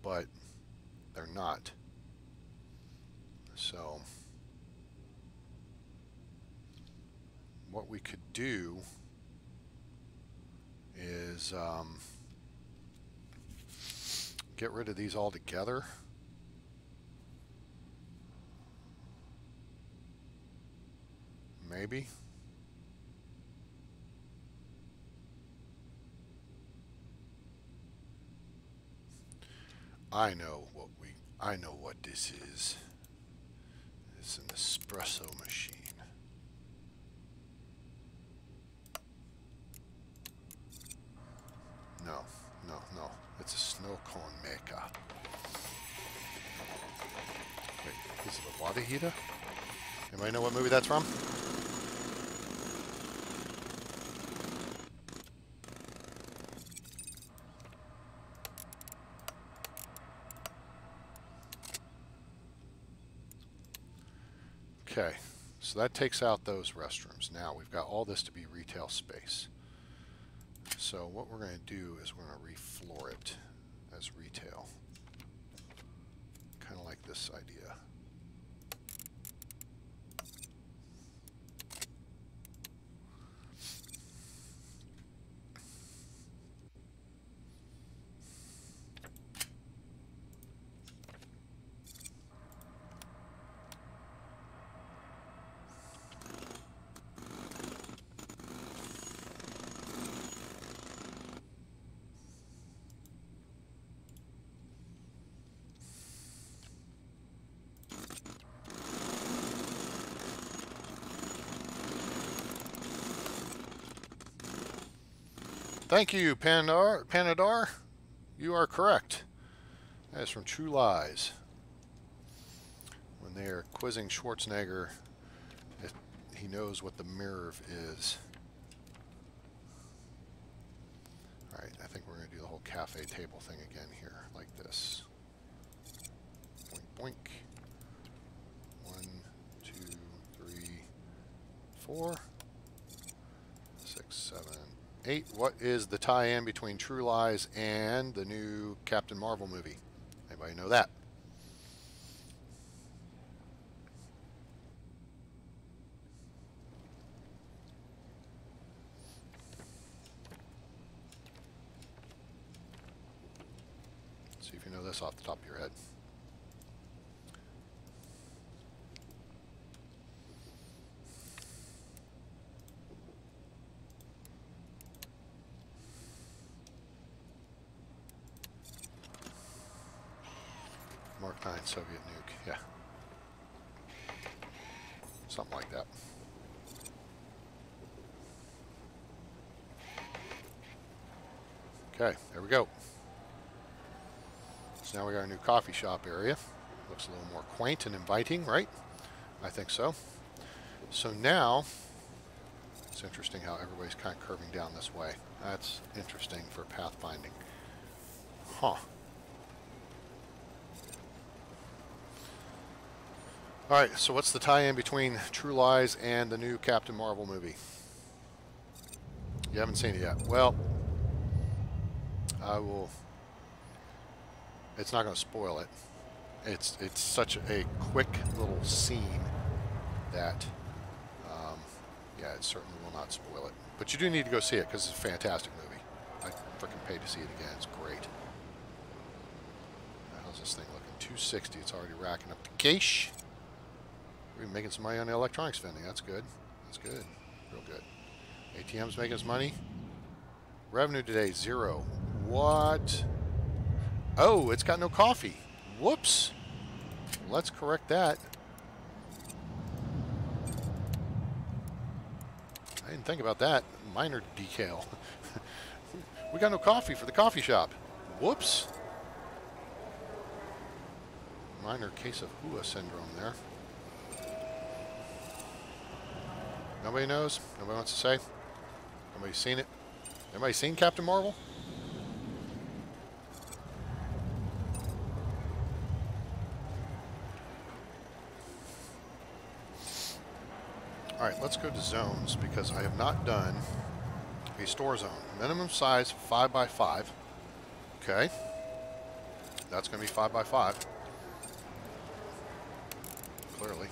but they're not. So what we could do is get rid of these altogether. Maybe. I know what this is. It's an espresso machine. No. It's a snow cone maker. Wait, is it a water heater? Anybody know what movie that's from? Okay, so that takes out those restrooms. Now we've got all this to be retail space. So what we're going to do is we're going to refloor it as retail. Kind of like this idea. Thank you, Panadar. You are correct. That is from True Lies. When they are quizzing Schwarzenegger, he knows what the mirror is. Alright, I think we're going to do the whole cafe table thing again here, like this. Boink, boink. 1, 2, 3, 4, 6, 7, 8. What is the tie-in between True Lies and the new Captain Marvel movie? Anybody know that? See if you know this off the top of your head. Mark 9 Soviet nuke, yeah. Something like that. Okay, there we go. So now we got our new coffee shop area. Looks a little more quaint and inviting, right? I think so. So now, it's interesting how everybody's kind of curving down this way. That's interesting for pathfinding. Huh. Alright, so what's the tie-in between True Lies and the new Captain Marvel movie? You haven't seen it yet. Well, I will... It's not going to spoil it. It's such a quick little scene that, at. It certainly will not spoil it. But you do need to go see it because it's a fantastic movie. I freaking paid to see it again. It's great. How's this thing looking? 260. It's already racking up the cash. We're making some money on the electronics vending. That's good. That's good. Real good. ATM's making us money. Revenue today, 0. What? Oh, it's got no coffee. Whoops. Let's correct that. I didn't think about that. Minor decal. We got no coffee for the coffee shop. Whoops. Minor case of Hua syndrome there. Nobody knows? Nobody wants to say? Nobody's seen it? Anybody seen Captain Marvel? Alright, let's go to zones because I have not done a store zone. Minimum size 5x5. Okay. That's going to be 5x5. Clearly.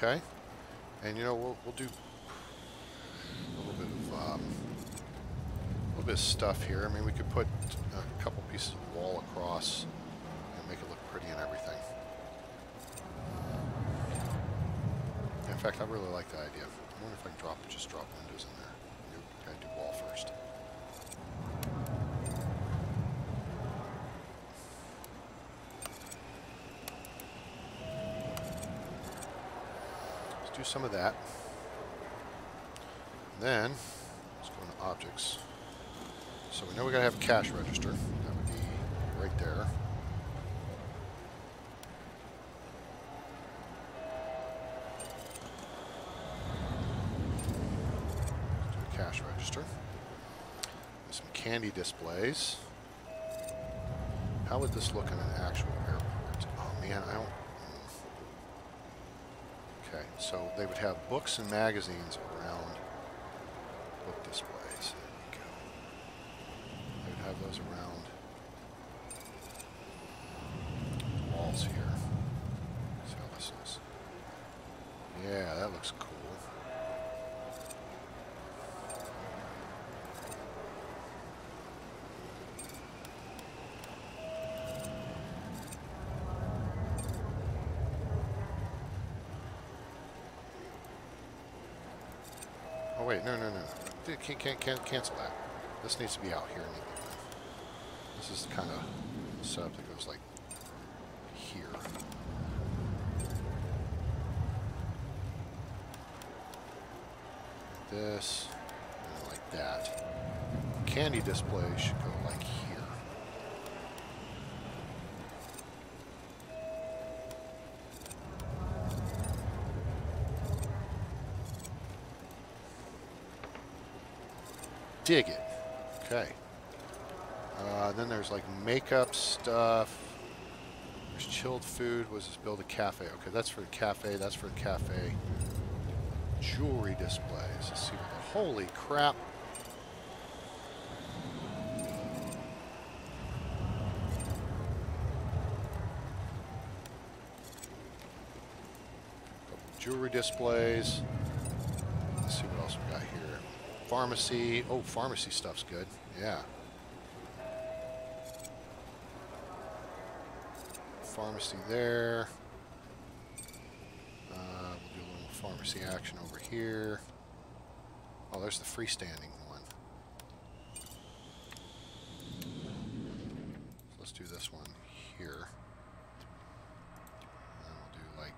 Okay. And you know, we'll do a little bit of stuff here. I mean, we could put a couple pieces of wall across and make it look pretty and everything. In fact, I really like that idea. I wonder if I can just drop windows in there. Nope, gotta do wall first. Let's do some of that. And then let's go into objects. So we know we gotta have a cash register. That would be right there. Let's do a cash register. There's some candy displays. How would this look in an actual airport? Oh man, I don't. Okay, so they would have books and magazines around book displays. Have those around walls here. See how this is. Yeah, that looks cool. Oh wait, no. Can't cancel that. This needs to be out here. This is the kind of setup that goes like here. This, and like that. Candy display should go like here. Dig it. Okay. Then there's like makeup stuff. There's chilled food. Was this build a cafe? Okay, that's for the cafe. That's for the cafe. Jewelry displays. Let's see what the holy crap. Jewelry displays. Let's see what else we got here. Pharmacy. Oh, pharmacy stuff's good. Yeah. Pharmacy there. We'll do a little pharmacy action over here. Oh, there's the freestanding one. So let's do this one here. And we'll do like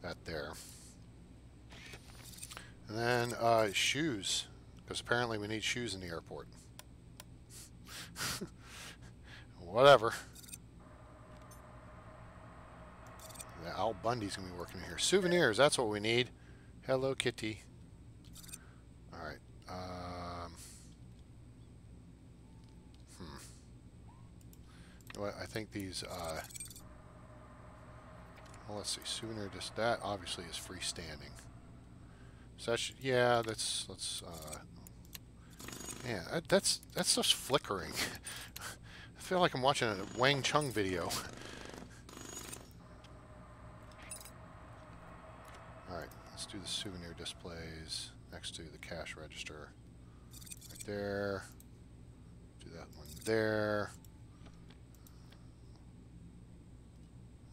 that there. And then shoes, because apparently we need shoes in the airport. Whatever. Al Bundy's going to be working in here. Souvenirs, that's what we need. Hello, Kitty. All right. You know what? I think these... well, let's see. Souvenir, just that obviously is freestanding. So that should, yeah, let's man, that's just flickering. feel like I'm watching a Wang Chung video. Alright, let's do the souvenir displays next to the cash register. Right there. Do that one there.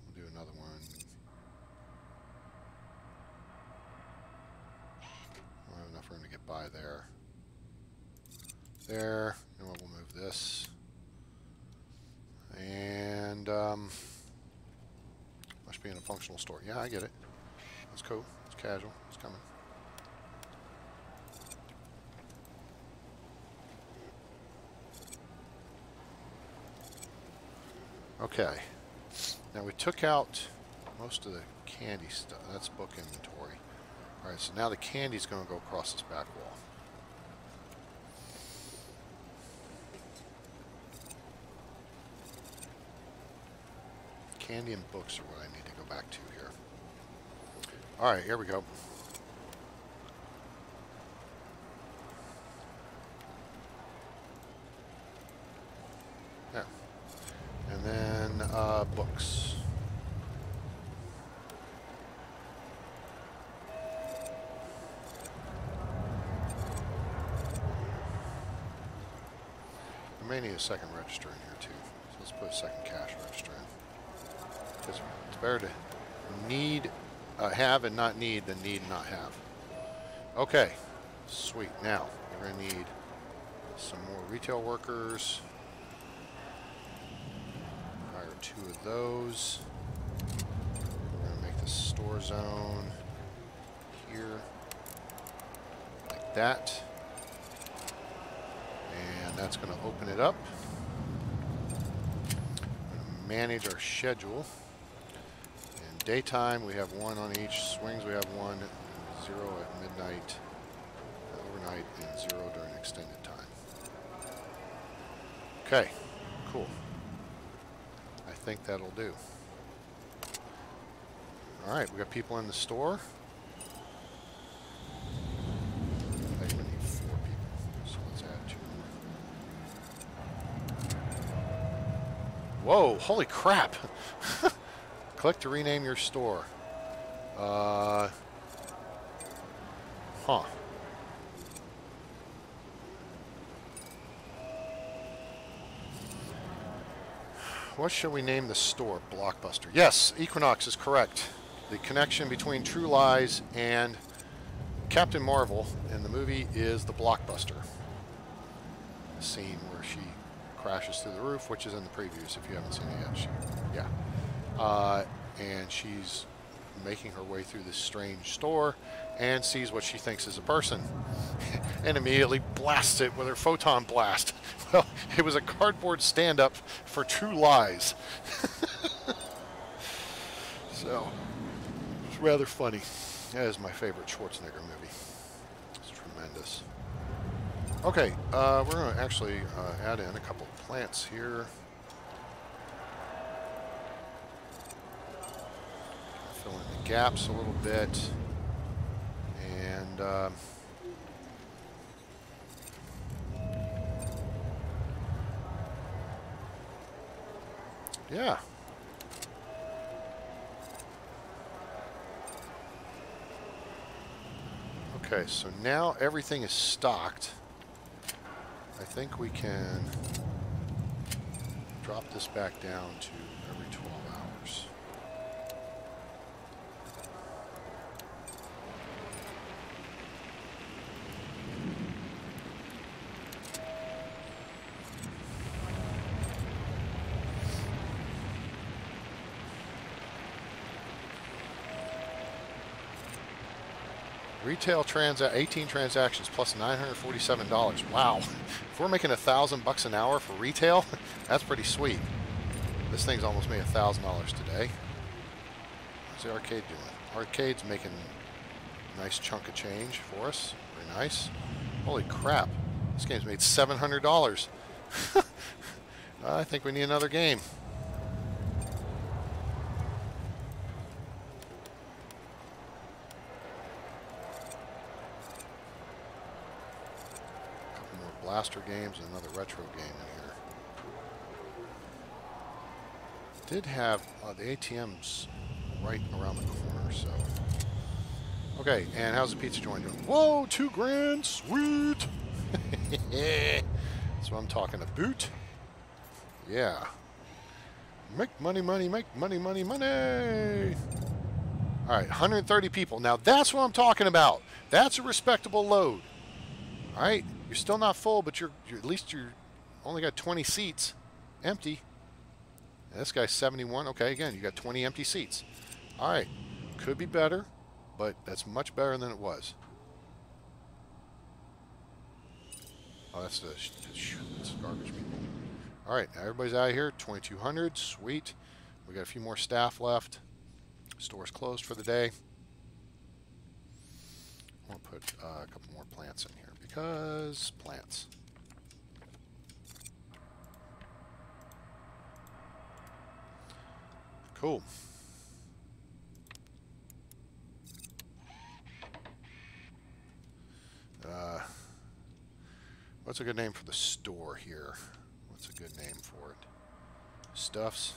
We'll do another one. I don't have enough room to get by there. There. You know what, we'll move this. And, must be in a functional store. Yeah, I get it. That's cool. It's casual. It's coming. Okay. Now we took out most of the candy stuff. That's book inventory. Alright, so now the candy's going to go across this back wall. Candy and books are what I need to go back to here. Alright, here we go. Yeah. And then books. I may need a second register in here too. So let's put a second cash register in. Because it's better to need, have and not need than need and not have. Okay, sweet. Now we're going to need some more retail workers. Hire 2 of those. We're going to make the store zone here like that. And that's going to open it up. We're going to manage our schedule. Daytime, we have 1 on each. Swings, we have 1. 0 at midnight, overnight, and 0 during extended time. Okay, cool. I think that'll do. All right, we got people in the store. I think we need 4 people, so let's add 2 more. Whoa, holy crap! Click to rename your store. Huh. What should we name the store? Blockbuster. Yes, Equinox is correct. The connection between True Lies and Captain Marvel in the movie is the Blockbuster. The scene where she crashes through the roof, which is in the previews if you haven't seen it yet. Yeah. And she's making her way through this strange store and sees what she thinks is a person and immediately blasts it with her photon blast. Well, it was a cardboard stand-up for True Lies. So, it's rather funny. That is my favorite Schwarzenegger movie. It's tremendous. Okay, we're going to actually add in a couple of plants here. Fill in the gaps a little bit, and yeah. Okay, so now everything is stocked. I think we can drop this back down to every 12 hours. Retail 18 transactions plus $947. Wow. If we're making $1,000 an hour for retail, that's pretty sweet. This thing's almost made $1,000 today. How's the arcade doing? Arcade's making a nice chunk of change for us. Very nice. Holy crap. This game's made $700. I think we need another game. Blaster games and another retro game in here. did have the ATM's right around the corner, so. Okay, and how's the pizza joint doing? Whoa, $2 grand, sweet! That's what I'm talking about. Yeah. Make money, money, make money, money, money! All right, 130 people. Now, that's what I'm talking about. That's a respectable load. All right, you're still not full, but you're at least you're only got 20 seats empty. And this guy's 71. Okay, again, you got 20 empty seats. All right, could be better, but that's much better than it was. Oh, that's the garbage people. All right, now everybody's out of here. 2,200, sweet. We got a few more staff left. Store's closed for the day. We'll put a couple more plants in here because plants. Cool. What's a good name for the store here? What's a good name for it? Stuffs.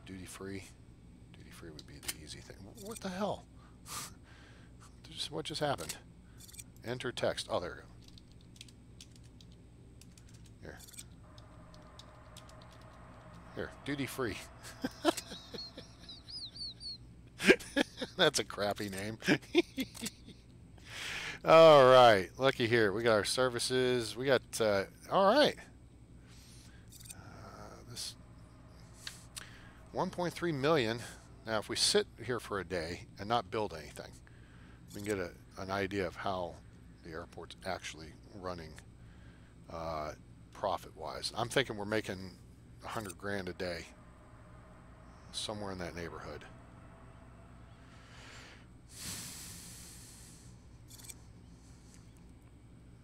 Duty free. Duty free would be the easy thing. What the hell? What just happened? Enter text. Oh, there we go. Here. Here. Duty free. That's a crappy name. All right. Looky here. We got our services. We got, all right. This 1.3 million. Now, if we sit here for a day and not build anything, we can get an idea of how the airport's actually running profit-wise. I'm thinking we're making 100 grand a day, somewhere in that neighborhood.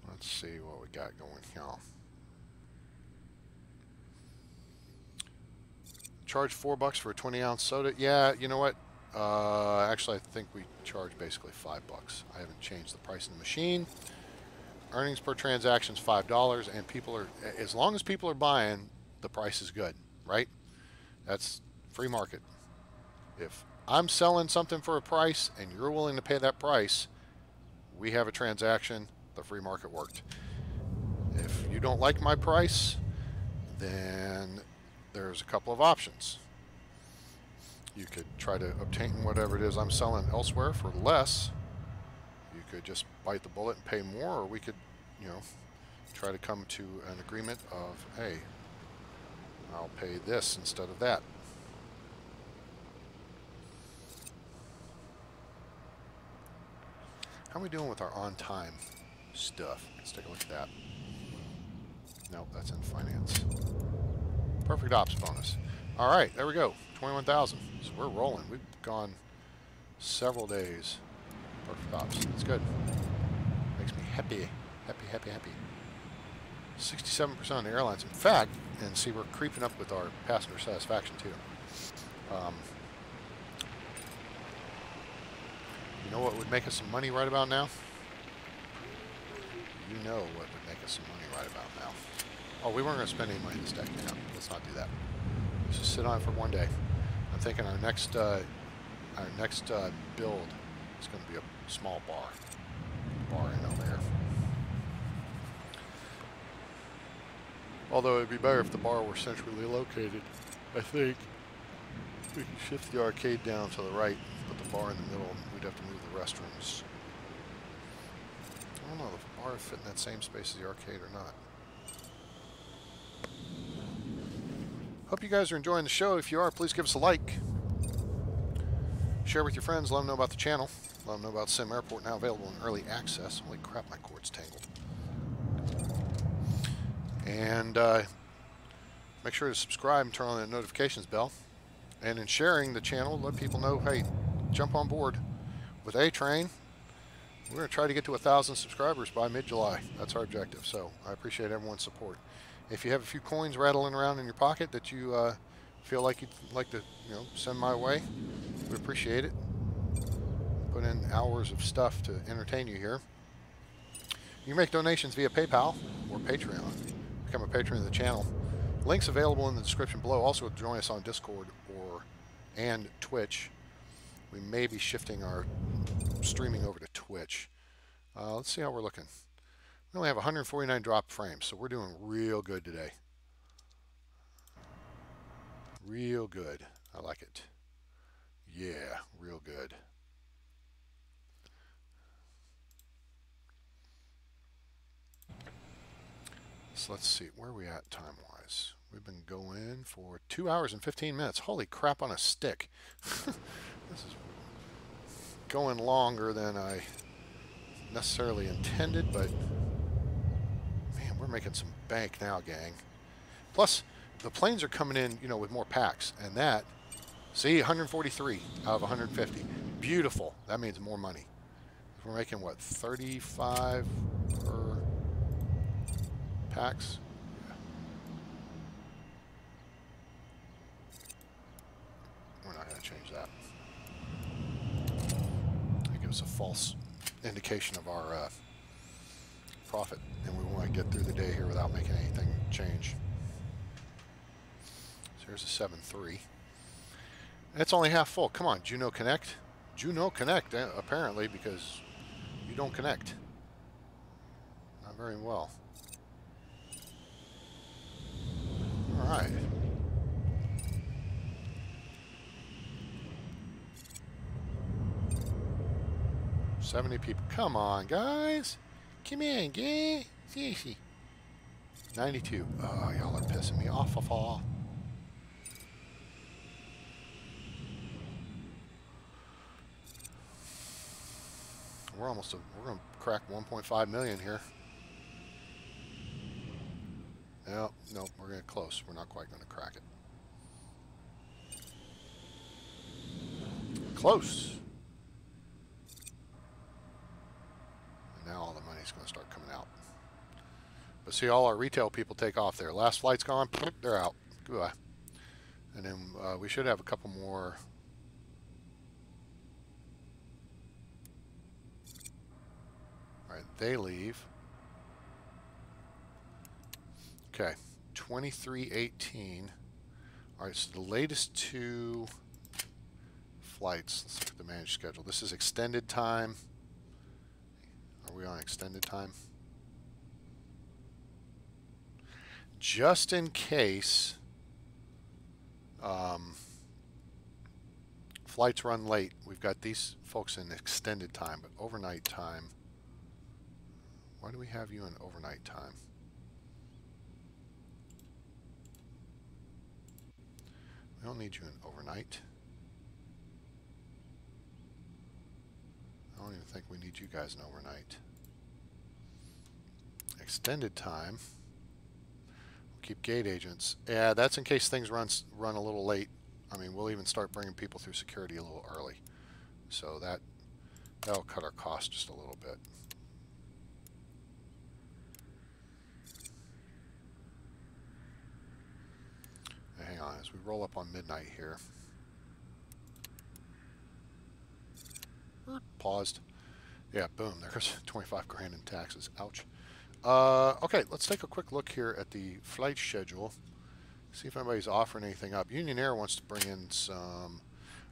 Let's see what we got going here. Charge $4 for a 20-ounce soda. Yeah, you know what? Actually, I think we charge basically $5. I haven't changed the price of the machine. Earnings per transaction is $5, and people are, as long as people are buying, the price is good, right? That's free market. If I'm selling something for a price and you're willing to pay that price, we have a transaction. The free market worked. If you don't like my price, then there's a couple of options. You could try to obtain whatever it is I'm selling elsewhere for less. You could just bite the bullet and pay more, or we could, you know, try to come to an agreement of, hey, I'll pay this instead of that. How are we doing with our on-time stuff? Let's take a look at that. Nope, that's in finance. Perfect ops bonus. All right, there we go. 21,000. So we're rolling. We've gone several days. Perfect ops. That's good. Makes me happy. Happy, happy, happy. 67% on the airlines. In fact, and see, we're creeping up with our passenger satisfaction too. You know what would make us some money right about now? You know what would make us some money right about now. Oh, we weren't going to spend any money this day. No, let's not do that. Let's just sit on it for one day. I'm thinking our next build is going to be a small bar. Bar in over there. Although it'd be better if the bar were centrally located. I think we can shift the arcade down to the right, put the bar in the middle, and we'd have to move the restrooms. I don't know if the bar would fit in that same space as the arcade or not. Hope you guys are enjoying the show. If you are, please give us a like. Share with your friends. Let them know about the channel. Let them know about SimAirport, now available in early access. Holy crap, my cord's tangled. And make sure to subscribe and turn on the notifications bell. And in sharing the channel, let people know, hey, jump on board with A-Train. We're going to try to get to 1,000 subscribers by mid-July. That's our objective. So I appreciate everyone's support. If you have a few coins rattling around in your pocket that you feel like you'd like to, send my way, we'd appreciate it. Put in hours of stuff to entertain you here. You can make donations via PayPal or Patreon. Become a patron of the channel. Links available in the description below. Also, join us on Discord and Twitch. We may be shifting our streaming over to Twitch. Let's see how we're looking. We only have 149 drop frames, so we're doing real good today. Real good. I like it. Yeah, real good. So let's see, where are we at time-wise? We've been going for 2 hours and 15 minutes. Holy crap on a stick. This is going longer than I necessarily intended, but man, we're making some bank now, gang. Plus, the planes are coming in, you know, with more packs, and that, see, 143 out of 150. Beautiful. That means more money. We're making, what, 35 per packs? Yeah. We're not going to change that. It gives a false indication of our profit, and we want to get through the day here without making anything change. So here's a 7.3. It's only half full. Come on, Juno Connect. Juno Connect, apparently, because you don't connect. Not very well. All right. $70 people. Come on, guys. Come in, gang. Easy. 92. Oh, y'all are pissing me off. We're going to crack 1.5 million here. No, we're going to close. We're not quite going to crack it. Close. And now all the money's going to start coming out. But see, all our retail people take off there. Last flight's gone. They're out. Goodbye. And then we should have a couple more. All right, they leave. Okay, 23:18. All right, so the latest two flights. Let's look at the managed schedule. This is extended time. Are we on extended time? Just in case flights run late, we've got these folks in extended time, but overnight time. Why do we have you in overnight time? We don't need you in overnight. I don't even think we need you guys in overnight. Extended time. We'll keep gate agents. Yeah, that's in case things run a little late. I mean, we'll even start bringing people through security a little early. So that'll cut our costs just a little bit. Hang on, as we roll up on midnight here. Paused. Yeah, boom, there's 25 grand in taxes. Ouch. Okay, let's take a quick look here at the flight schedule. See if anybody's offering anything up. Union Air wants to bring in some...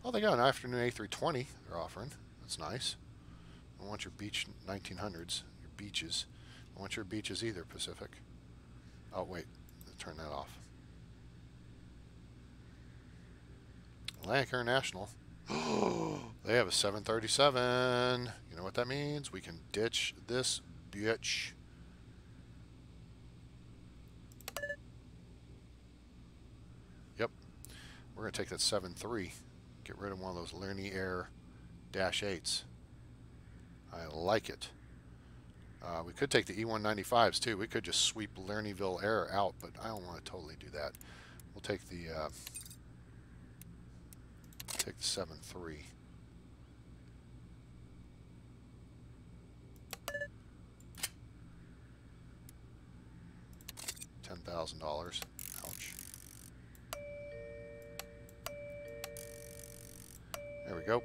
Oh, they got an afternoon A320 they're offering. That's nice. I don't want your beach 1900s, your beaches. I don't want your beaches either, Pacific. Oh, wait. Turn that off. Atlantic International. They have a 737. You know what that means? We can ditch this bitch. Yep. We're going to take that 7.3. Get rid of one of those Lerny Air -8s. I like it. We could take the E195s too. We could just sweep Lernyville Air out, but I don't want to totally do that. We'll take the... Take the 7.3. $10,000. Ouch. There we go.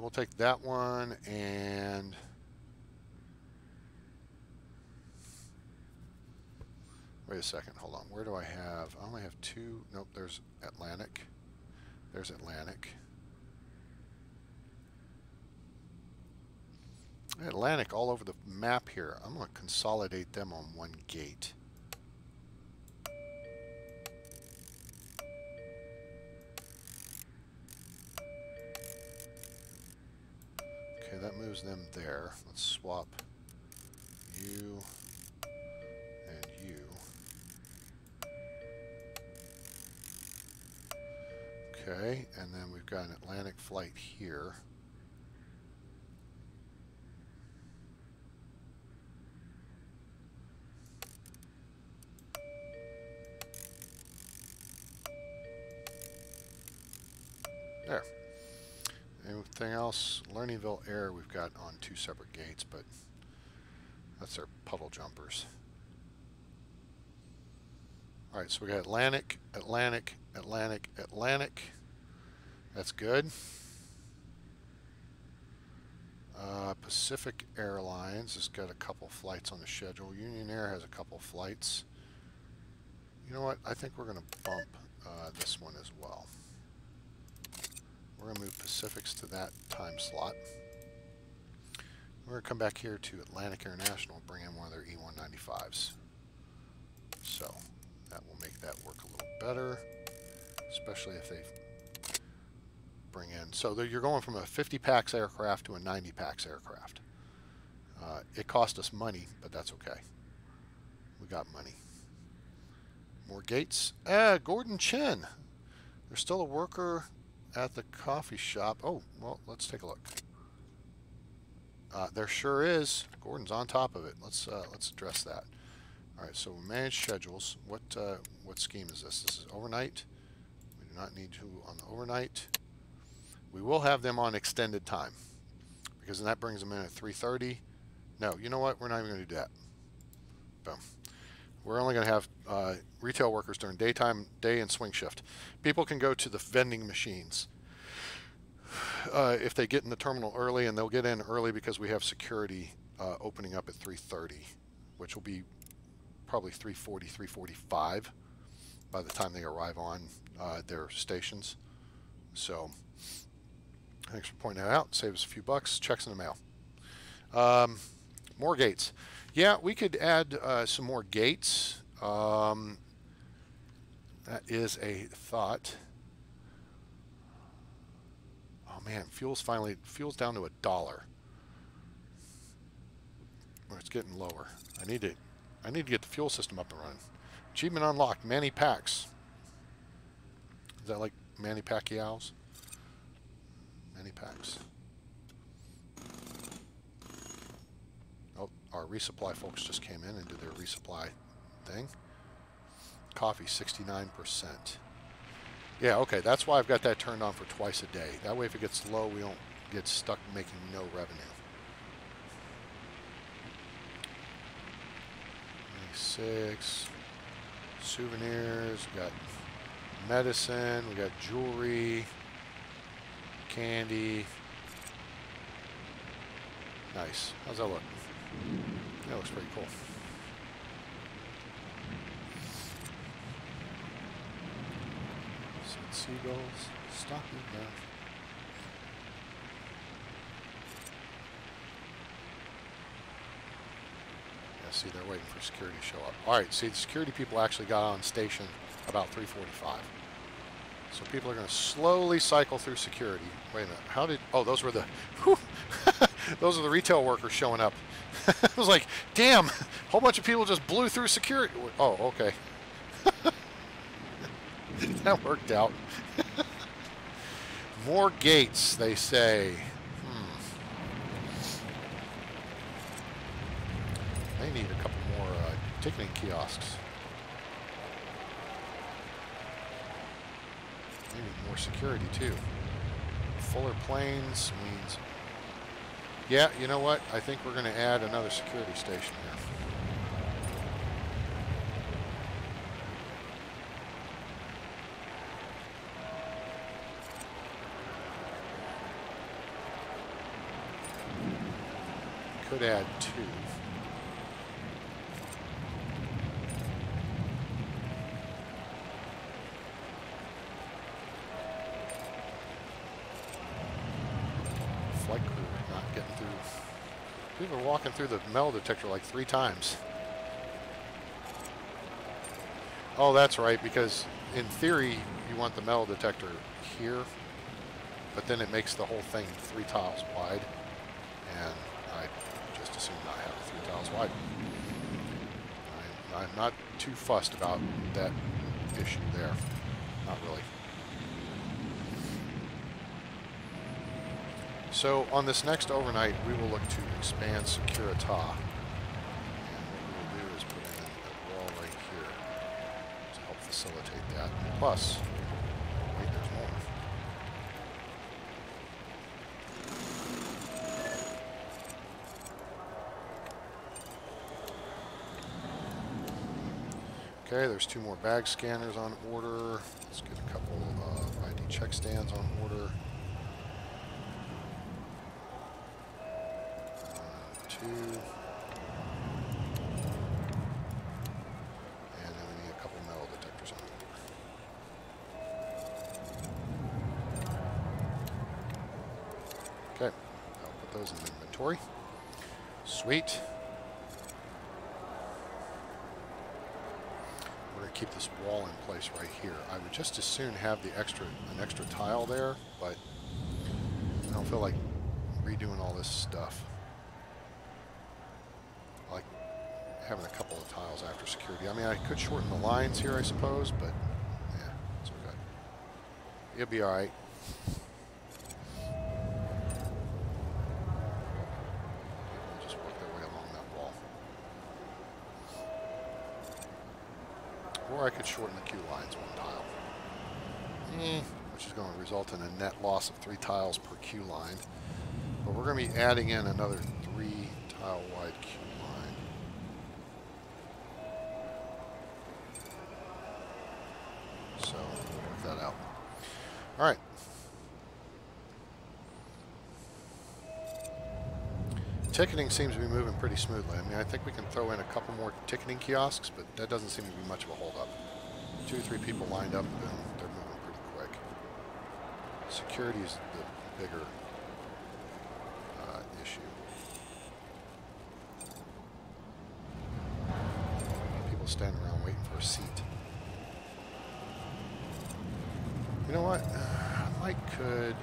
We'll take that one and Wait a second, hold on. Where do I have? I only have two. Nope, there's Atlantic. There's Atlantic. Atlantic all over the map here. I'm going to consolidate them on one gate. Okay, that moves them there. Let's swap you and you. Okay, and then we've got an Atlantic flight here. There. Anything else? Learningville Air we've got on two separate gates, but that's our puddle jumpers. Alright, so we got Atlantic, Atlantic, Atlantic, Atlantic. That's good. Pacific Airlines has got a couple flights on the schedule. Union Air has a couple flights. You know what? I think we're going to bump this one as well. We're going to move Pacifics to that time slot. We're going to come back here to Atlantic International and bring in one of their E195s. So that will make that work a little better, especially if they bring in. So you're going from a 50 pax aircraft to a 90 pax aircraft. It cost us money, but that's okay. We got money. More gates. Gordon Chen. There's still a worker at the coffee shop. Oh, well, let's take a look. There sure is. Gordon's on top of it. Let's address that. All right, so manage schedules. What scheme is this? This is overnight. We do not need to on the overnight. We will have them on extended time because then that brings them in at 3:30. No, you know what? We're not even going to do that. Boom. We're only going to have retail workers during daytime, day and swing shift. People can go to the vending machines if they get in the terminal early, and they'll get in early because we have security opening up at 3:30, which will be probably 3:40, 3:45 by the time they arrive on their stations. So thanks for pointing that out. Save us a few bucks. Checks in the mail. More gates. Yeah, we could add some more gates. That is a thought. Oh man, fuel's down to $1. Or it's getting lower. I need to get the fuel system up and running. Achievement unlocked. Manny Packs. Is that like Manny Pacquiao's? Manny Packs. Oh, our resupply folks just came in and did their resupply thing. Coffee, 69%. Yeah, okay, that's why I've got that turned on for twice a day. That way if it gets low, we don't get stuck making no revenue. 96. Souvenirs, we got medicine, we got jewelry, candy. Nice. How's that look? That looks pretty cool. Some seagulls. Stop it now. Yeah, see, they're waiting for security to show up. Alright, see, the security people actually got on station about 3:45. So people are going to slowly cycle through security. Wait a minute. How did... Oh, those were the... Whew, those are the retail workers showing up. I was like, damn, a whole bunch of people just blew through security. Oh, okay. That worked out. More gates, they say. They need a couple more ticketing kiosks. They need more security, too. Fuller planes means... Yeah, you know what? I think we're going to add another security station here. Could add 2. flight crew not getting through. People are walking through the metal detector like 3 times. Oh, that's right, because in theory you want the metal detector here, but then it makes the whole thing 3 tiles wide, and I just assume not have it 3 tiles wide. I'm not too fussed about that issue there. Not really. So on this next overnight, we will look to expand Securita. And what we will do is put in a wall right here to help facilitate that. Plus, wait, there's more. Okay, there's 2 more bag scanners on order. Let's get a couple of ID check stands on order. 2. And then we need a couple metal detectors on order. Okay, I'll put those in inventory. Sweet. We're going to keep this wall in place right here. I would just as soon have an extra tile there, but I don't feel like redoing all this stuff. I like having a couple of tiles after security. I mean, I could shorten the lines here, I suppose, but yeah, it's okay. It'll be all right. Just work their way along that wall. Or I could shorten the queue lines 1 tile, which is going to result in a net loss of 3 tiles per queue line. But we're going to be adding in another 3 tile wide queue line. So we'll work that out. All right. Ticketing seems to be moving pretty smoothly. I mean, I think we can throw in a couple more ticketing kiosks, but that doesn't seem to be much of a holdup. 2 or 3 people lined up, and they're moving pretty quick. Security is the bigger issue. People standing around waiting for a seat. You know what? I could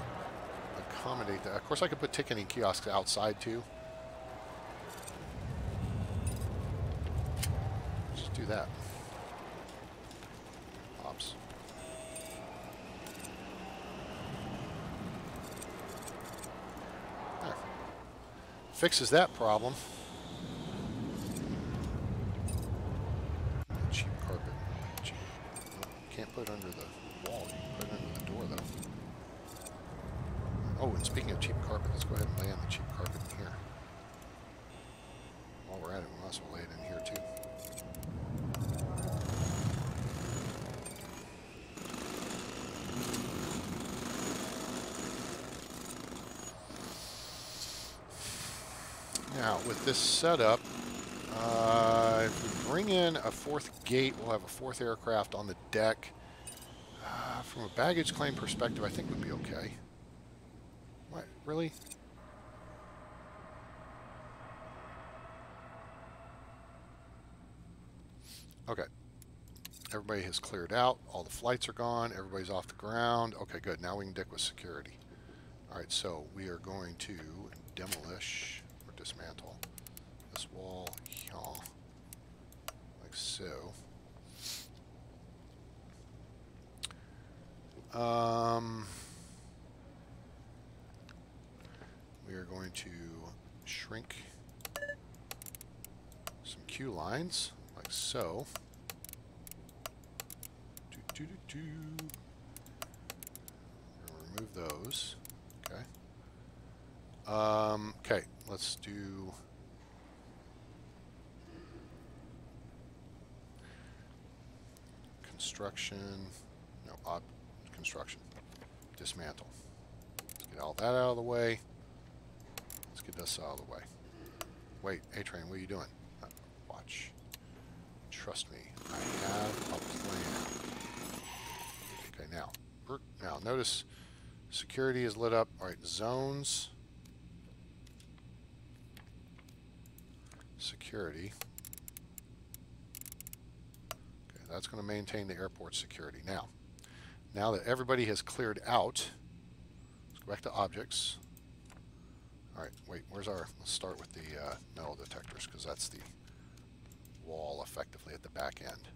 accommodate that. Of course, I could put ticketing kiosks outside too. Just do that. Ops. There. Fixes that problem. Cheap carpet. Cheap. Can't put it under the wall. You can put it under the door, though. Oh, and speaking of cheap carpet, let's go ahead and lay on the cheap carpet in here. While we're at it, we might as well lay it in here, too. Now, with this setup, if we bring in a 4th gate, we'll have a 4th aircraft on the deck. From a baggage claim perspective, I think we'd be okay. What? Really? Okay. Everybody has cleared out. All the flights are gone. Everybody's off the ground. Okay, good. Now we can dick with security. All right, so we are going to demolish or dismantle this wall here, like so. We are going to shrink some queue lines, like so. We're going to remove those. Okay. Okay, let's do construction. No, construction. Dismantle. Let's get all that out of the way. Let's get this out of the way. Wait, A-Train, what are you doing? Watch. Trust me, I have a plan. Okay, now notice security is lit up. All right, zones. security. Okay, that's going to maintain the airport security. Now that everybody has cleared out, let's go back to objects. All right, wait, where's our, let's start with the metal detectors, because that's the wall effectively at the back end.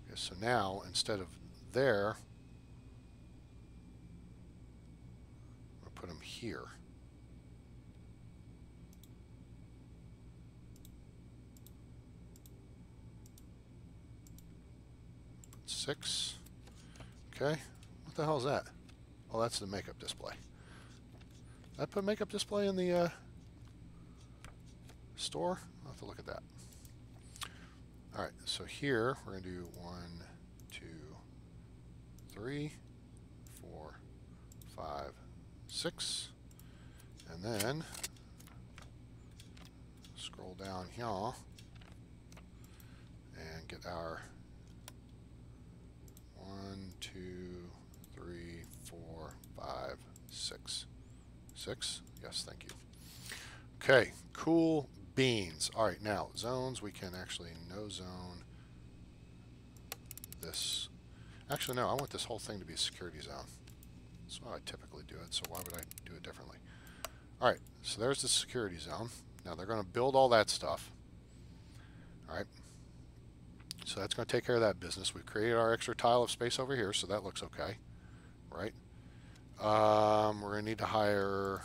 Okay, so now, instead of there, we'll put them here. Put 6. Okay, what the hell is that? Oh, that's the makeup display. Did I put makeup display in the store? I'll have to look at that. All right, so here we're going to do 1, 2, 3, 4, 5, 6, and then scroll down here and get our 1, 2, 3, 4, 5, 6. 6? Yes, thank you. Okay, cool beans. All right, now zones, we can actually no zone this. Actually, no, I want this whole thing to be a security zone. That's how I typically do it, so why would I do it differently? All right, so there's the security zone. Now they're going to build all that stuff. All right, so that's going to take care of that business. We've created our extra tile of space over here, so that looks okay, right? We're going to need to hire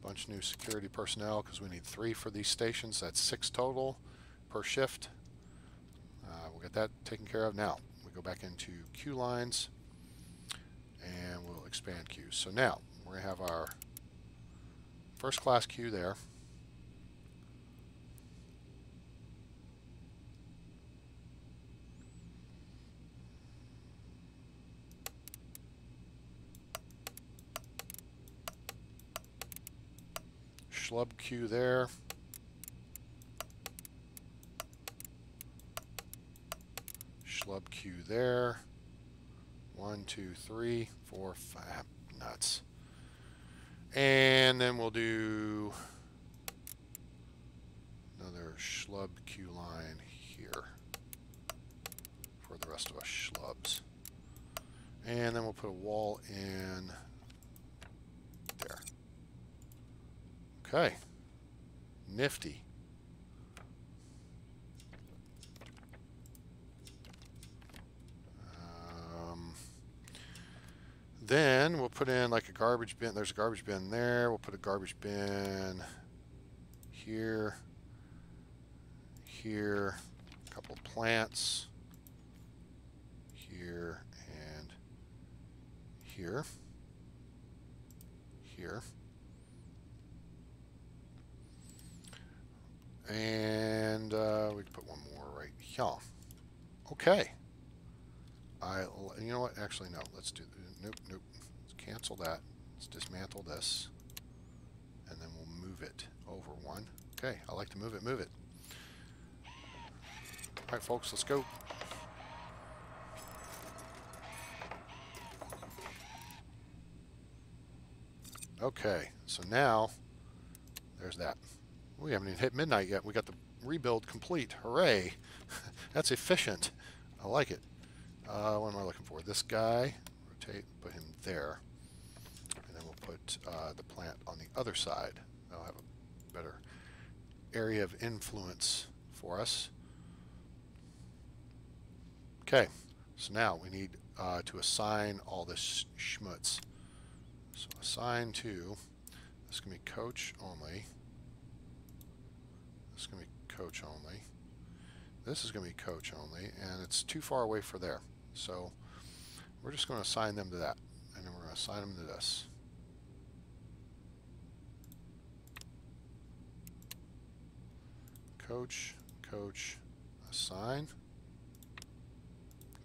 a bunch of new security personnel because we need 3 for these stations. That's 6 total per shift. We'll get that taken care of. Now we go back into queue lines and we'll expand queues. So now we're going to have our first class queue there. Schlub queue there. Schlub queue there. 1, 2, 3, 4, 5. Nuts. And then we'll do another schlub queue line here for the rest of us schlubs. And then we'll put a wall in there. Okay, nifty. Then we'll put in like a garbage bin. There's a garbage bin there. We'll put a garbage bin here, here, a couple of plants, here, and here, here. And we can put one more right here. Okay. You know what? Actually, no. Let's do. Nope, nope. Let's cancel that. Let's dismantle this, and then we'll move it over one. Okay. I like to move it. Move it. All right, folks. Let's go. Okay. So now, there's that. We haven't even hit midnight yet. We got the rebuild complete. Hooray. That's efficient. I like it. What am I looking for? This guy. Rotate, put him there. And then we'll put the plant on the other side. That'll have a better area of influence for us. Okay. So now we need to assign all this schmutz. So assign to, this is going to be coach only. This is going to be coach only. This is going to be coach only, and it's too far away for there. So we're just going to assign them to that, and then we're going to assign them to this. Coach, coach, assign.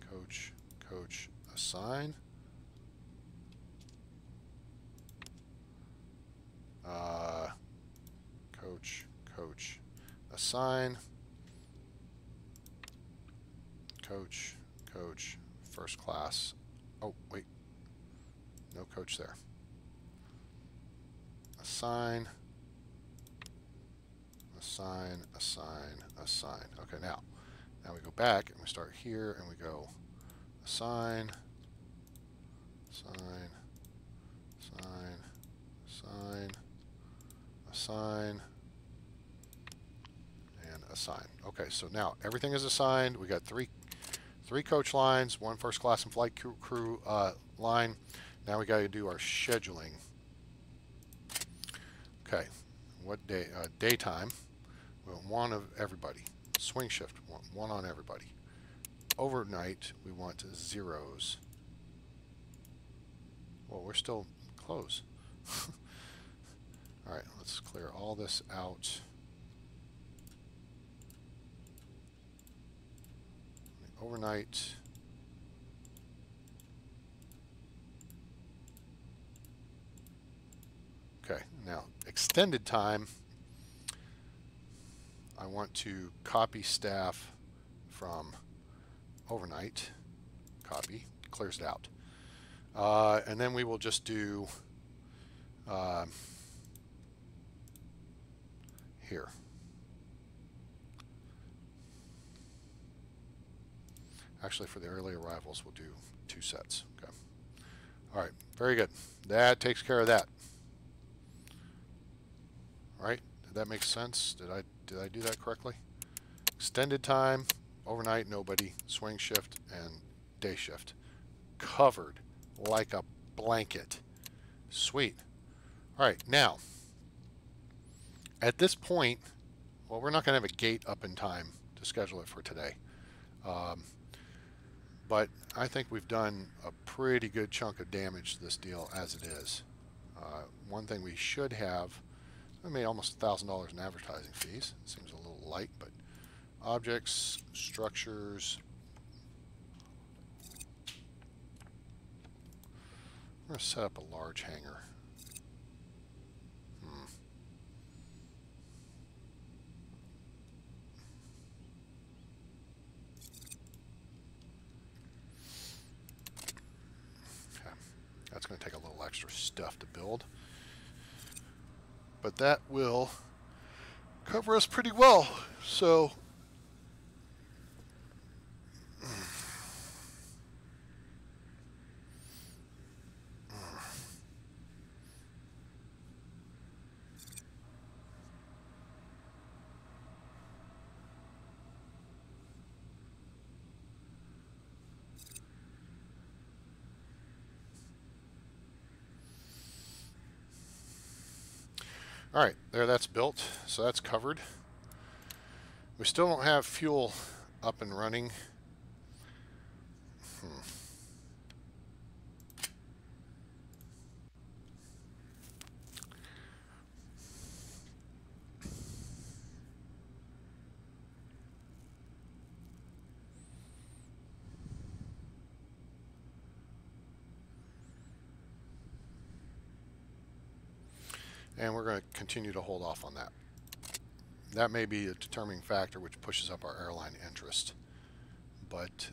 Coach, coach, assign. Coach, coach, assign. Coach, coach, first class. Oh, wait. No coach there. Assign. Assign, assign, assign. Okay, now we go back and we start here and we go assign, assign, assign, assign, assign, and assign. Okay, so now everything is assigned. We got three coach lines, one first class and flight crew line. Now we got to do our scheduling. Okay, what day? Daytime. We want one of everybody. Swing shift, one on everybody. Overnight, we want zeros. Well, we're still closed. All right, let's clear all this out. Overnight. Okay, now extended time. I want to copy staff from overnight. Copy, clears it out. And then we will just do here. Actually, for the early arrivals, we'll do 2 sets. Okay. All right, very good. That takes care of that. All right, did that make sense? Did I do that correctly? Extended time, overnight, nobody, swing shift, and day shift. Covered like a blanket. Sweet. All right, now, at this point, well, we're not going to have a gate up in time to schedule it for today. But I think we've done a pretty good chunk of damage to this deal as it is. One thing we should have, we made almost $1,000 in advertising fees. Seems a little light, but objects, structures. We're going to set up a large hangar. Okay. That's going to take a little extra stuff to build. But that will cover us pretty well. So all right, there, that's built, so that's covered. We still don't have fuel up and running. And we're going to continue to hold off on that. That may be a determining factor which pushes up our airline interest. But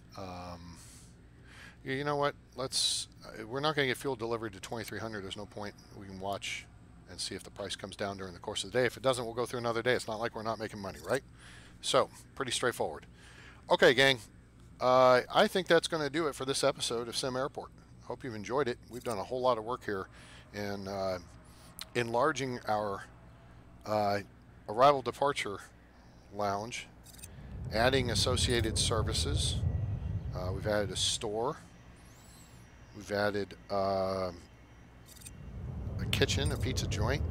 you know what? We're not going to get fuel delivered to 2300. There's no point. We can watch and see if the price comes down during the course of the day. If it doesn't, we'll go through another day. It's not like we're not making money, right? So, pretty straightforward. Okay, gang. I think that's going to do it for this episode of SimAirport. Hope you've enjoyed it. We've done a whole lot of work here in enlarging our arrival departure lounge, adding associated services. We've added a store. We've added a kitchen, a pizza joint.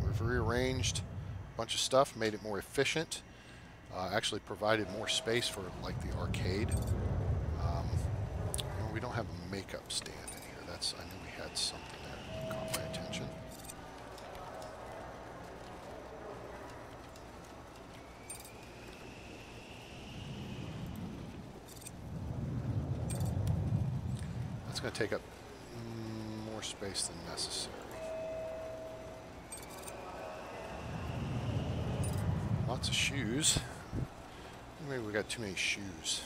We've rearranged a bunch of stuff, made it more efficient. Actually provided more space for like the arcade. We don't have a makeup stand in here. I knew we had something there that caught my attention. It's going to take up more space than necessary. Lots of shoes. Maybe we got too many shoes.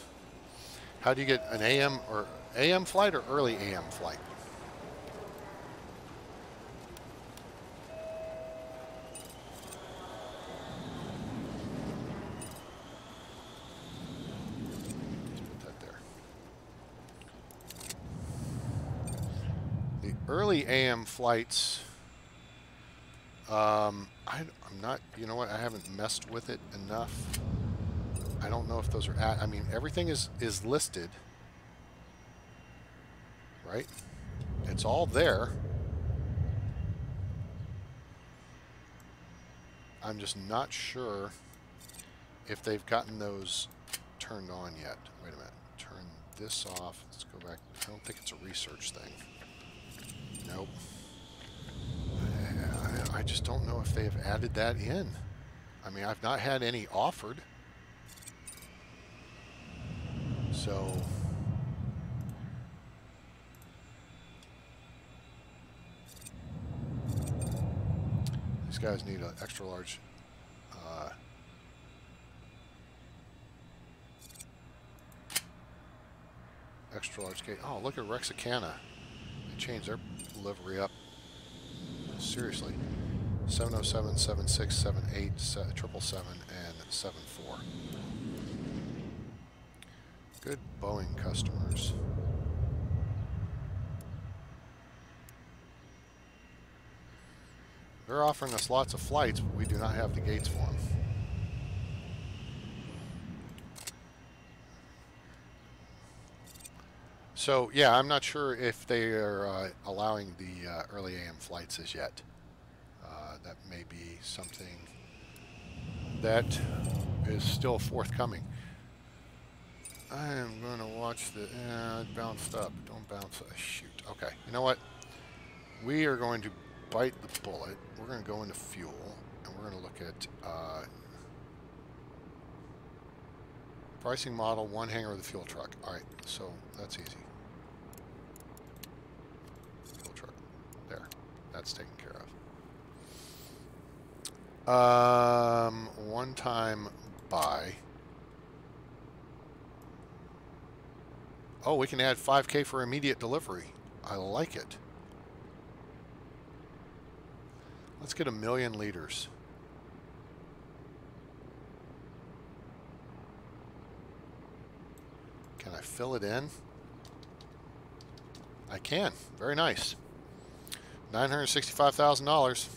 How do you get an AM flight or early AM flight? early AM flights, I'm not, you know what, I haven't messed with it enough. I don't know if those are I mean, everything is listed, right? It's all there. I'm just not sure if they've gotten those turned on yet. Wait a minute. Turn this off. Let's go back. I don't think it's a research thing. Nope. I just don't know if they've added that in. I mean, I've not had any offered. So these guys need an extra large gate. Oh, look at Rexicana. They changed their livery up. Seriously. 707, 76, 78, 777, and 74. Good Boeing customers. They're offering us lots of flights, but we do not have the gates for them. So, yeah, I'm not sure if they are allowing the early AM flights as yet. That may be something that is still forthcoming. I am going to watch the... it bounced up. Don't bounce. Shoot. Okay. You know what? We are going to bite the bullet. We're going to go into fuel, and we're going to look at pricing model, one hangar with a fuel truck. All right. So that's easy. Fuel truck. There. That's taken care of. One-time buy. Oh, we can add 5K for immediate delivery. I like it. Let's get 1 million liters. Can I fill it in? I can. Very nice. $965,000.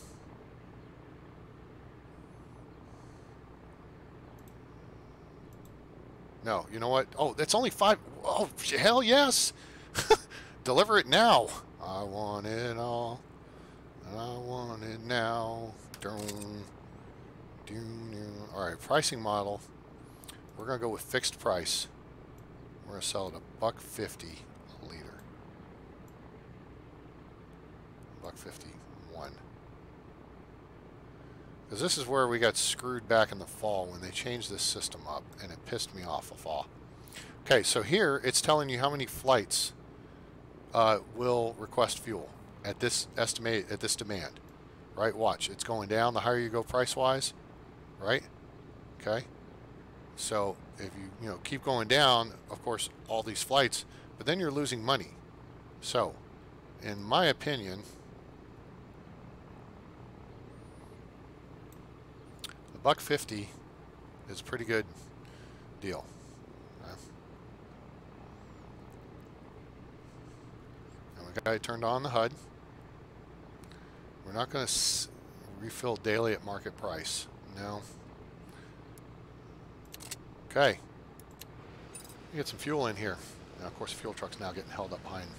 No, you know what? Oh, that's only 5. Oh, hell yes. Deliver it now. I want it all. I want it now. All right, pricing model. We're going to go with fixed price. We're going to sell it $1.50 a liter. $1.51. Because this is where we got screwed back in the fall when they changed this system up, and it pissed me off a fall. Okay, so here it's telling you how many flights will request fuel at this demand, right? Watch, it's going down the higher you go price-wise, right? Okay, so if you keep going down, of course, all these flights, but then you're losing money. So, in my opinion, $1.50 is a pretty good deal. And we got it turned on the HUD. We're not going to refill daily at market price. No. Okay. Get some fuel in here. Now, of course, the fuel truck's now getting held up behind.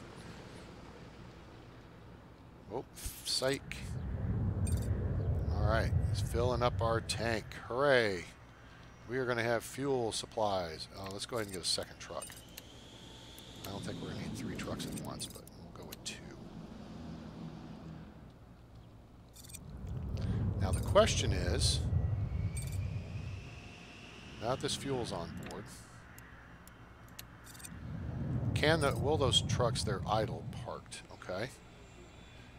Oh, psych. All right, it's filling up our tank. Hooray. We are going to have fuel supplies. Let's go ahead and get a second truck. I don't think we're going to need 3 trucks at once, but we'll go with 2. Now the question is, now that this fuel's on board, will those trucks, they're idle, parked, okay?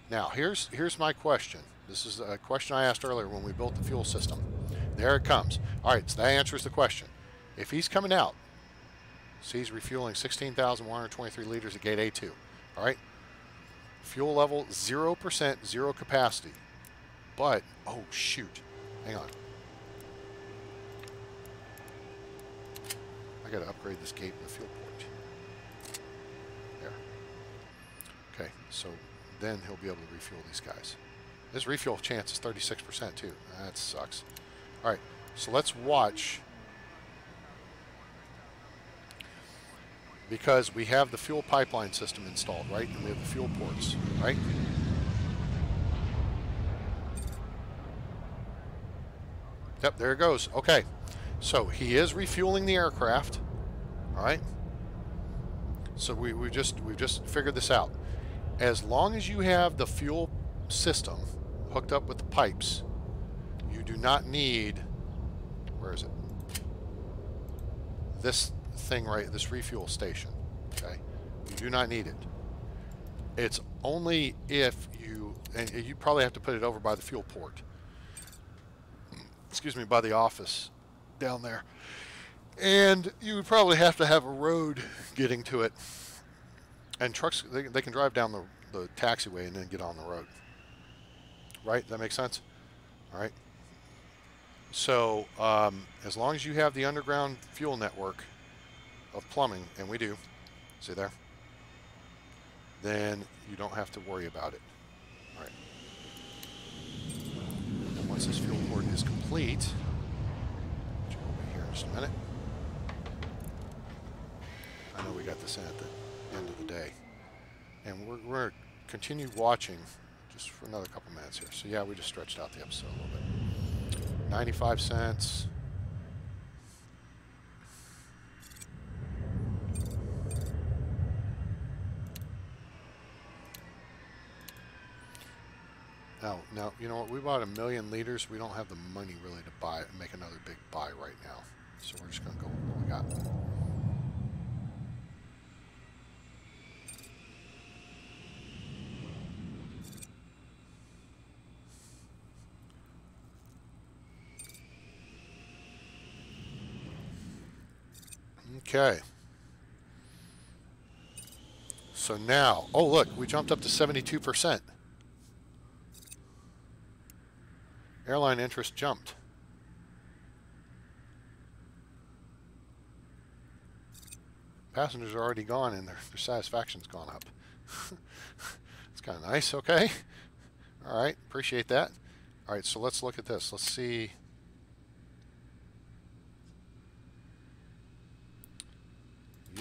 Now here's my question. This is a question I asked earlier when we built the fuel system. There it comes. All right, so that answers the question. If he's coming out, so he's refueling 16,123 liters at gate A2. All right, fuel level 0%, 0 capacity. But, oh shoot, hang on. I got to upgrade this gate in the fuel port. There. Okay, so then he'll be able to refuel these guys. His refuel chance is 36% too. That sucks. All right, so let's watch. Because we have the fuel pipeline system installed, right? And we have the fuel ports, right? Yep, there it goes. Okay, so he is refueling the aircraft, all right? So we've just figured this out. As long as you have the fuel system hooked up with the pipes, you do not need, where is it? This thing right, this refuel station, okay? You do not need it. It's only if you, and you probably have to put it over by the fuel port. Excuse me, by the office down there. And you would probably have to have a road getting to it. And trucks, they can drive down the taxiway and then get on the road. Right? Does that make sense? All right. So as long as you have the underground fuel network of plumbing, and we do, see there, then you don't have to worry about it. All right. And once this fuel port is complete, which will be here in just a minute. I know we got this in at the end of the day. And we're going to continue watching just for another couple minutes here. So yeah, we just stretched out the episode a little bit. 95 cents. Now, you know what? We bought 1 million liters. We don't have the money really to buy it and make another big buy right now. So we're just going to go with what we got. Okay. So now, oh look, we jumped up to 72%. Airline interest jumped. Passengers are already gone and their satisfaction's gone up. It's kind of nice, okay? All right, appreciate that. All right, so let's look at this. Let's see.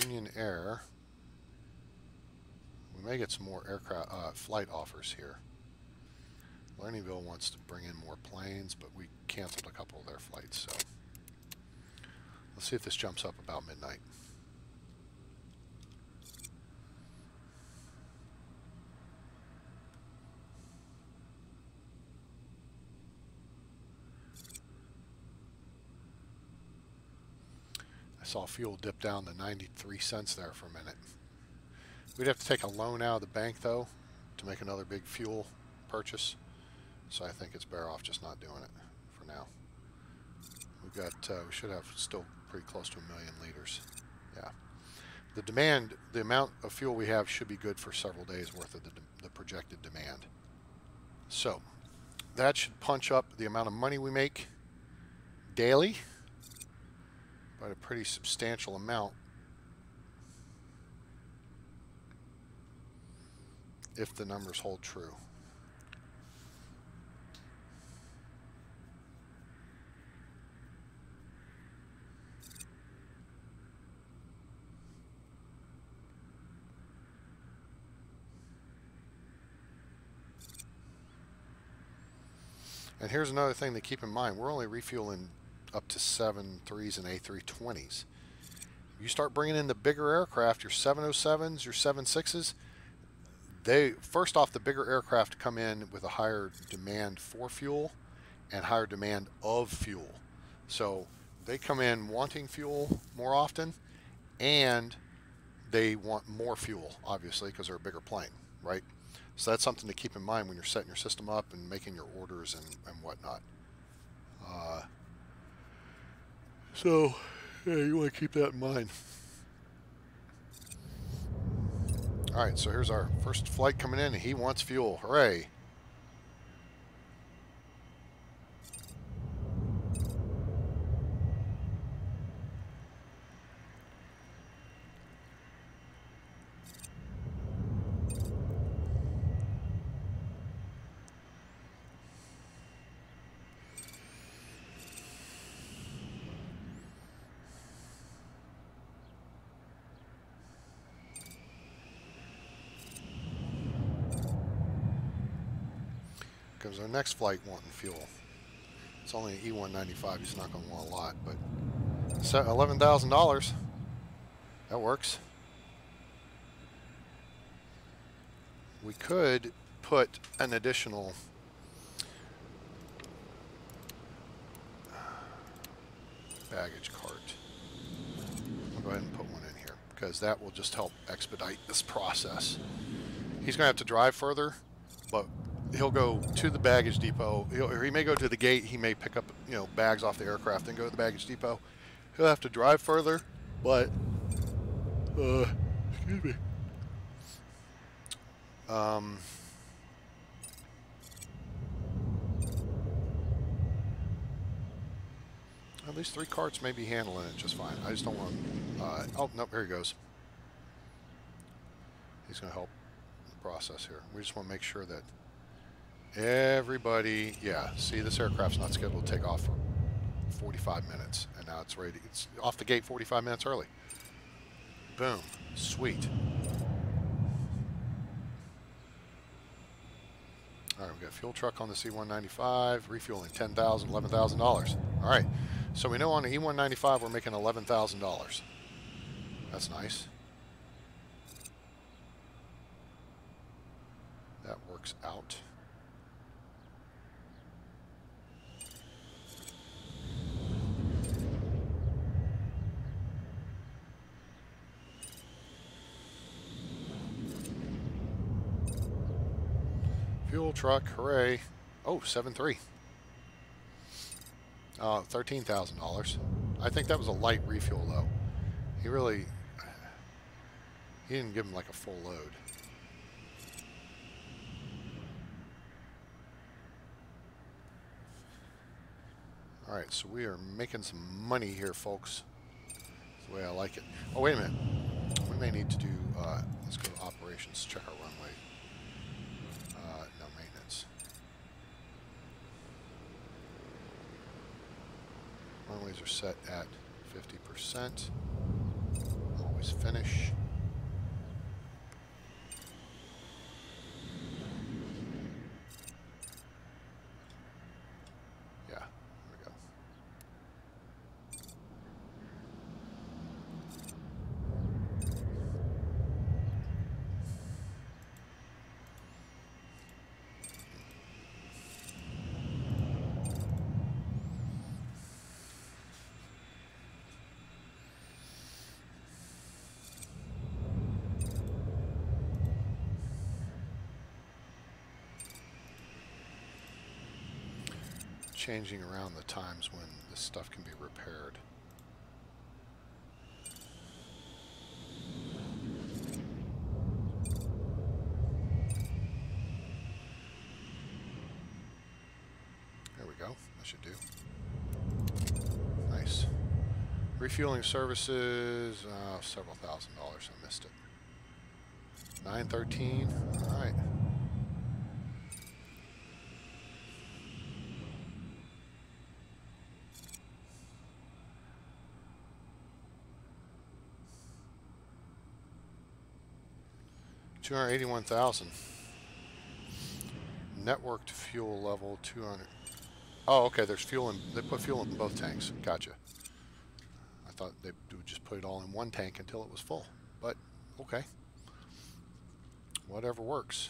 Union Air. We may get some more aircraft flight offers here. Lernyville wants to bring in more planes, but we canceled a couple of their flights, so let's see if this jumps up about midnight. I saw fuel dip down to 93 cents there for a minute. We'd have to take a loan out of the bank, though, to make another big fuel purchase. So I think it's better off just not doing it for now. We've got, we should have still pretty close to 1 million liters. Yeah. The demand, the amount of fuel we have should be good for several days worth of the projected demand. So that should punch up the amount of money we make daily by a pretty substantial amount. If the numbers hold true. And here's another thing to keep in mind. We're only refueling up to 737s and A320s. You start bringing in the bigger aircraft, your 707s, your 76s, they, first off, the bigger aircraft come in with a higher demand for fuel and higher demand of fuel. So they come in wanting fuel more often, and they want more fuel, obviously, because they're a bigger plane, right? So that's something to keep in mind when you're setting your system up and making your orders and whatnot. So yeah, you want to keep that in mind. All right, so here's our first flight coming in, and he wants fuel. Hooray. Because our next flight wanting fuel. It's only an E195. He's not going to want a lot, but $11,000. That works. We could put an additional baggage cart. I'll go ahead and put one in here because that will just help expedite this process. He's going to have to drive further, but he'll go to the baggage depot. Or he may go to the gate. He may pick up, bags off the aircraft and go to the baggage depot. He'll have to drive further, but excuse me. At least 3 carts may be handling it just fine. I just don't want. Oh no, here he goes. He's going to help the process here. We just want to make sure that everybody. Yeah, see, this aircraft's not scheduled to take off for 45 minutes, and now it's ready. It's off the gate 45 minutes early. Boom, sweet. All right, we got a fuel truck on the C-195, refueling $10,000, $11,000. All right, so we know on the E-195 we're making $11,000. That's nice. That works out. Fuel truck, hooray. Oh, 7.3. $13,000. I think that was a light refuel, though. He didn't give him like a full load. All right, so we are making some money here, folks. That's the way I like it. Oh, wait a minute. We may need to do, let's go to operations, check our runway. No maintenance. Runways are set at 50%. Always finish. Yeah, there we go. Changing around the times when this stuff can be repaired. There we go. That should do. Nice. Refueling services, several $1,000s. I missed it. 913. All right. $281,000. Networked fuel level 200. Oh, okay. There's fuel in. They put fuel in both tanks. Gotcha. I thought they would just put it all in one tank until it was full. But okay. Whatever works.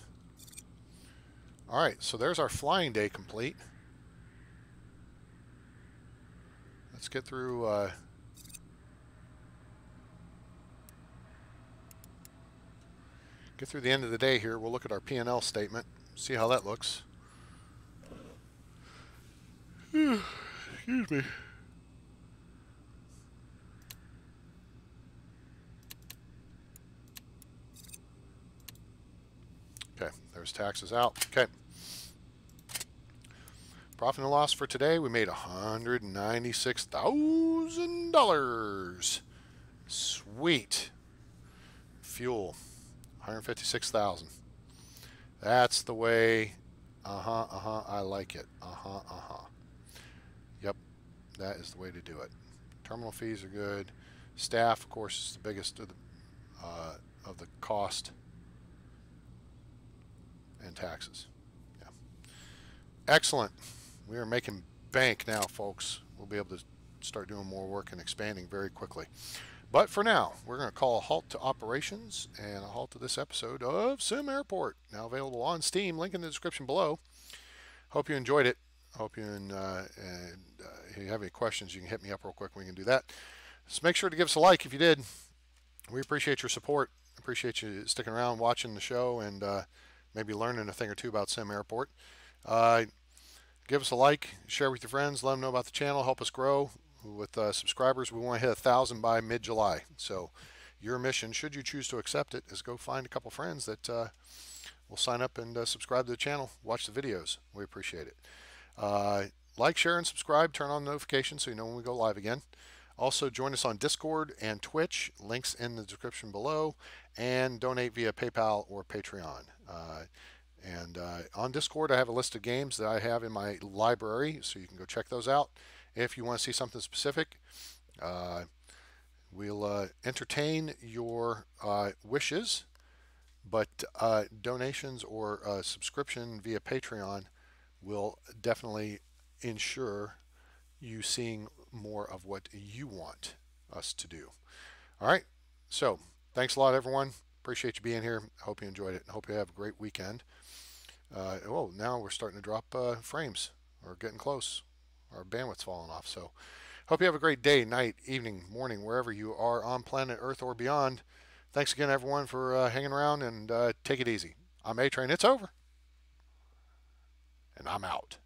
All right. So there's our flying day complete. Let's get through. Get through the end of the day here. We'll look at our P&L statement, see how that looks. Excuse me. Okay, there's taxes out. Okay. Profit and loss for today, we made $196,000. Sweet. Fuel. 156,000. That's the way. I like it. Yep, that is the way to do it. Terminal fees are good. Staff, of course, is the biggest of the cost, and taxes. Yeah. Excellent. We are making bank now, folks. We'll be able to start doing more work and expanding very quickly. But for now, we're going to call a halt to operations and a halt to this episode of SimAirport. Now available on Steam. Link in the description below. Hope you enjoyed it. Hope you if you have any questions, you can hit me up real quick. We can do that. Just make sure to give us a like if you did. We appreciate your support. Appreciate you sticking around, watching the show, and maybe learning a thing or two about SimAirport. Give us a like, share with your friends, let them know about the channel, help us grow with subscribers. We want to hit 1,000 by mid-July. So your mission, should you choose to accept it, is go find a couple friends that will sign up and subscribe to the channel, watch the videos. We appreciate it. Like, share, and subscribe. Turn on notifications so you know when we go live again. Also, join us on Discord and Twitch. Links in the description below. And donate via PayPal or Patreon. On Discord, I have a list of games that I have in my library, so you can go check those out. If you want to see something specific, we'll entertain your wishes, but donations or subscription via Patreon will definitely ensure you seeing more of what you want us to do. All right, so thanks a lot, everyone. Appreciate you being here. Hope you enjoyed it. Hope you have a great weekend. Oh, now we're starting to drop frames. We're getting close. Our bandwidth's falling off. So hope you have a great day, night, evening, morning, wherever you are on planet Earth or beyond. Thanks again, everyone, for hanging around, and take it easy. I'm A-Train. It's over. And I'm out.